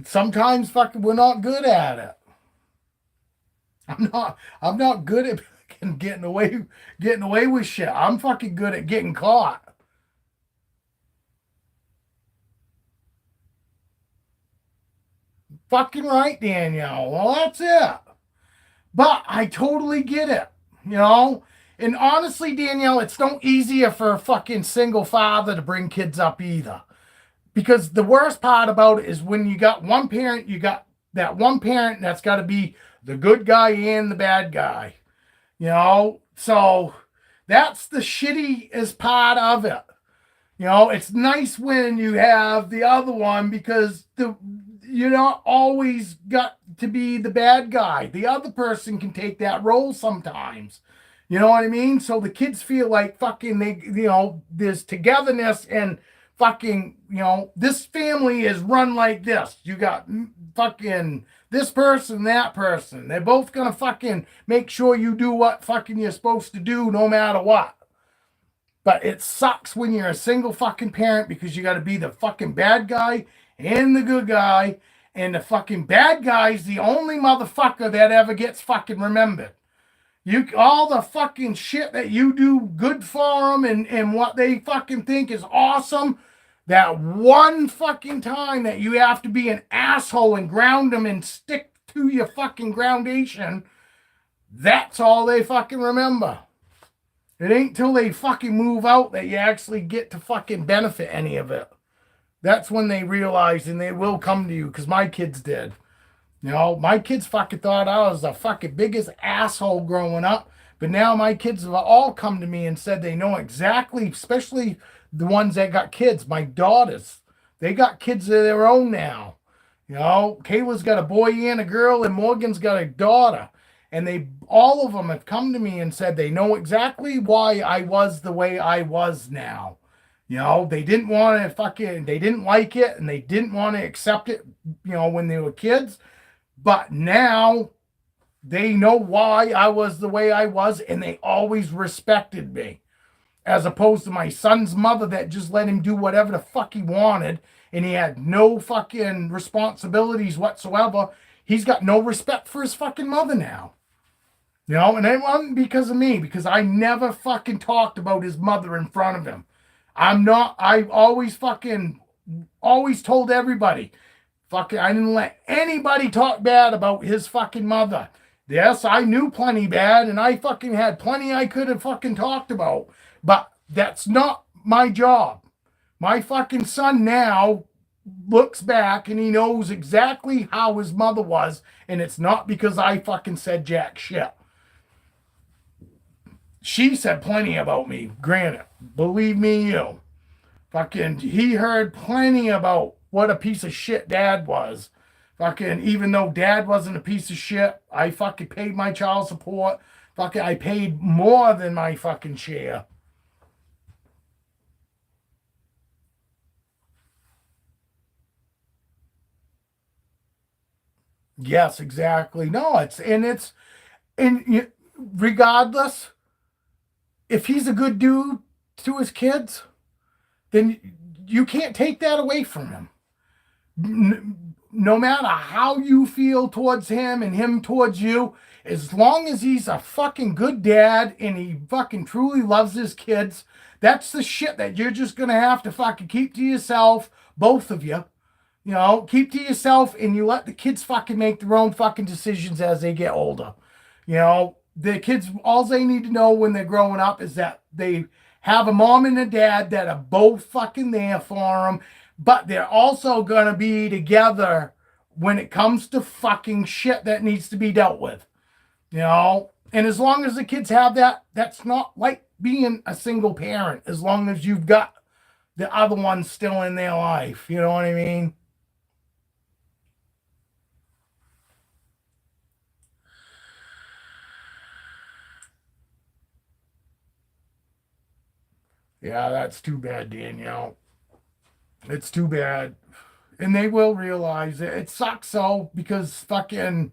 Sometimes fucking we're not good at it. I'm not good at fucking getting away with shit. I'm fucking good at getting caught. Fucking right, Danielle. Well, that's it. But I totally get it, you know? And honestly, Danielle, it's no easier for a fucking single father to bring kids up either. Because the worst part about it is when you got one parent, you got that one parent that's got to be the good guy and the bad guy. You know? So that's the shittiest part of it. You know, it's nice when you have the other one because you're not always got to be the bad guy. The other person can take that role sometimes. You know what I mean? So the kids feel like fucking there's togetherness and fucking, you know, this family is run like this. You got fucking this person, that person. They're both gonna fucking make sure you do what fucking you're supposed to do no matter what. But it sucks when you're a single fucking parent because you got to be the fucking bad guy and the good guy. And the fucking bad guy's the only motherfucker that ever gets fucking remembered. All the fucking shit that you do good for them and what they fucking think is awesome, That one fucking time that you have to be an asshole and ground them and stick to your fucking groundation, that's all they fucking remember. It ain't till they fucking move out that you actually get to fucking benefit any of it. That's when they realize, and they will come to you, because my kids did. You know, my kids fucking thought I was the fucking biggest asshole growing up. But now my kids have all come to me and said they know exactly, especially the ones that got kids, my daughters. They got kids of their own now. You know, Kayla's got a boy and a girl, and Morgan's got a daughter. And they, all of them have come to me and said they know exactly why I was the way I was now. You know, they didn't want to fucking, they didn't like it, and they didn't want to accept it, you know, when they were kids. But now they know why I was the way I was, and they always respected me. As opposed to my son's mother that just let him do whatever the fuck he wanted, and he had no fucking responsibilities whatsoever. He's got no respect for his fucking mother now. You know, and it wasn't because of me, because I never fucking talked about his mother in front of him. I always told everybody, fucking, I didn't let anybody talk bad about his fucking mother. Yes, I knew plenty bad, and I fucking had plenty I could have fucking talked about, but that's not my job. My fucking son now looks back and he knows exactly how his mother was, and it's not because I fucking said jack shit. She said plenty about me, granted. Believe me, you. Fucking, he heard plenty about what a piece of shit dad was. Fucking, even though dad wasn't a piece of shit, I fucking paid my child support. Fucking, I paid more than my fucking share. Yes, exactly. No, and regardless, if he's a good dude to his kids, then you can't take that away from him. No matter how you feel towards him and him towards you, as long as he's a fucking good dad and he fucking truly loves his kids, that's the shit that you're just gonna have to fucking keep to yourself, both of you. You know, keep to yourself, and you let the kids fucking make their own fucking decisions as they get older. You know, the kids, all they need to know when they're growing up is that they have a mom and a dad that are both fucking there for them, but they're also going to be together when it comes to fucking shit that needs to be dealt with. You know, and as long as the kids have that, that's not like being a single parent, as long as you've got the other one still in their life. You know what I mean? Yeah, that's too bad, Danielle. It's too bad. And they will realize it. It sucks though, because fucking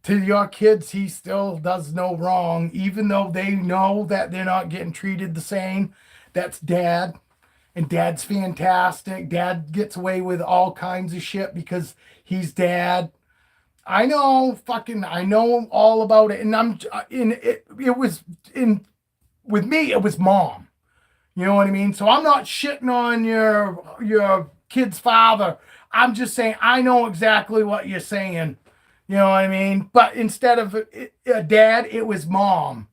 to your kids, he still does no wrong, even though they know that they're not getting treated the same. That's dad. And dad's fantastic. Dad gets away with all kinds of shit because he's dad. I know, fucking, I know all about it. And I'm in it. It was in with me. It was mom. You know what I mean? So I'm not shitting on your kid's father. I'm just saying I know exactly what you're saying. You know what I mean? But instead of a dad, it was mom.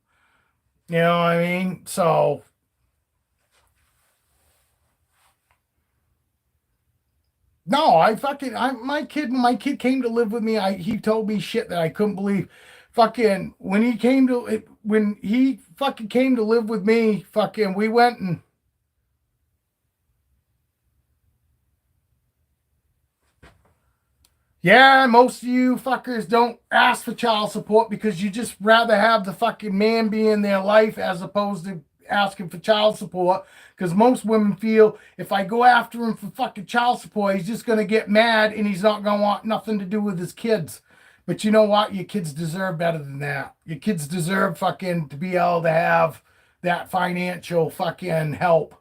You know what I mean? So no, my kid came to live with me. He told me shit that I couldn't believe. Fucking when he fucking came to live with me, fucking we went and yeah, most of you fuckers don't ask for child support because you just rather have the fucking man be in their life as opposed to asking for child support. Because most women feel if I go after him for fucking child support, he's just going to get mad and he's not going to want nothing to do with his kids. But you know what? Your kids deserve better than that. Your kids deserve fucking to be able to have that financial fucking help.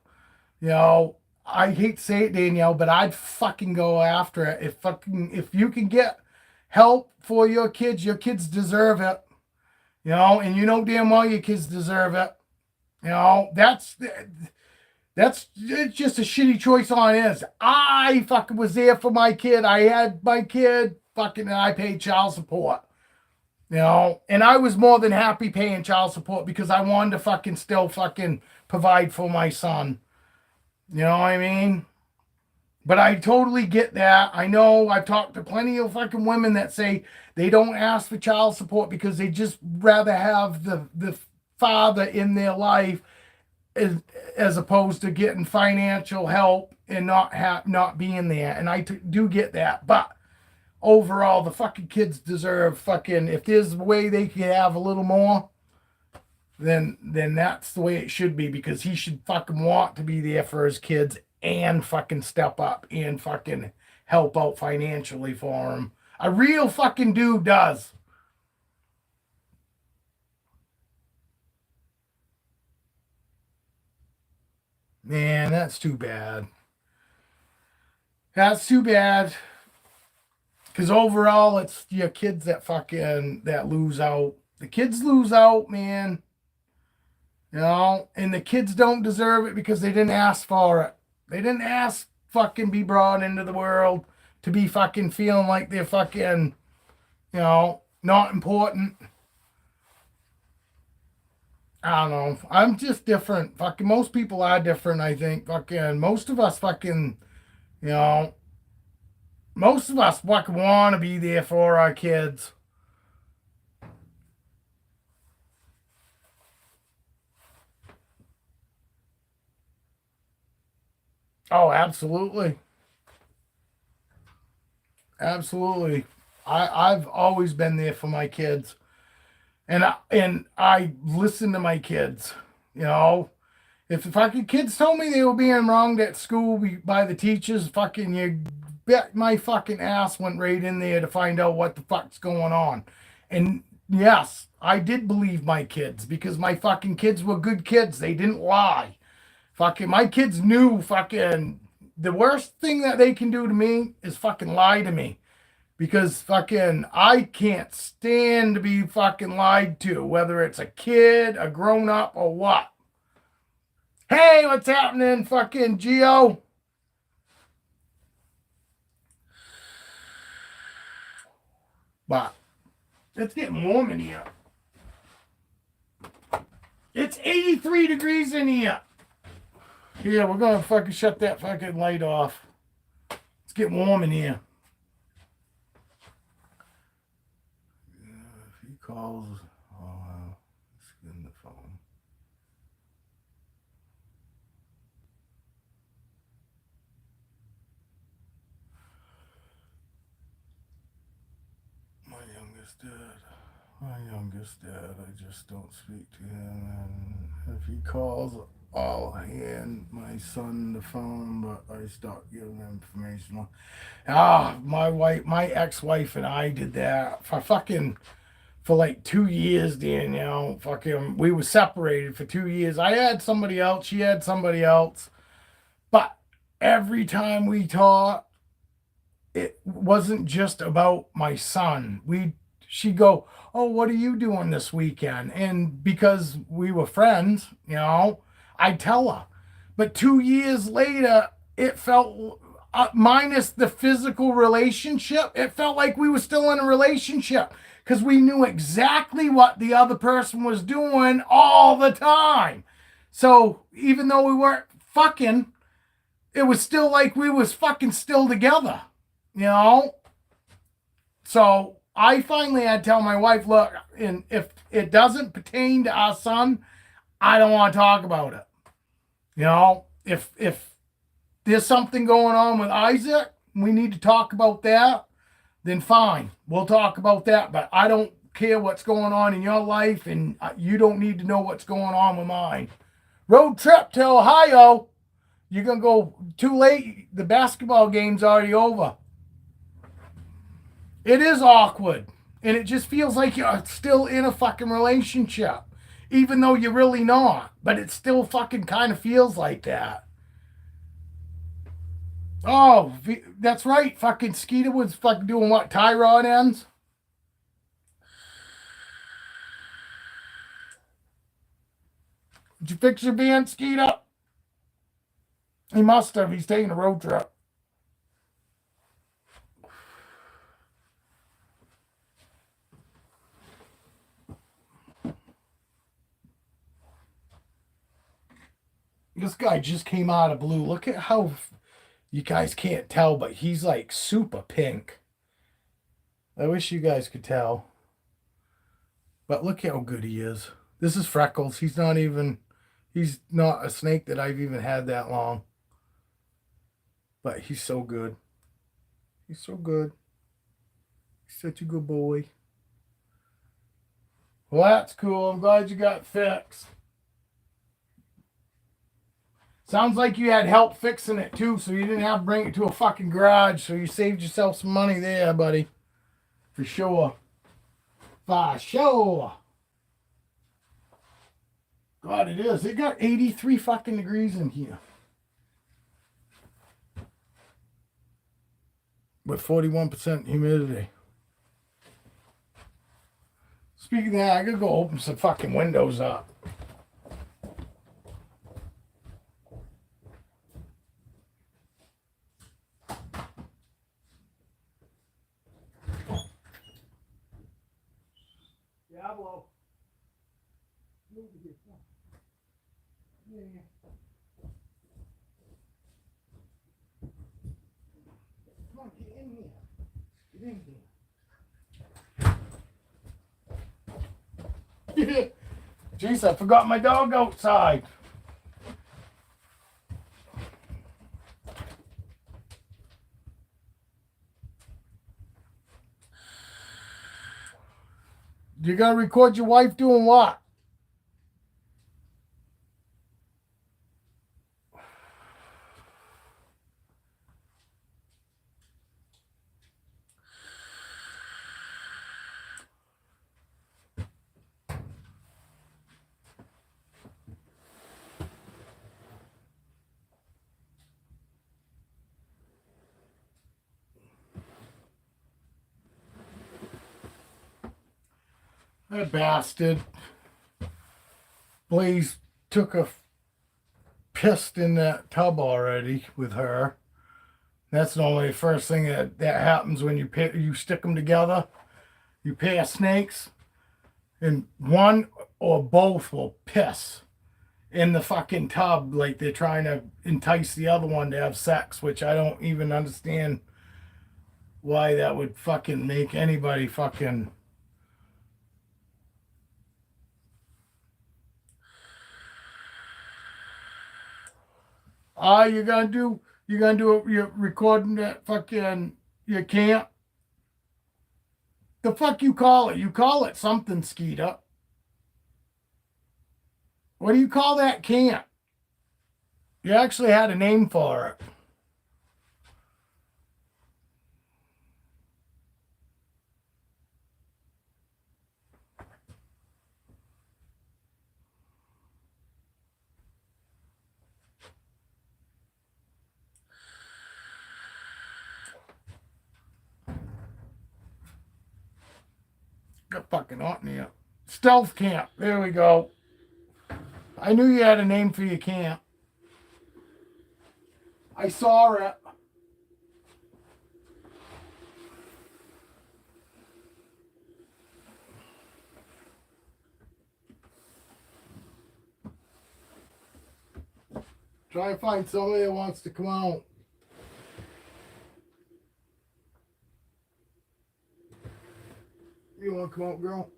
You know, I hate to say it, Danielle, but I'd fucking go after it. If you can get help for your kids deserve it. You know, and you know damn well your kids deserve it. You know, it's just a shitty choice on his. I fucking was there for my kid. I had my kid fucking, and I paid child support. You know, and I was more than happy paying child support because I wanted to fucking still fucking provide for my son. You know what I mean? But I totally get that. I know I've talked to plenty of fucking women that say they don't ask for child support because they just rather have the father in their life as opposed to getting financial help and not being there. And I do get that. But overall, the fucking kids deserve fucking, if there's a way they could have a little more, then that's the way it should be, because he should fucking want to be there for his kids and fucking step up and fucking help out financially for him. A real fucking dude does. Man, that's too bad. That's too bad. Because overall, it's your kids that fucking that lose out. The kids lose out, man. You know, and the kids don't deserve it because they didn't ask for it. They didn't ask fucking be brought into the world to be fucking feeling like they're fucking, you know, not important. I don't know. I'm just different. Fucking most people are different, I think. Fucking most of us fucking, you know, most of us fucking want to be there for our kids. Oh, absolutely. Absolutely. I've always been there for my kids. And I listen to my kids. You know, if the fucking kids told me they were being wronged at school by the teachers, fucking you bet my fucking ass went right in there to find out what the fuck's going on. And yes, I did believe my kids because my fucking kids were good kids. They didn't lie. Fucking my kids knew fucking the worst thing that they can do to me is fucking lie to me. Because fucking I can't stand to be fucking lied to, whether it's a kid, a grown up, or what. Hey, what's happening, fucking Geo? But it's getting warm in here. It's 83 degrees in here. Yeah, we're gonna fucking shut that fucking light off. It's getting warm in here. If he calls, let's get in the phone. My youngest dad. My youngest dad. I just don't speak to him, and if he calls, I'll hand my son the phone, but I start giving him information. My wife, my ex-wife, and I did that for like 2 years, Danielle. Fucking, we were separated for 2 years. I had somebody else, she had somebody else, but every time we talked, it wasn't just about my son. She'd go, "Oh, what are you doing this weekend?" And because we were friends, you know, I'd tell her. But 2 years later, it felt, minus the physical relationship, it felt like we were still in a relationship because we knew exactly what the other person was doing all the time. So even though we weren't fucking, it was still like we was fucking still together, you know? So I finally had to tell my wife, look, and if it doesn't pertain to our son, I don't want to talk about it. You know, if there's something going on with Isaac, we need to talk about that, then fine, we'll talk about that. But I don't care what's going on in your life, and you don't need to know what's going on with mine. Road trip to Ohio. You're going to go too late. The basketball game's already over. It is awkward. And it just feels like you're still in a fucking relationship. Even though you're really not. But it still fucking kind of feels like that. Oh, that's right. Fucking Skeeter was fucking doing what? Tie rod ends? Did you fix your band, Skeeter? He must have. He's taking a road trip. This guy just came out of blue. Look at how you guys can't tell, but he's like super pink. I wish you guys could tell. But look how good he is. This is Freckles. He's not a snake that I've even had that long. But he's so good. He's so good. He's such a good boy. Well, that's cool. I'm glad you got fixed. Sounds like you had help fixing it too, so you didn't have to bring it to a fucking garage, so you saved yourself some money there, buddy. For sure. For sure. God, it is. It got 83 fucking degrees in here. With 41% humidity. Speaking of that, I gotta go open some fucking windows up. Diablo. Yeah. Come on, get in here. Get in here. Jeez, I forgot my dog outside. You gotta record your wife doing what? That bastard. Blaze took a piss in that tub already with her. That's normally the first thing that happens when you stick them together. You pair snakes, and one or both will piss in the fucking tub like they're trying to entice the other one to have sex, which I don't even understand why that would fucking make anybody fucking... you're you're recording that fucking, you can't. The fuck you call it? You call it something, Skeeter. What do you call that can't? You actually had a name for it. Got fucking hot in here. Stealth camp. There we go. I knew you had a name for your camp. I saw it. Try to find somebody that wants to come out. You want to come out, girl?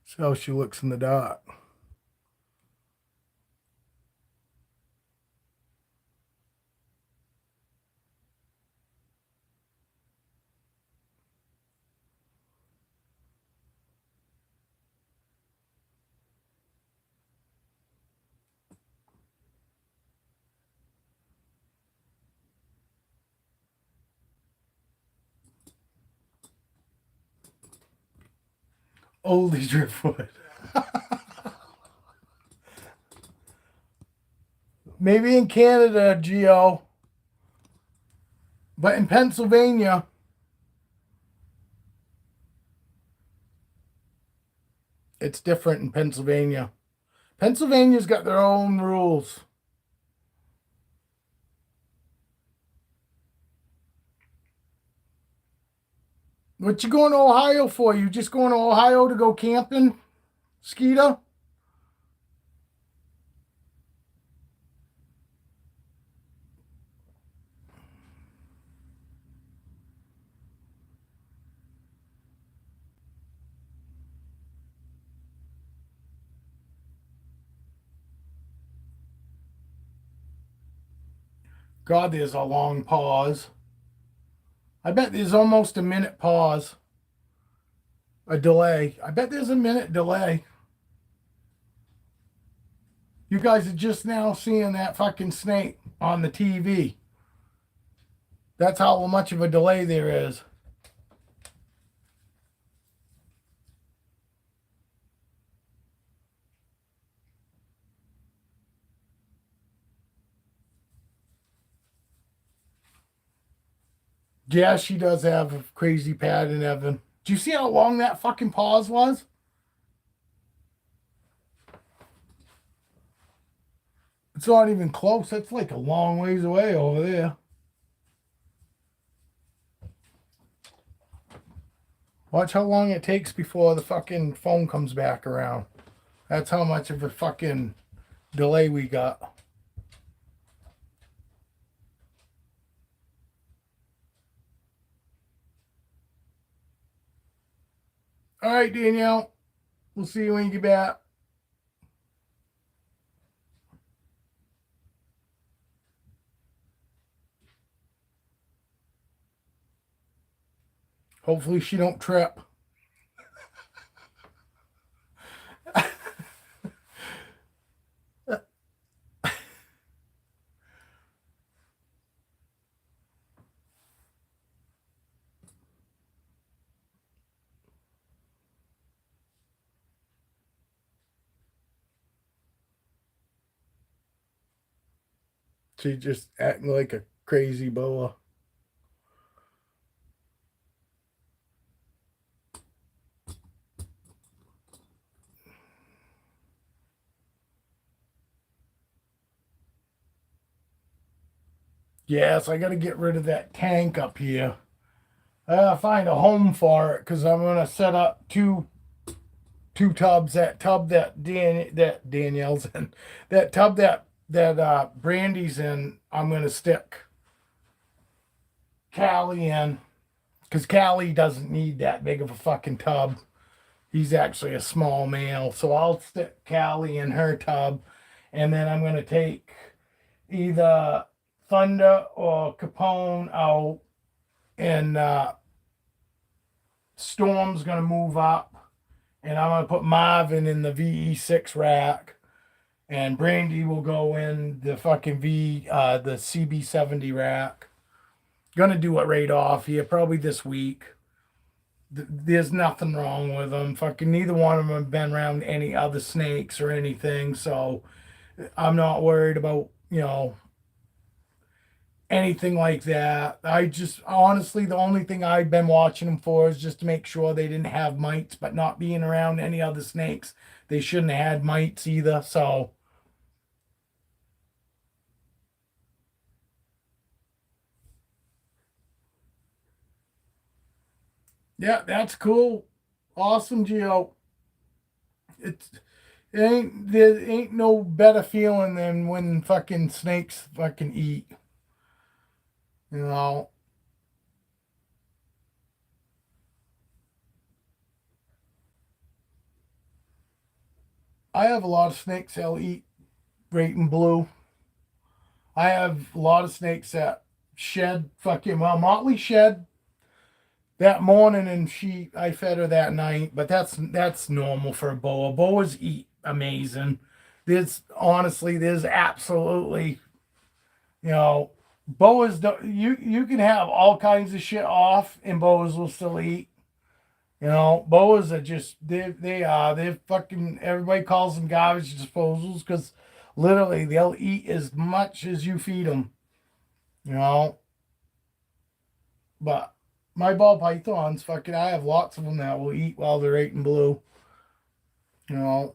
See how she looks in the dark. Oldie driftwood. Maybe in Canada, Geo. But in Pennsylvania, It's different in Pennsylvania. Pennsylvania's got their own rules. What you going to Ohio for? You just going to Ohio to go camping, Skeeter? God, there's a long pause. I bet there's almost a minute pause. A delay. I bet there's a minute delay. You guys are just now seeing that fucking snake on the TV. That's how much of a delay there is. Yeah, she does have a crazy pattern, Evan. Do you see how long that fucking pause was? It's not even close. That's like a long ways away over there. Watch how long it takes before the fucking phone comes back around. That's how much of a fucking delay we got. All right, Danielle. We'll see you when you get back. Hopefully she don't trip. She's just acting like a crazy boa. Yes, I got to get rid of that tank up here. I gotta find a home for it because I'm gonna set up two tubs. That tub that Danielle's in, that tub that Brandy's in. I'm gonna stick Callie in because Callie doesn't need that big of a fucking tub. He's actually a small male, so I'll stick Callie in her tub, and then I'm gonna take either Thunder or Capone out, and Storm's gonna move up, and I'm gonna put Marvin in the VE6 rack, and Brandy will go in the fucking the CB70 rack. Gonna do it right off here, probably this week. There's nothing wrong with them. Fucking neither one of them have been around any other snakes or anything, so I'm not worried about, anything like that. I just honestly, the only thing I've been watching them for is just to make sure they didn't have mites, but not being around any other snakes, they shouldn't have had mites either. So, yeah, that's cool. Awesome, Geo. It's there ain't no better feeling than when fucking snakes fucking eat. You know, I have a lot of snakes that'll eat great and blue. I have a lot of snakes that shed fucking well. Motley shed that morning, and I fed her that night. But that's normal for a boa. Boas eat amazing. There's absolutely, boas. You can have all kinds of shit off, and boas will still eat. Boas are just they're fucking. Everybody calls them garbage disposals because literally they'll eat as much as you feed them. You know, but my ball pythons, fucking, I have lots of them that will eat while they're eating blue. You know,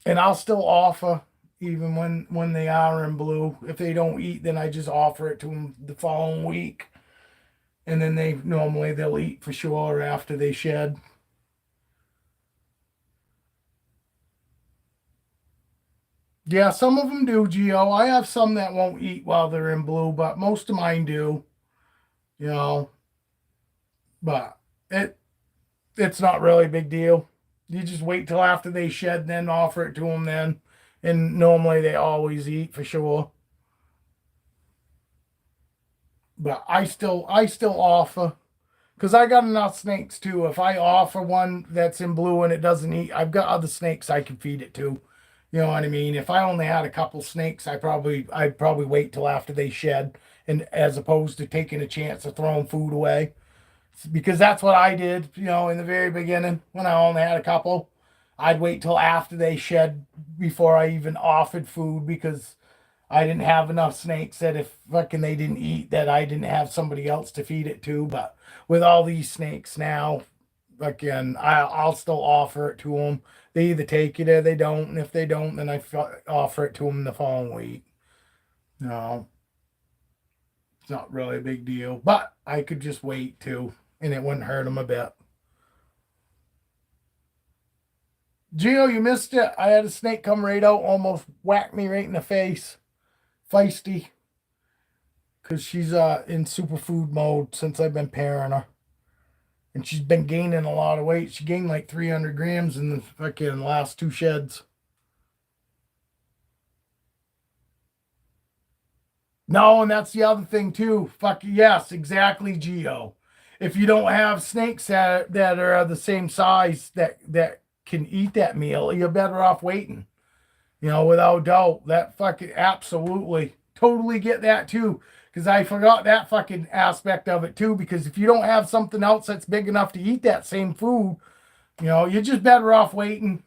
and I'll still offer even when they are in blue. If they don't eat, then I just offer it to them the following week, and then they'll eat for sure after they shed. Yeah, some of them do, Geo. I have some that won't eat while they're in blue, but most of mine do. You know, but it it's not really a big deal. You just wait till after they shed, then offer it to them then, and normally they always eat for sure. But I still offer because I got enough snakes too. If I offer one that's in blue and it doesn't eat, I've got other snakes I can feed it to. You know what I mean? If I only had a couple snakes, I'd probably wait till after they shed, and as opposed to taking a chance of throwing food away, because that's what I did. In the very beginning when I only had a couple, I'd wait till after they shed before I even offered food because I didn't have enough snakes that if fucking they didn't eat, that I didn't have somebody else to feed it to. But with all these snakes now, fucking, I'll still offer it to them. They either take it or they don't, and if they don't, then offer it to them the following week. No, it's not really a big deal, but I could just wait too, and it wouldn't hurt them a bit. Gio, you missed it. I had a snake come right out, almost whacked me right in the face. Feisty, because she's in superfood mode since I've been pairing her. And she's been gaining a lot of weight. She gained like 300 grams in the fucking last two sheds. No, and that's the other thing too. Fuck yes, exactly, Geo. If you don't have snakes that are the same size that can eat that meal, you're better off waiting. Without doubt. That fucking absolutely totally get that too. Because I forgot that fucking aspect of it too. Because if you don't have something else that's big enough to eat that same food, you're just better off waiting.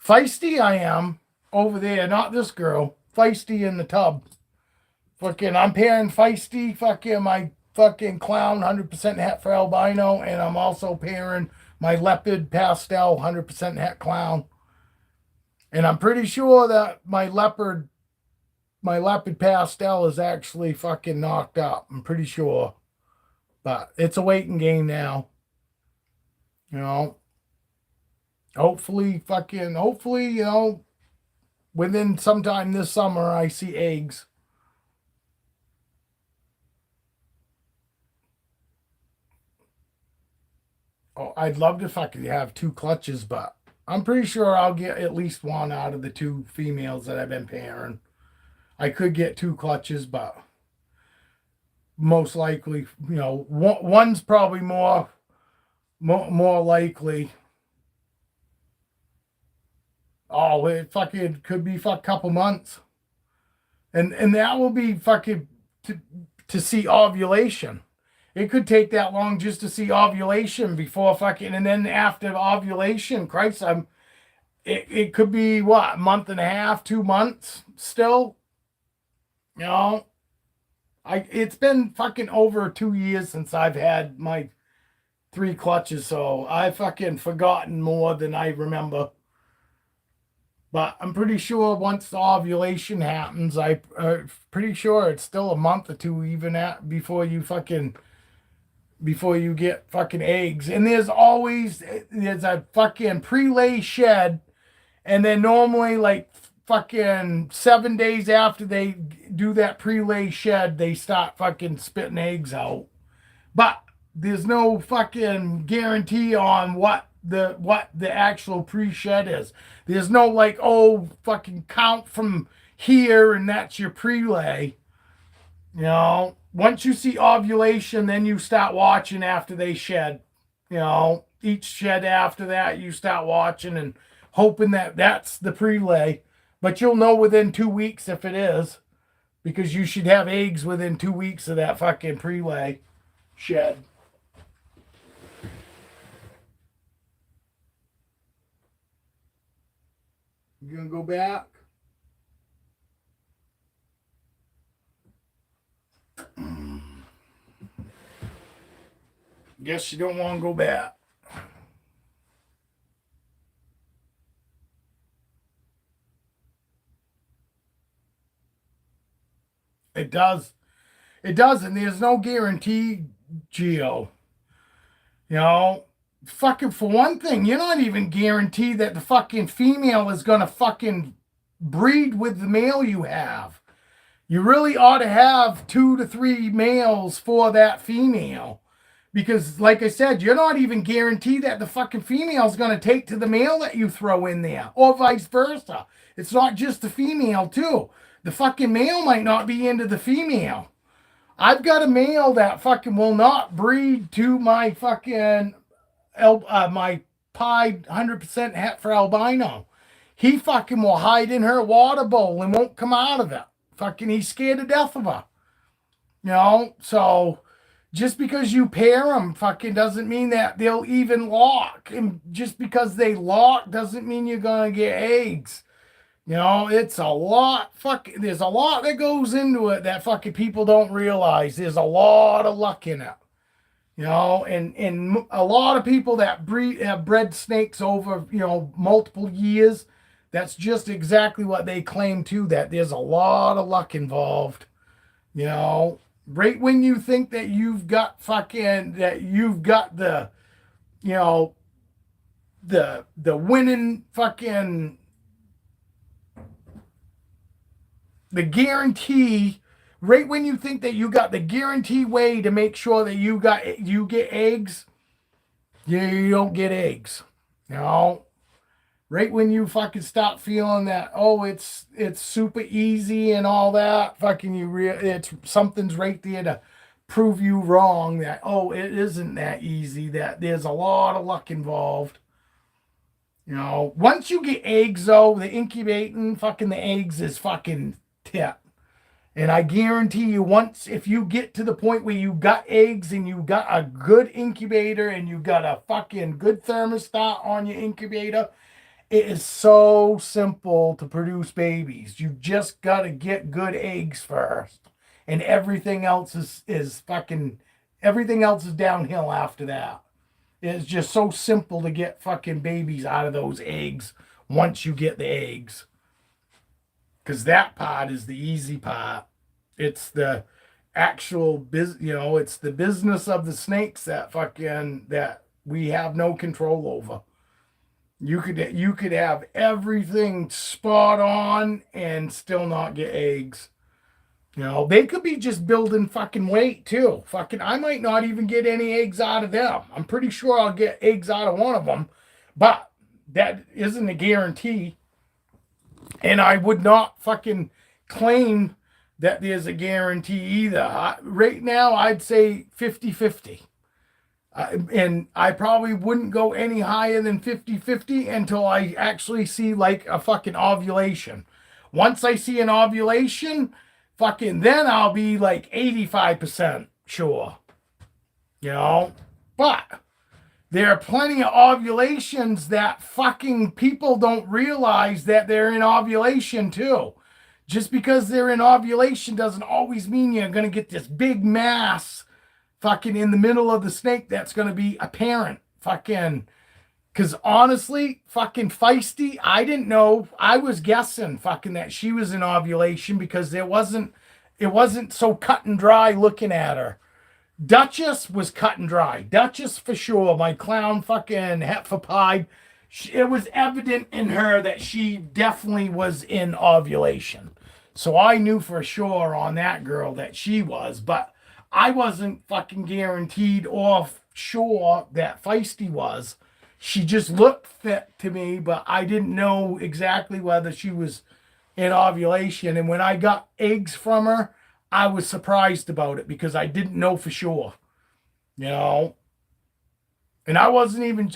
Feisty I am over there, not this girl. Feisty in the tub. Fucking, I'm pairing Feisty, fucking my fucking clown 100% het for albino, and I'm also pairing my leopard pastel 100% het clown. And I'm pretty sure that my leopard pastel is actually fucking knocked up. I'm pretty sure. But it's a waiting game now. You know. Hopefully, within sometime this summer I see eggs. Oh, I'd love if I could have two clutches, but I'm pretty sure I'll get at least one out of the two females that I've been pairing. I could get two clutches, but most likely, one's probably more likely. Oh, it fucking could be for a couple months, and that will be fucking to see ovulation. It could take that long just to see ovulation before fucking, and then after ovulation, Christ, it could be what, a month and a half, 2 months still. You know, it's been fucking over 2 years since I've had my three clutches, so I fucking forgotten more than I remember. But I'm pretty sure once the ovulation happens, pretty sure it's still a month or two even at before you get fucking eggs. And there's a fucking pre-lay shed, and then normally like fucking 7 days after they do that pre-lay shed, they start fucking spitting eggs out. But there's no fucking guarantee on what the actual pre-shed is. There's no like, oh, fucking count from here and that's your pre-lay. Once you see ovulation, then you start watching after they shed. Each shed after that, you start watching and hoping that that's the pre-lay. But you'll know within 2 weeks if it is, because you should have eggs within 2 weeks of that fucking pre-lay shed. You gonna go back? Guess you don't want to go back. It does. It does, and there's no guarantee, Geo. You know, fucking for one thing, you're not even guaranteed that the fucking female is gonna fucking breed with the male you have. You really ought to have 2 to 3 males for that female. Because, like I said, you're not even guaranteed that the fucking female's going to take to the male that you throw in there, or vice versa. It's not just the female, too. The fucking male might not be into the female. I've got a male that fucking will not breed to my fucking, my pied 100% het for albino. He fucking will hide in her water bowl and won't come out of it. Fucking, he's scared to death of her. You know, so just because you pair them fucking doesn't mean that they'll even lock. And just because they lock doesn't mean you're going to get eggs. You know, it's a lot. There's a lot that goes into it that fucking people don't realize. There's a lot of luck in it. You know, and a lot of people that have bred snakes over, you know, multiple years, that's just exactly what they claim too, that there's a lot of luck involved. You know, right when you think that you've got the, you know, the winning fucking, the guarantee, right when you think that you got the guarantee way to make sure that you get eggs, you don't get eggs. You know, right when you fucking stop feeling that, oh, it's super easy and all that, fucking it's something's right there to prove you wrong, that, oh, it isn't that easy, that there's a lot of luck involved. You know, once you get eggs though, the incubating fucking the eggs is fucking tip. And I guarantee you, once, if you get to the point where you got eggs and you got a good incubator and you got a fucking good thermostat on your incubator, it is so simple to produce babies. You just got to get good eggs first. And everything else is downhill after that. It's just so simple to get fucking babies out of those eggs once you get the eggs. Because that part is the easy part. It's the actual it's the business of the snakes that we have no control over. You could have everything spot on and still not get eggs. You know, they could be just building fucking weight too. Fucking, I might not even get any eggs out of them. I'm pretty sure I'll get eggs out of one of them, but that isn't a guarantee. And I would not fucking claim that there's a guarantee either. Right now, I'd say 50-50. And I probably wouldn't go any higher than 50-50 until I actually see like a fucking ovulation. Once I see an ovulation, fucking then I'll be like 85% sure. You know? But there are plenty of ovulations that fucking people don't realize that they're in ovulation too. Just because they're in ovulation doesn't always mean you're going to get this big mass fucking in the middle of the snake that's going to be apparent. Fucking, because honestly, fucking Feisty, I didn't know. I was guessing fucking that she was in ovulation because it wasn't so cut and dry looking at her. Duchess was cut and dry. Duchess for sure. My clown fucking Hetfa Pie. It was evident in her that she definitely was in ovulation. So I knew for sure on that girl that she was, but I wasn't fucking guaranteed or sure that Feisty was. She just looked fit to me, but I didn't know exactly whether she was in ovulation. And when I got eggs from her, I was surprised about it because I didn't know for sure, you know. And I wasn't even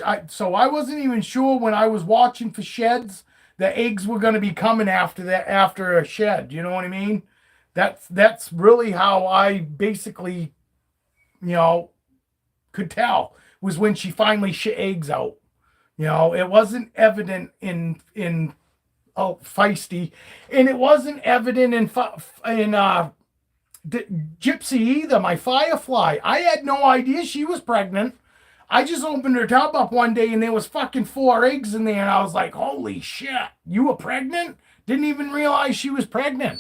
sure when I was watching for sheds that eggs were going to be coming after a shed. You know what I mean? That's really how I basically, you know, could tell was when she finally shit eggs out. You know, it wasn't evident in Feisty, and it wasn't evident in Gypsy either, my firefly. I had no idea she was pregnant. I just opened her tub up one day and there was fucking 4 eggs in there, and I was like, holy shit, you were pregnant? Didn't even realize she was pregnant.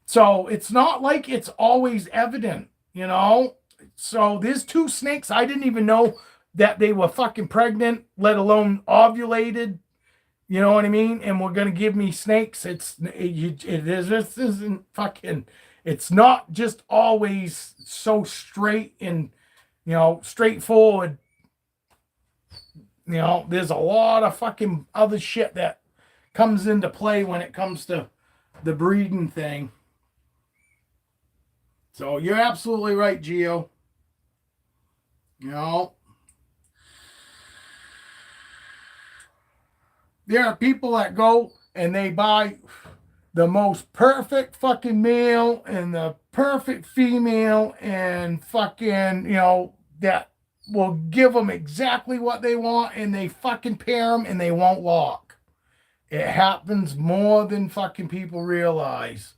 So it's not like it's always evident, you know? So there's 2 snakes. I didn't even know that they were fucking pregnant, let alone ovulated. You know what I mean? And we're gonna give me snakes. This isn't fucking. It's not just always so straight and straightforward. There's a lot of fucking other shit that comes into play when it comes to the breeding thing. So you're absolutely right, Gio. There are people that go and they buy the most perfect fucking male and the perfect female and fucking, that will give them exactly what they want, and they fucking pair them and they won't lock. It happens more than fucking people realize.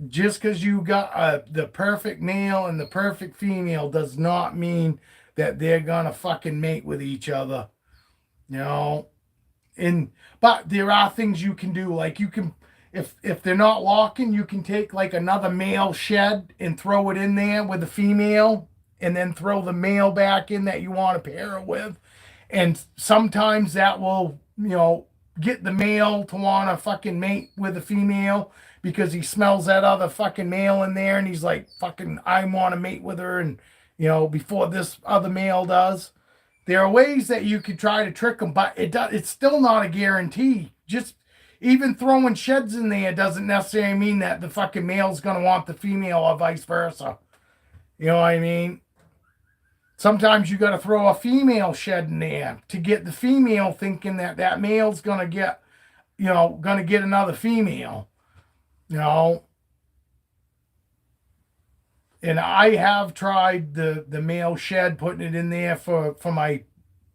Just because you got the perfect male and the perfect female does not mean that they're gonna fucking mate with each other. But there are things you can do, like you can, if they're not locking, you can take like another male shed and throw it in there with the female, and then throw the male back in that you want to pair it with, and sometimes that will get the male to want to fucking mate with the female because he smells that other fucking male in there and he's like, fucking, I want to mate with her, and before this other male does. There are ways that you could try to trick them, but it's still not a guarantee. Just even throwing sheds in there doesn't necessarily mean that the fucking male's going to want the female or vice versa. You know what I mean? Sometimes you got to throw a female shed in there to get the female thinking that male's going to get, going to get another female. And I have tried the male shed, putting it in there for my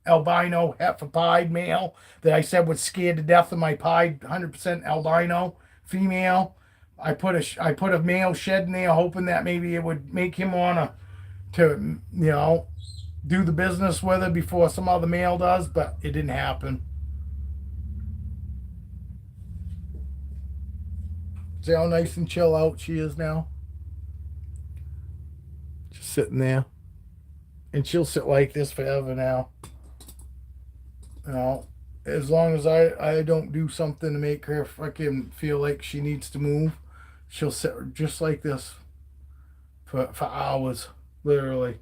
albino heifer pied male that I said was scared to death of my pied 100% albino female. I put a male shed in there hoping that maybe it would make him want to do the business with her before some other male does, but it didn't happen. See how nice and chill out she is now? Sitting there, and she'll sit like this forever now. As long as I don't do something to make her fucking feel like she needs to move, she'll sit just like this for hours, literally.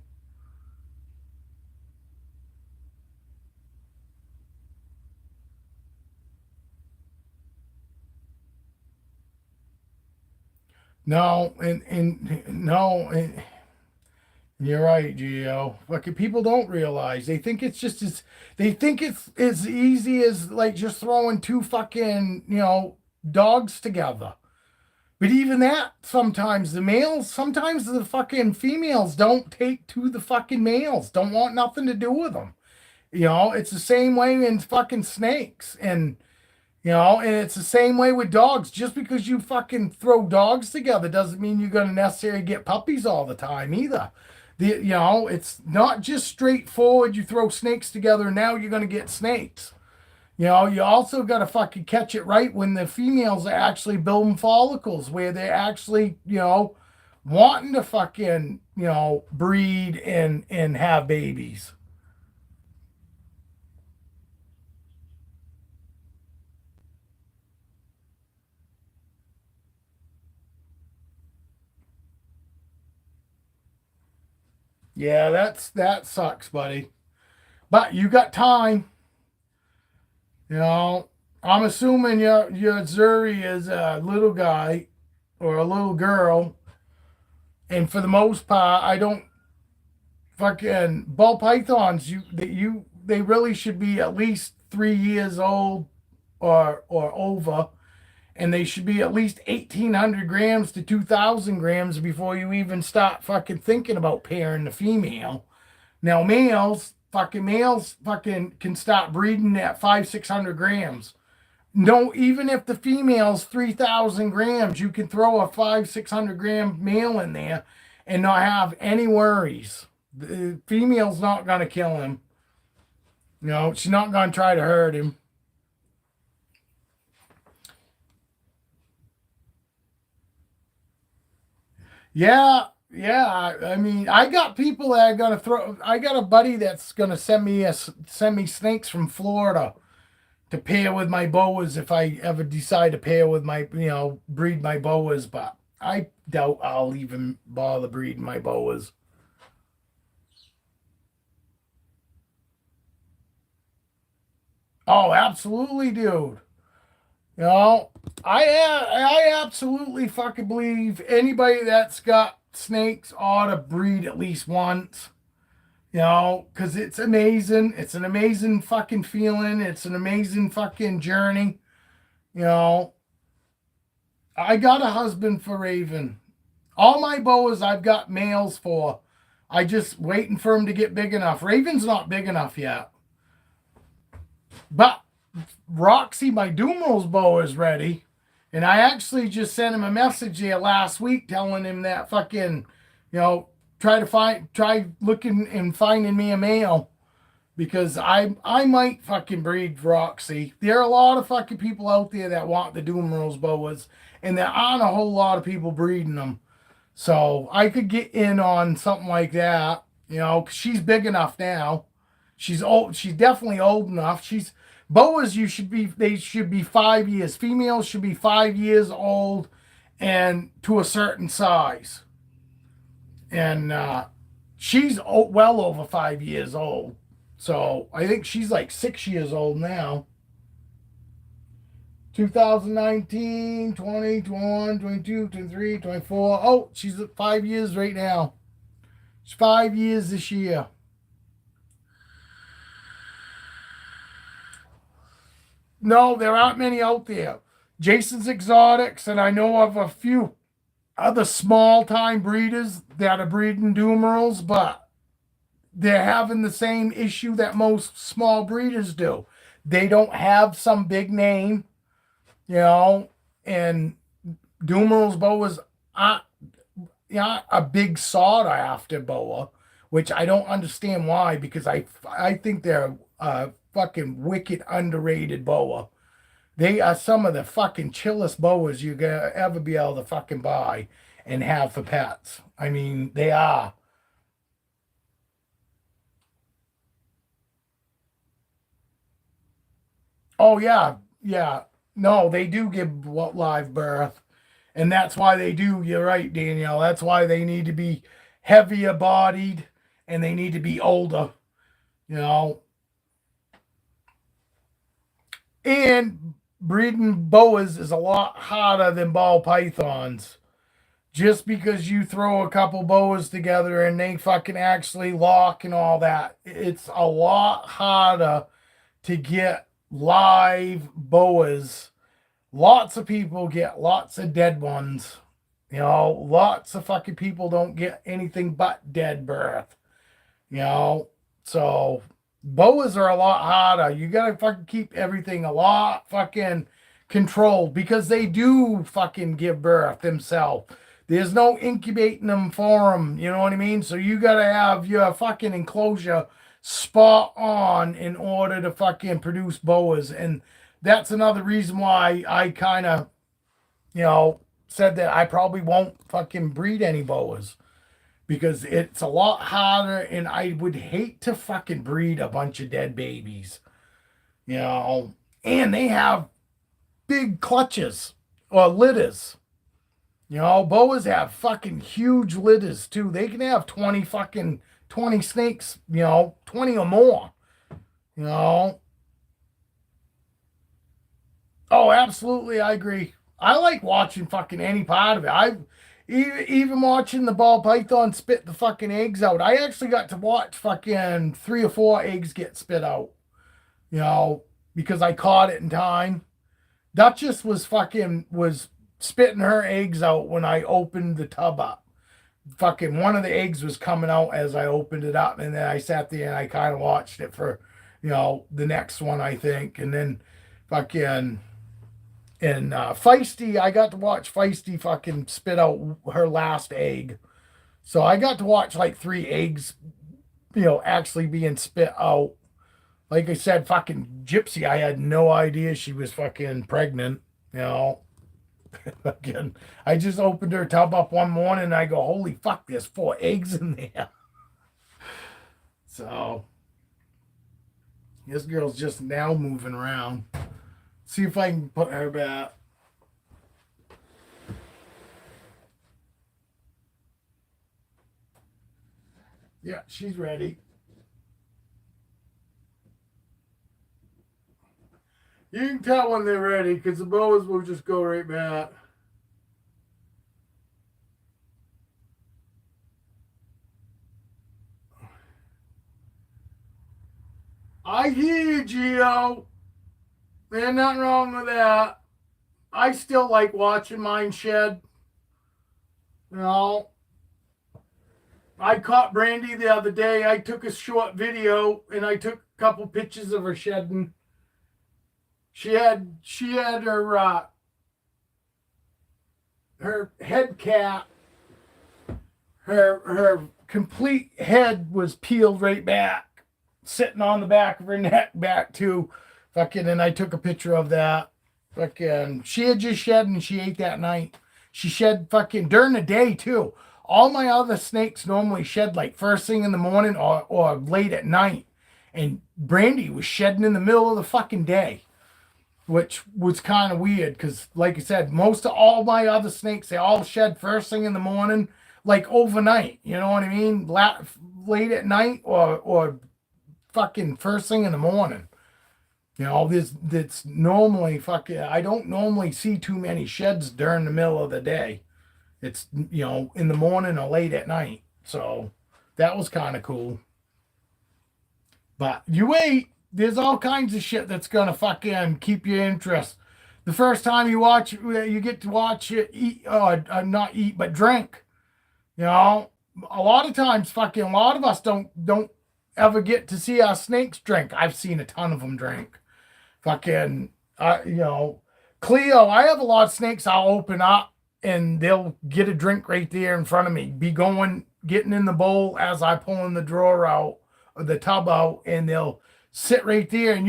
No, and no, and you're right, Gio. Fucking people don't realize. They think it's as easy as like just throwing 2 fucking, dogs together. But even that, sometimes the fucking females don't take to the fucking males, don't want nothing to do with them. It's the same way in fucking snakes, and it's the same way with dogs. Just because you fucking throw dogs together doesn't mean you're going to necessarily get puppies all the time either. It's not just straightforward. You throw snakes together and now you're going to get snakes. You also got to fucking catch it right when the females are actually building follicles, where they're actually, wanting to fucking, breed and have babies. Yeah, that sucks, buddy. But you got time. I'm assuming your Zuri is a little guy or a little girl, and for the most part, I don't fucking ball pythons. They really should be at least 3 years old or over, and they should be at least 1,800 grams to 2,000 grams before you even start fucking thinking about pairing the female. Now males fucking can start breeding at 500-600 grams. No, even if the female's 3,000 grams, you can throw a 500-600 gram male in there and not have any worries. The female's not going to kill him. She's not going to try to hurt him. Yeah, yeah. I mean, I got people that are gonna throw. I got a buddy that's gonna send me snakes from Florida to pair with my boas if I ever decide to pair with my breed my boas. But I doubt I'll even bother breeding my boas. Oh, absolutely, dude. You know, I absolutely fucking believe anybody that's got snakes ought to breed at least once. Because it's amazing. It's an amazing fucking feeling. It's an amazing fucking journey. You know, I got a husband for Raven. All my boas I've got males for. I just waiting for him to get big enough. Raven's not big enough yet. But Roxy, my Dumeral's boa is ready. And I actually just sent him a message there last week telling him that fucking, try looking and finding me a male because I might fucking breed Roxy. There are a lot of fucking people out there that want the Dumeral's boas, and there aren't a whole lot of people breeding them. So I could get in on something like that, 'cause she's big enough now. She's old. She's definitely old enough. Boas. They should be 5 years. Females should be 5 years old, and to a certain size. And she's well over 5 years old. So I think she's like 6 years old now. 2019, 20, 21, 22, 23, 24. Oh, she's at 5 years right now. She's 5 years this year. No, there aren't many out there. Jason's Exotics, and I know of a few other small time breeders that are breeding Dumerals, but they're having the same issue that most small breeders do. They don't have some big name, and Dumerals boas aren't, a big sought after boa, which I don't understand why, because I think they're fucking wicked underrated boa. They are some of the fucking chillest boas you're gonna ever be able to fucking buy and have for pets. I mean, they are. Oh yeah, yeah. No, they do give live birth, and that's why they do. You're right, Danielle. That's why they need to be heavier bodied and they need to be older. You know, and breeding boas is a lot harder than ball pythons. Just because you throw a couple boas together and they fucking actually lock and all that, it's a lot harder to get live boas. Lots of people get lots of dead ones. Lots of fucking people don't get anything but dead birth. You know, so boas are a lot harder. You gotta fucking keep everything a lot fucking controlled because they do fucking give birth themselves. There's no incubating them for them. You know what I mean? So you gotta have your fucking enclosure spot on in order to fucking produce boas. And that's another reason why I kind of, said that I probably won't fucking breed any boas because it's a lot harder and I would hate to fucking breed a bunch of dead babies, and they have big clutches or litters. Boas have fucking huge litters too. They can have 20 snakes, 20 or more, you know. Oh, absolutely, I agree. I like watching fucking any part of it. I've even watching the ball python spit the fucking eggs out. I actually got to watch fucking 3 or 4 eggs get spit out, you know, because I caught it in time. Duchess was spitting her eggs out when I opened the tub up. Fucking one of the eggs was coming out as I opened it up, and then I sat there and I kind of watched it for, the next one I think, and then fucking And Feisty, I got to watch Feisty fucking spit out her last egg. So I got to watch like 3 eggs, actually being spit out. Like I said, fucking Gypsy, I had no idea she was fucking pregnant. You know, again, I just opened her tub up one morning and I go, holy fuck, there's 4 eggs in there. So this girl's just now moving around. See if I can put her back. Yeah, she's ready. You can tell when they're ready because the boas will just go right back. I hear you, Gio. There's nothing wrong with that. I still like watching mine shed. You know, I caught Brandy the other day. I took a short video and I took a couple pictures of her shedding. She had her head cap, her complete head was peeled right back, sitting on the back of her neck back to fucking, and I took a picture of that. Fucking, she had just shed and she ate that night. She shed fucking during the day too. All my other snakes normally shed like first thing in the morning or late at night. And Brandy was shedding in the middle of the fucking day, which was kind of weird because, like I said, most of all my other snakes, they all shed first thing in the morning, like overnight. You know what I mean? Late at night or fucking first thing in the morning. You know, that's normally fucking. I don't normally see too many sheds during the middle of the day. It's in the morning or late at night. So that was kind of cool. But you wait. There's all kinds of shit that's gonna fucking keep your interest. The first time you watch, you get to watch it eat, not eat, but drink. You know, a lot of times, fucking, a lot of us don't ever get to see our snakes drink. I've seen a ton of them drink. Fucking, Cleo. I have a lot of snakes. I'll open up and they'll get a drink right there in front of me. Getting in the bowl as I pull in the drawer out or the tub out, and they'll sit right there, and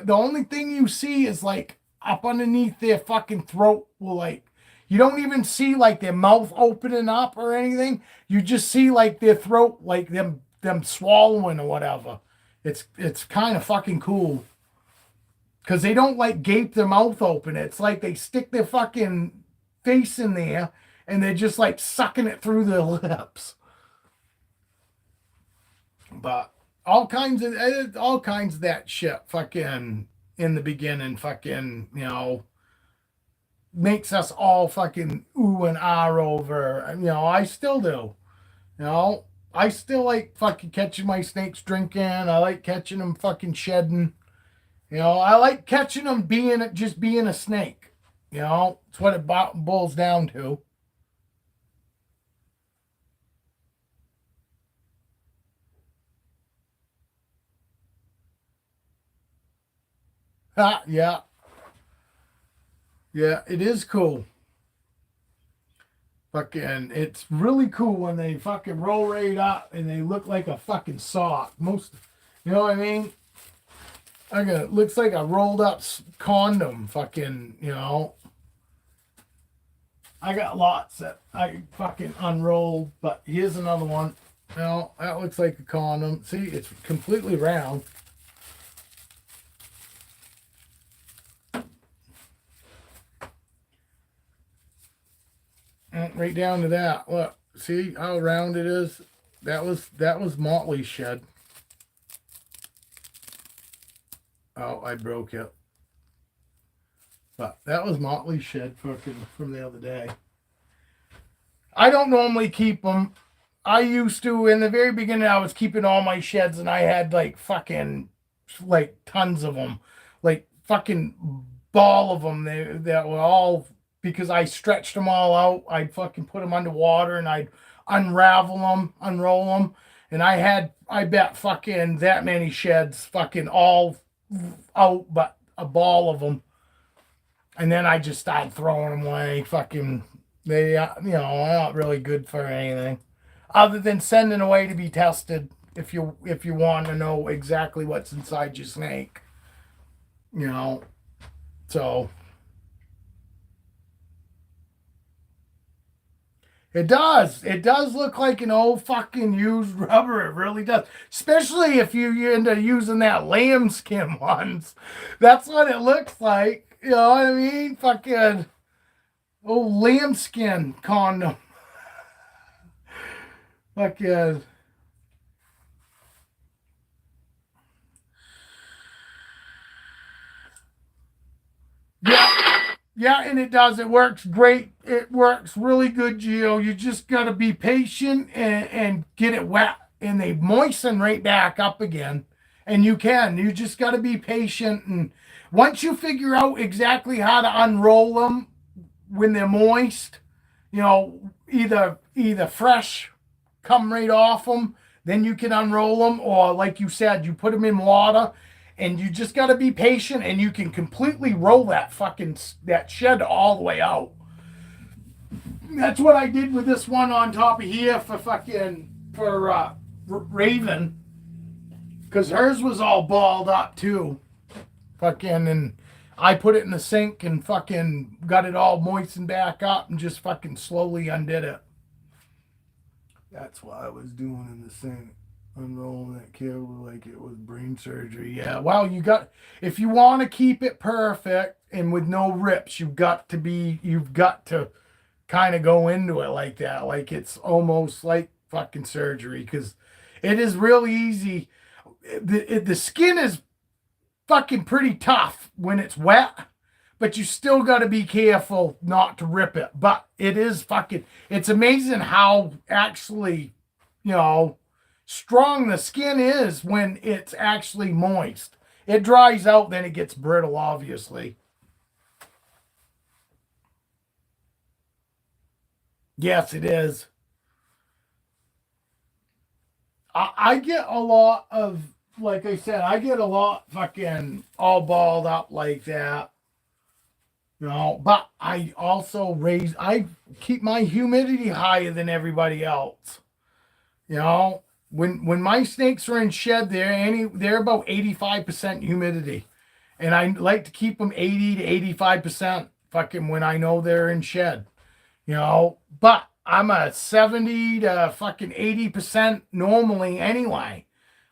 the only thing you see is like up underneath their fucking throat will like, you don't even see like their mouth opening up or anything. You just see like their throat, like them swallowing or whatever. It's kind of fucking cool. Cause they don't like gape their mouth open. It's like they stick their fucking face in there and they're just like sucking it through their lips. But all kinds of that shit fucking in the beginning fucking, makes us all fucking ooh and ah over. I still do. I still like fucking catching my snakes drinking. I like catching them fucking shedding. I like catching them being a snake. It's what it boils down to. Yeah. Yeah, it is cool. Fucking, it's really cool when they fucking roll right up and they look like a fucking sock. You know what I mean? It looks like a rolled up condom. Fucking, I got lots that I fucking unrolled, but here's another one. That looks like a condom. See, it's completely round. Right down to that. Look, see how round it is? That was Motley's shed. Oh, I broke it. But that was Motley's shed from the other day. I don't normally keep them. I used to in the very beginning. I was keeping all my sheds, and I had like fucking like tons of them, like fucking ball of them. That were all because I stretched them all out. I'd fucking put them underwater, and I'd unravel them, unroll them, and I bet fucking that many sheds, fucking all out, but a ball of them. And then I just started throwing them away. Fucking, they, are not really good for anything, other than sending away to be tested. If you want to know exactly what's inside your snake, you know, so it does. It does look like an old fucking used rubber. It really does. Especially if you end up using that lambskin ones. That's what it looks like. You know what I mean? Fucking old lambskin condom. Fucking. Yeah. Yeah, and it does. It works great. It works really good, Geo. You just got to be patient and get it wet. And they moisten right back up again. And you can. You just got to be patient. And once you figure out exactly how to unroll them when they're moist, either fresh, come right off them, then you can unroll them, or like you said, you put them in water, and you just got to be patient, and you can completely roll that shed all the way out. That's what I did with this one on top of here for Raven, because hers was all balled up too. And I put it in the sink and fucking got it all moistened back up and just fucking slowly undid it. That's what I was doing in the sink. Unrolling that cable like it was brain surgery. Yeah, well, if you want to keep it perfect and with no rips, you've got to kind of go into it like that. Like it's almost like fucking surgery, because it is really easy. The skin is fucking pretty tough when it's wet, but you still got to be careful not to rip it. But it's amazing how actually, strong the skin is when it's actually moist. It dries out, then it gets brittle, obviously. Yes, it is. I get a lot of, like I said, I get a lot fucking all balled up like that. But I keep my humidity higher than everybody else. You know, when my snakes are in shed, they're about 85% humidity, and I like to keep them 80 to 85% fucking when I know they're in shed. But I'm a 70 to fucking 80% normally anyway.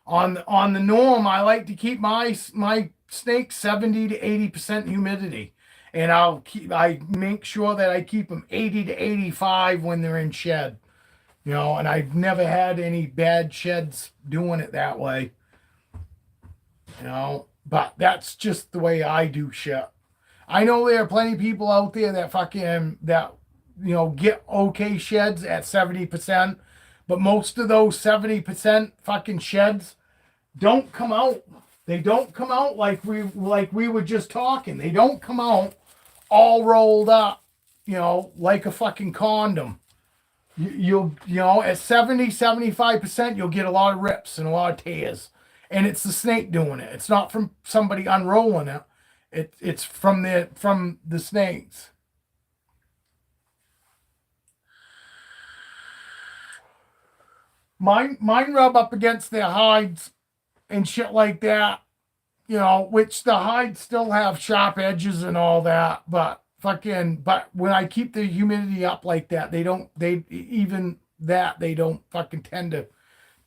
On the norm, I like to keep my snakes 70 to 80% humidity, and I make sure that I keep them 80 to 85 when they're in shed. And I've never had any bad sheds doing it that way. But that's just the way I do shit. I know there are plenty of people out there that get okay sheds at 70%, but most of those 70% fucking sheds don't come out. They don't come out like we were just talking. They don't come out all rolled up, like a fucking condom. You'll at 70-75%, you'll get a lot of rips and a lot of tears. And it's the snake doing it. It's not from somebody unrolling it. It's from the snakes. Mine rub up against their hides and shit like that, which the hides still have sharp edges and all that, but when I keep the humidity up like that, they don't fucking tend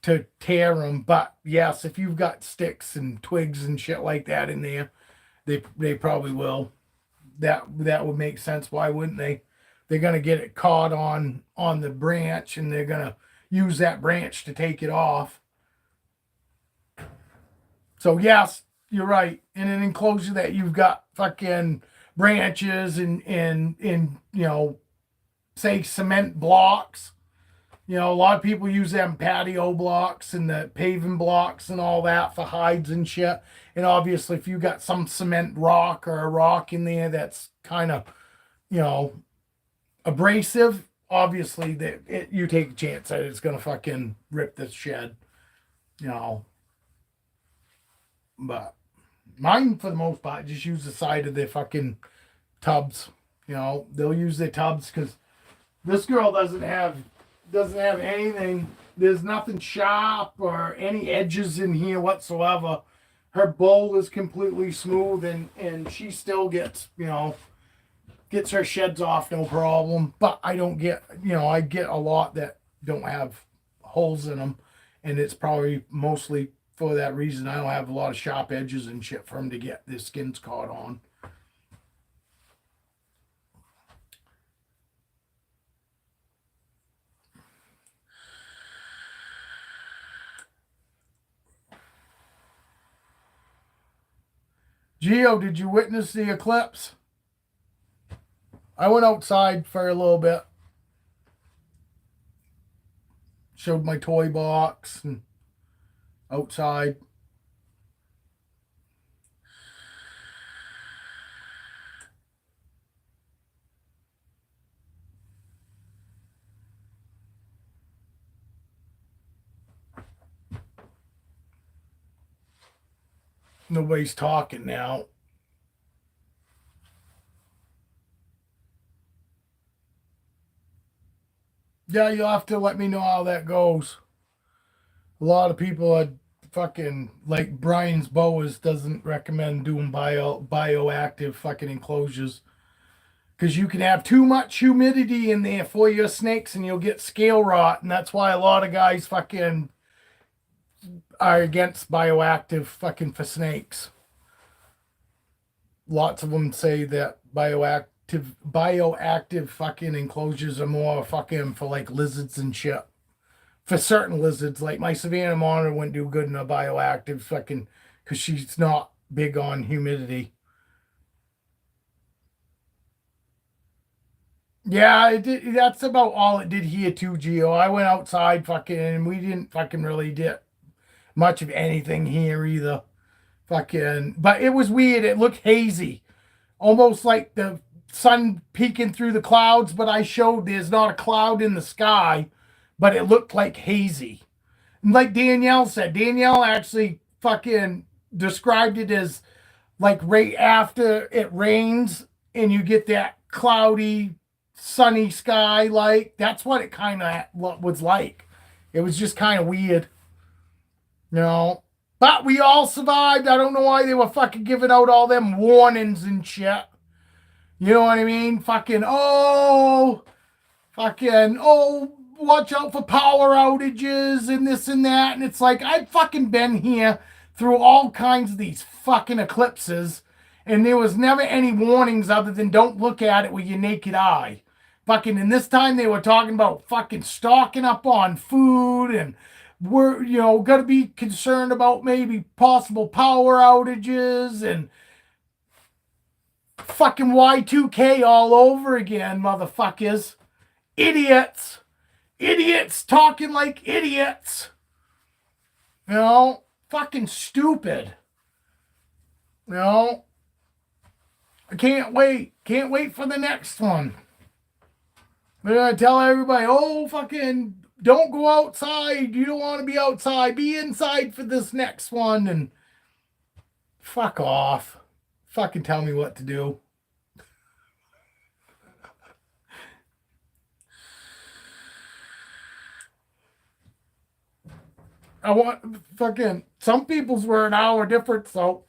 to tear them. But yes, if you've got sticks and twigs and shit like that in there, they probably will. That would make sense. Why wouldn't they? They're gonna get it caught on the branch, and they're gonna use that branch to take it off. So yes, you're right. In an enclosure that you've got fucking branches and say cement blocks. A lot of people use them patio blocks and the paving blocks and all that for hides and shit. And obviously, if you got some cement rock or a rock in there that's kind of, abrasive, obviously you take a chance that it's gonna fucking rip this shed. But mine, for the most part, just use the side of the fucking tubs. You know, they'll use their tubs because this girl doesn't have anything. There's nothing sharp or any edges in here whatsoever. Her bowl is completely smooth, and she still gets, gets her sheds off no problem. But I don't get, I get a lot that don't have holes in them, and it's probably mostly for that reason. I don't have a lot of sharp edges and shit for them to get their skins caught on. Geo, did you witness the eclipse? I went outside for a little bit. Showed my toy box and outside. Nobody's talking now. Yeah, you'll have to let me know how that goes. A lot of people are fucking like Brian's Boas doesn't recommend doing bioactive fucking enclosures because you can have too much humidity in there for your snakes and you'll get scale rot, and that's why a lot of guys fucking are against bioactive fucking for snakes. Lots of them say that bioactive fucking enclosures are more fucking for like lizards and shit. For certain lizards, like my Savannah monitor wouldn't do good in a bioactive fucking because she's not big on humidity. Yeah, it did, that's about all it did here too, Geo. I went outside fucking and we didn't fucking really get much of anything here either. Fucking, but it was weird. It looked hazy, almost like the sun peeking through the clouds. But I showed there's not a cloud in the sky, but it looked like hazy. And like Danielle said, Danielle actually fucking described it as like right after it rains and you get that cloudy, sunny sky. Like that's what it kind of was like. It was just kind of weird. But we all survived. I don't know why they were fucking giving out all them warnings and shit. You know what I mean? Watch out for power outages and this and that. And it's like, I've fucking been here through all kinds of these fucking eclipses, and there was never any warnings other than don't look at it with your naked eye. Fucking, and this time they were talking about fucking stocking up on food, and we're, got to be concerned about maybe possible power outages and fucking Y2K all over again, motherfuckers. Idiots. Idiots talking like idiots. Fucking stupid. I can't wait. Can't wait for the next one. They're going to tell everybody, fucking don't go outside. You don't want to be outside. Be inside for this next one. And fuck off. Fucking tell me what to do. I want fucking, some people's were an hour different, so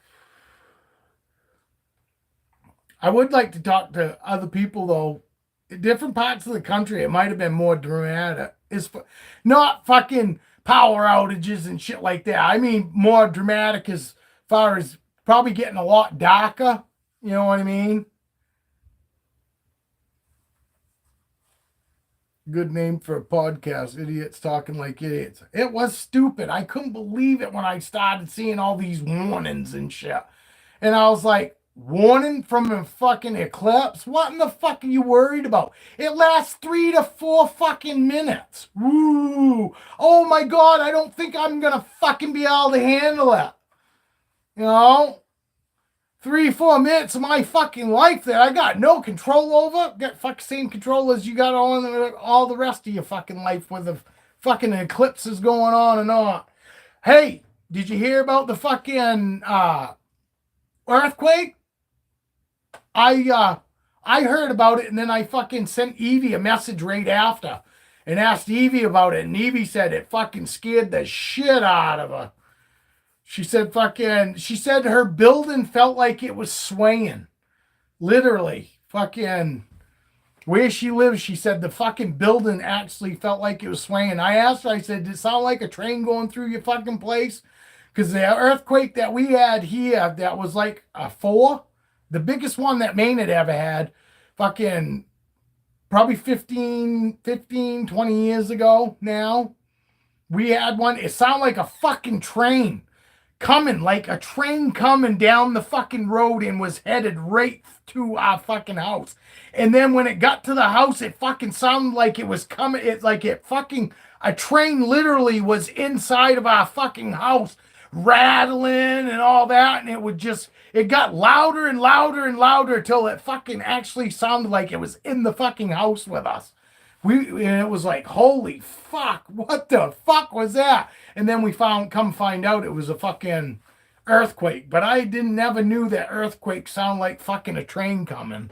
I would like to talk to other people though. In different parts of the country, it might have been more dramatic. It's not fucking power outages and shit like that. I mean, more dramatic as far as probably getting a lot darker. You know what I mean? Good name for a podcast. Idiots talking like idiots. It was stupid. I couldn't believe it when I started seeing all these warnings and shit. And I was like, warning from a fucking eclipse? What in the fuck are you worried about? It lasts 3 to 4 fucking minutes. Woo! Oh my god, I don't think I'm gonna fucking be able to handle it. 3, 4 minutes of my fucking life that I got no control over. Got fucking same control as you got on all the rest of your fucking life with the fucking eclipses going on and on. Hey, did you hear about the fucking earthquake? I I heard about it, and then I fucking sent Evie a message right after and asked Evie about it, and Evie said it fucking scared the shit out of her. She said her building felt like it was swaying. Literally. Fucking where she lives, she said the fucking building actually felt like it was swaying. I asked her, I said, did it sound like a train going through your fucking place? Because the earthquake that we had here, that was like a 4, the biggest one that Maine had ever had, fucking probably 20 years ago now, we had one. It sounded like a fucking train coming, like a train coming down the fucking road and was headed right to our fucking house. And then when it got to the house, it fucking sounded like it was coming. It's like a train literally was inside of our fucking house, rattling and all that. And it got louder and louder and louder till it fucking actually sounded like it was in the fucking house with us. And it was like, holy fuck, what the fuck was that? And then we come find out it was a fucking earthquake. But I never knew that earthquakes sound like fucking a train coming.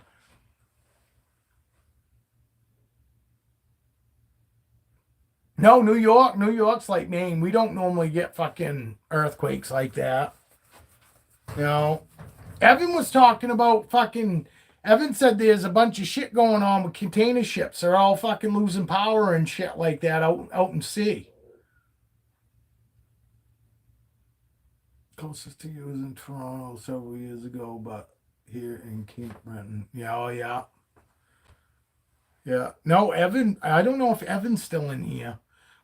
No, New York's like Maine. We don't normally get fucking earthquakes like that. You know, Evan was talking about Evan said there's a bunch of shit going on with container ships. They're all fucking losing power and shit like that out in sea. Closest to you was in Toronto several years ago, but here in Cape Breton. Yeah, oh yeah. Yeah. No, Evan, I don't know if Evan's still in here,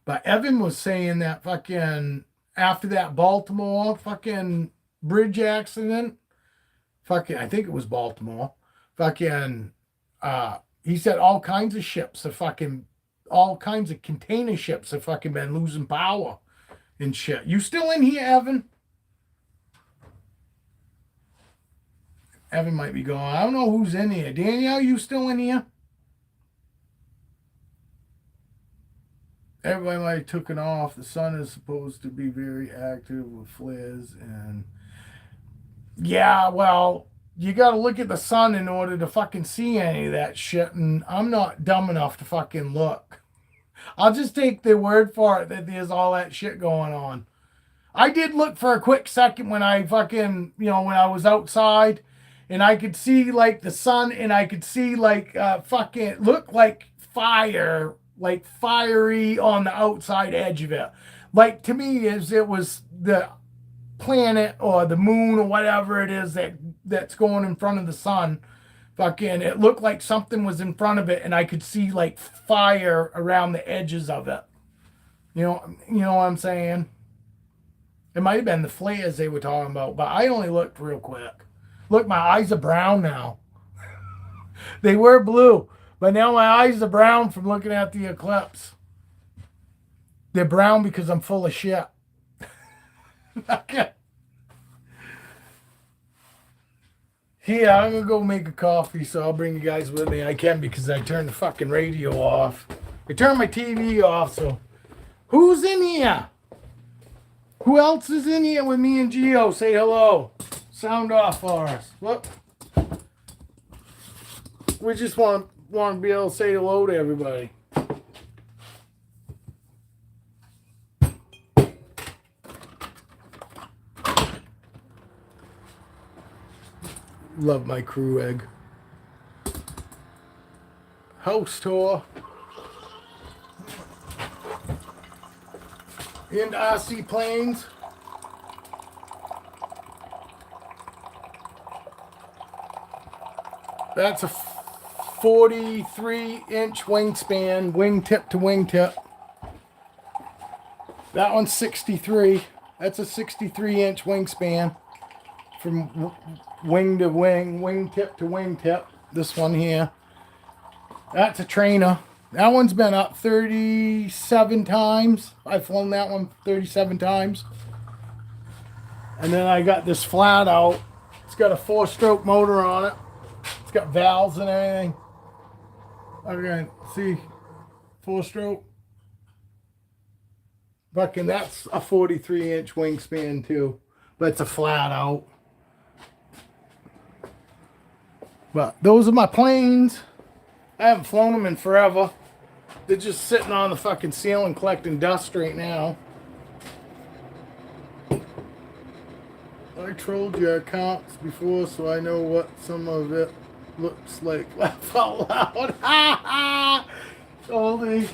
but Evan was saying that fucking after that Baltimore fucking bridge accident, I think it was Baltimore. He said all kinds of ships all kinds of container ships have fucking been losing power and shit. You still in here, Evan? Evan might be gone. I don't know who's in here. Danielle, you still in here? Everybody might have taken off. The sun is supposed to be very active with flares and yeah, well, you got to look at the sun in order to fucking see any of that shit, and I'm not dumb enough to fucking look. I'll just take their word for it that there's all that shit going on. I did look for a quick second when I fucking, when I was outside, and I could see like the sun, and I could see like fucking look like fire, like fiery on the outside edge of it. Like to me, it was the planet or the moon or whatever it is that's going in front of the sun. Fucking, it looked like something was in front of it, and I could see like fire around the edges of it. You know what I'm saying? It might have been the flares they were talking about, but I only looked real quick. Look, my eyes are brown now. They were blue, but now my eyes are brown from looking at the eclipse. They're brown because I'm full of shit. Okay. Yeah, I'm gonna go make a coffee, so I'll bring you guys with me. I can because I turned the fucking radio off. I turned my TV off, so who's in here? Who else is in here with me and Gio? Say hello. Sound off for us. Look. We just want to be able to say hello to everybody. Love my crew egg. House tour. And RC planes. That's a 43-inch wingspan, wingtip to wingtip. That one's 63. That's a 63-inch wingspan from wing to wing, wingtip to wingtip. This one here. That's a trainer. That one's been up 37 times. I've flown that one 37 times. And then I got this flat out. It's got a 4-stroke motor on it. It's got valves and everything. Okay, see, 4-stroke. Fucking, that's a 43-inch wingspan too. But it's a flat out. But those are my planes. I haven't flown them in forever. They're just sitting on the fucking ceiling collecting dust right now. I trolled your accounts before, so I know what some of it looks like. Laugh out loud. Ha ha! Holy.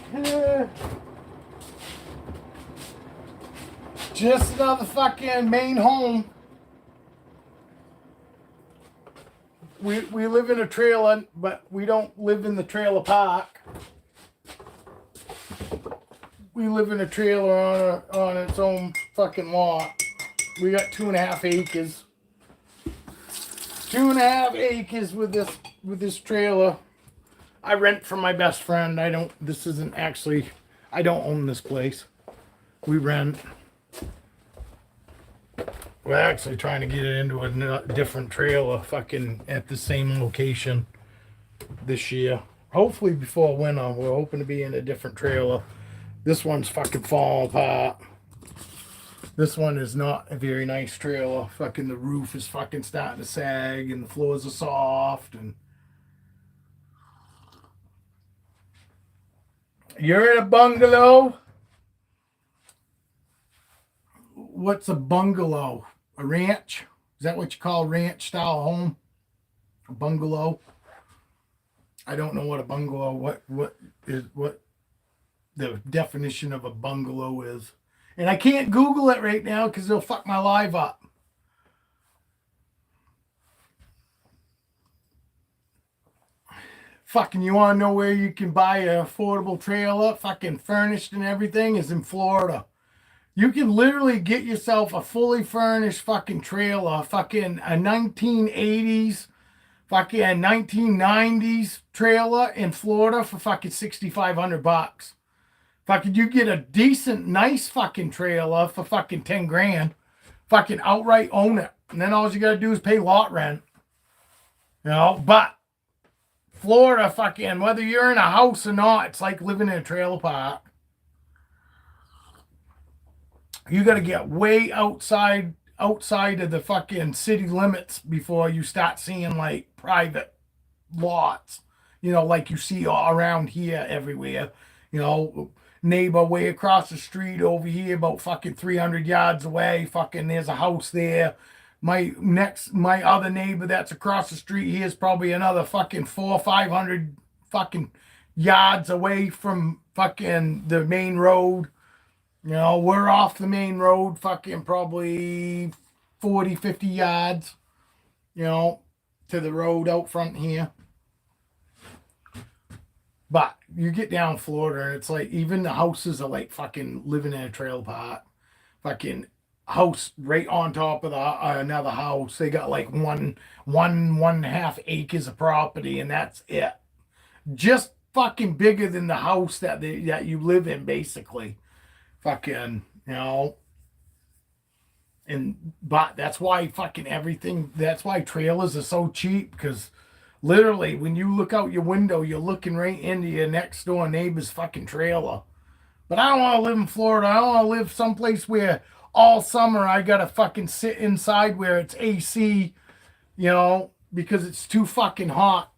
Just another fucking main home. We live in a trailer, but we don't live in the trailer park. We live in a trailer on its own fucking lot. We got 2.5 acres. 2.5 acres with this trailer. I rent from my best friend. I don't own this place. We rent. We're actually trying to get it into a different trailer fucking at the same location this year. Hopefully before winter. We're hoping to be in a different trailer. This one's fucking falling apart. This one is not a very nice trailer. Fucking the roof is fucking starting to sag and the floors are soft and you're in a bungalow. What's a bungalow? A ranch? Is that what you call a ranch style home? A bungalow? I don't know what a bungalow, what the definition of a bungalow is. And I can't Google it right now because they'll fuck my live up. Fucking, you want to know where you can buy an affordable trailer, fucking furnished and everything, is in Florida. You can literally get yourself a fully furnished fucking trailer, fucking a 1980s, fucking 1990s trailer in Florida for fucking $6,500. Fucking, you get a decent, nice fucking trailer for fucking 10 grand. Fucking outright own it. And then all you gotta do is pay lot rent. You know, but Florida, fucking, whether you're in a house or not, it's like living in a trailer park. You got to get way outside of the fucking city limits before you start seeing like private lots, you know, like you see all around here everywhere. You know, neighbor way across the street over here about fucking 300 yards away, fucking there's a house there. My other neighbor that's across the street, he is probably another fucking 400 or 500 fucking yards away from fucking the main road. You know, we're off the main road fucking probably 40, 50 yards, you know, to the road out front here. But you get down Florida and it's like even the houses are like fucking living in a trailer park. Fucking house right on top of another house. They got like one and a half acres of property and that's it. Just fucking bigger than the house that you live in basically. Fucking, you know, but that's why fucking everything, that's why trailers are so cheap, because literally when you look out your window, you're looking right into your next door neighbor's fucking trailer. But I don't want to live in Florida. I don't want to live someplace where all summer I gotta fucking sit inside where it's AC, you know, because it's too fucking hot.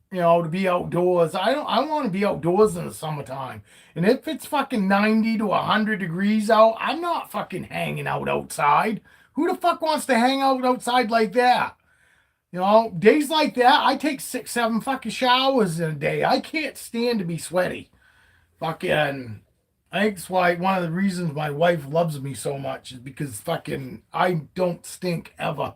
You know, to be outdoors. I want to be outdoors in the summertime. And if it's fucking 90 to 100 degrees out, I'm not fucking hanging out outside. Who the fuck wants to hang out outside like that? You know, days like that, I take 6, 7 fucking showers in a day. I can't stand to be sweaty. Fucking, I think that's why one of the reasons my wife loves me so much is because fucking I don't stink ever.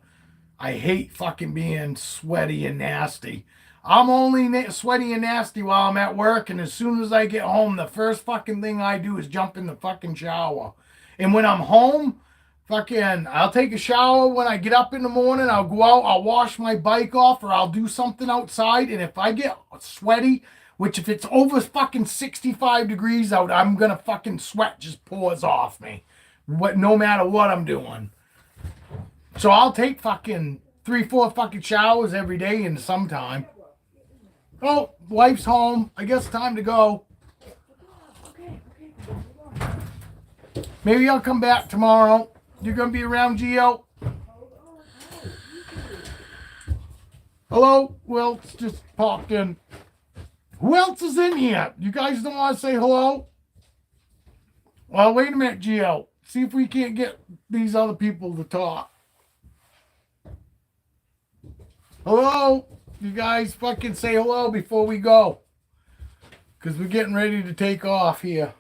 I hate fucking being sweaty and nasty. I'm only sweaty and nasty while I'm at work, and as soon as I get home, the first fucking thing I do is jump in the fucking shower. And when I'm home, fucking, I'll take a shower when I get up in the morning, I'll go out, I'll wash my bike off, or I'll do something outside, and if I get sweaty, which if it's over fucking 65 degrees out, I'm gonna fucking sweat just pours off me. No matter what I'm doing. So I'll take fucking 3, 4 fucking showers every day in the summertime. Oh, wife's home. I guess time to go. Maybe I'll come back tomorrow. You're going to be around, Gio? Hello? Who else just popped in? Who else is in here? You guys don't want to say hello? Well, wait a minute, Gio. See if we can't get these other people to talk. Hello? You guys fucking say hello before we go. Because we're getting ready to take off here.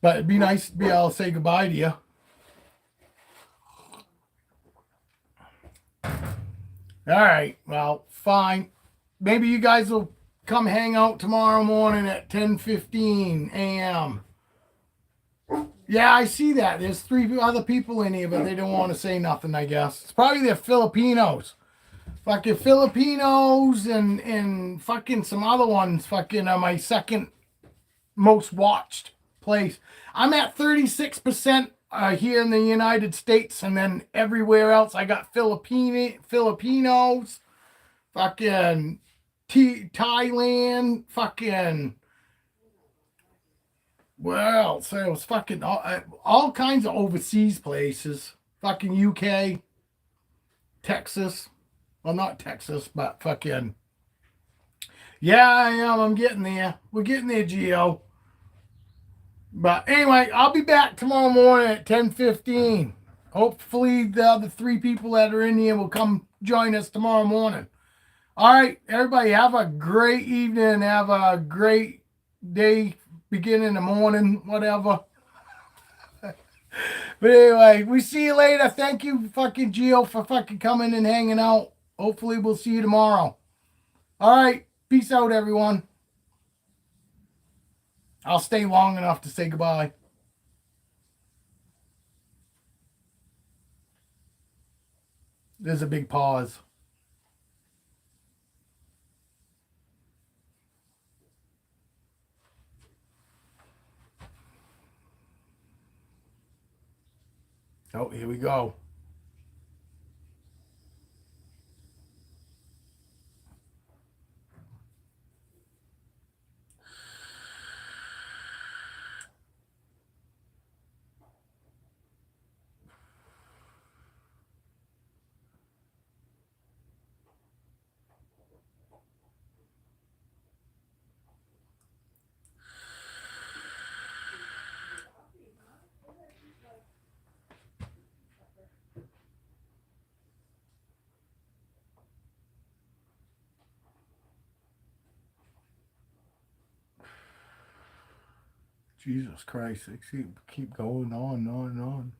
But it'd be nice to be able to say goodbye to you. All right. Well, fine. Maybe you guys will come hang out tomorrow morning at 10:15 a.m. Yeah, I see that. There's 3 other people in here, but they don't want to say nothing, I guess. It's probably the Filipinos. Fucking Filipinos and fucking some other ones fucking are my second most watched place. I'm at 36% here in the United States, and then everywhere else I got Filipinos, fucking Thailand, fucking where else? It was fucking all kinds of overseas places. Fucking UK, Texas. Well, not Texas, but fucking. Yeah, I am. I'm getting there. We're getting there, Gio. But anyway, I'll be back tomorrow morning at 10:15. Hopefully, the other 3 people that are in here will come join us tomorrow morning. All right, everybody, have a great evening. Have a great day, beginning the morning, whatever. But anyway, we see you later. Thank you, fucking Gio, for fucking coming and hanging out. Hopefully, we'll see you tomorrow. All right, peace out, everyone. I'll stay long enough to say goodbye. There's a big pause. Oh, here we go. Jesus Christ, they keep going on and on and on.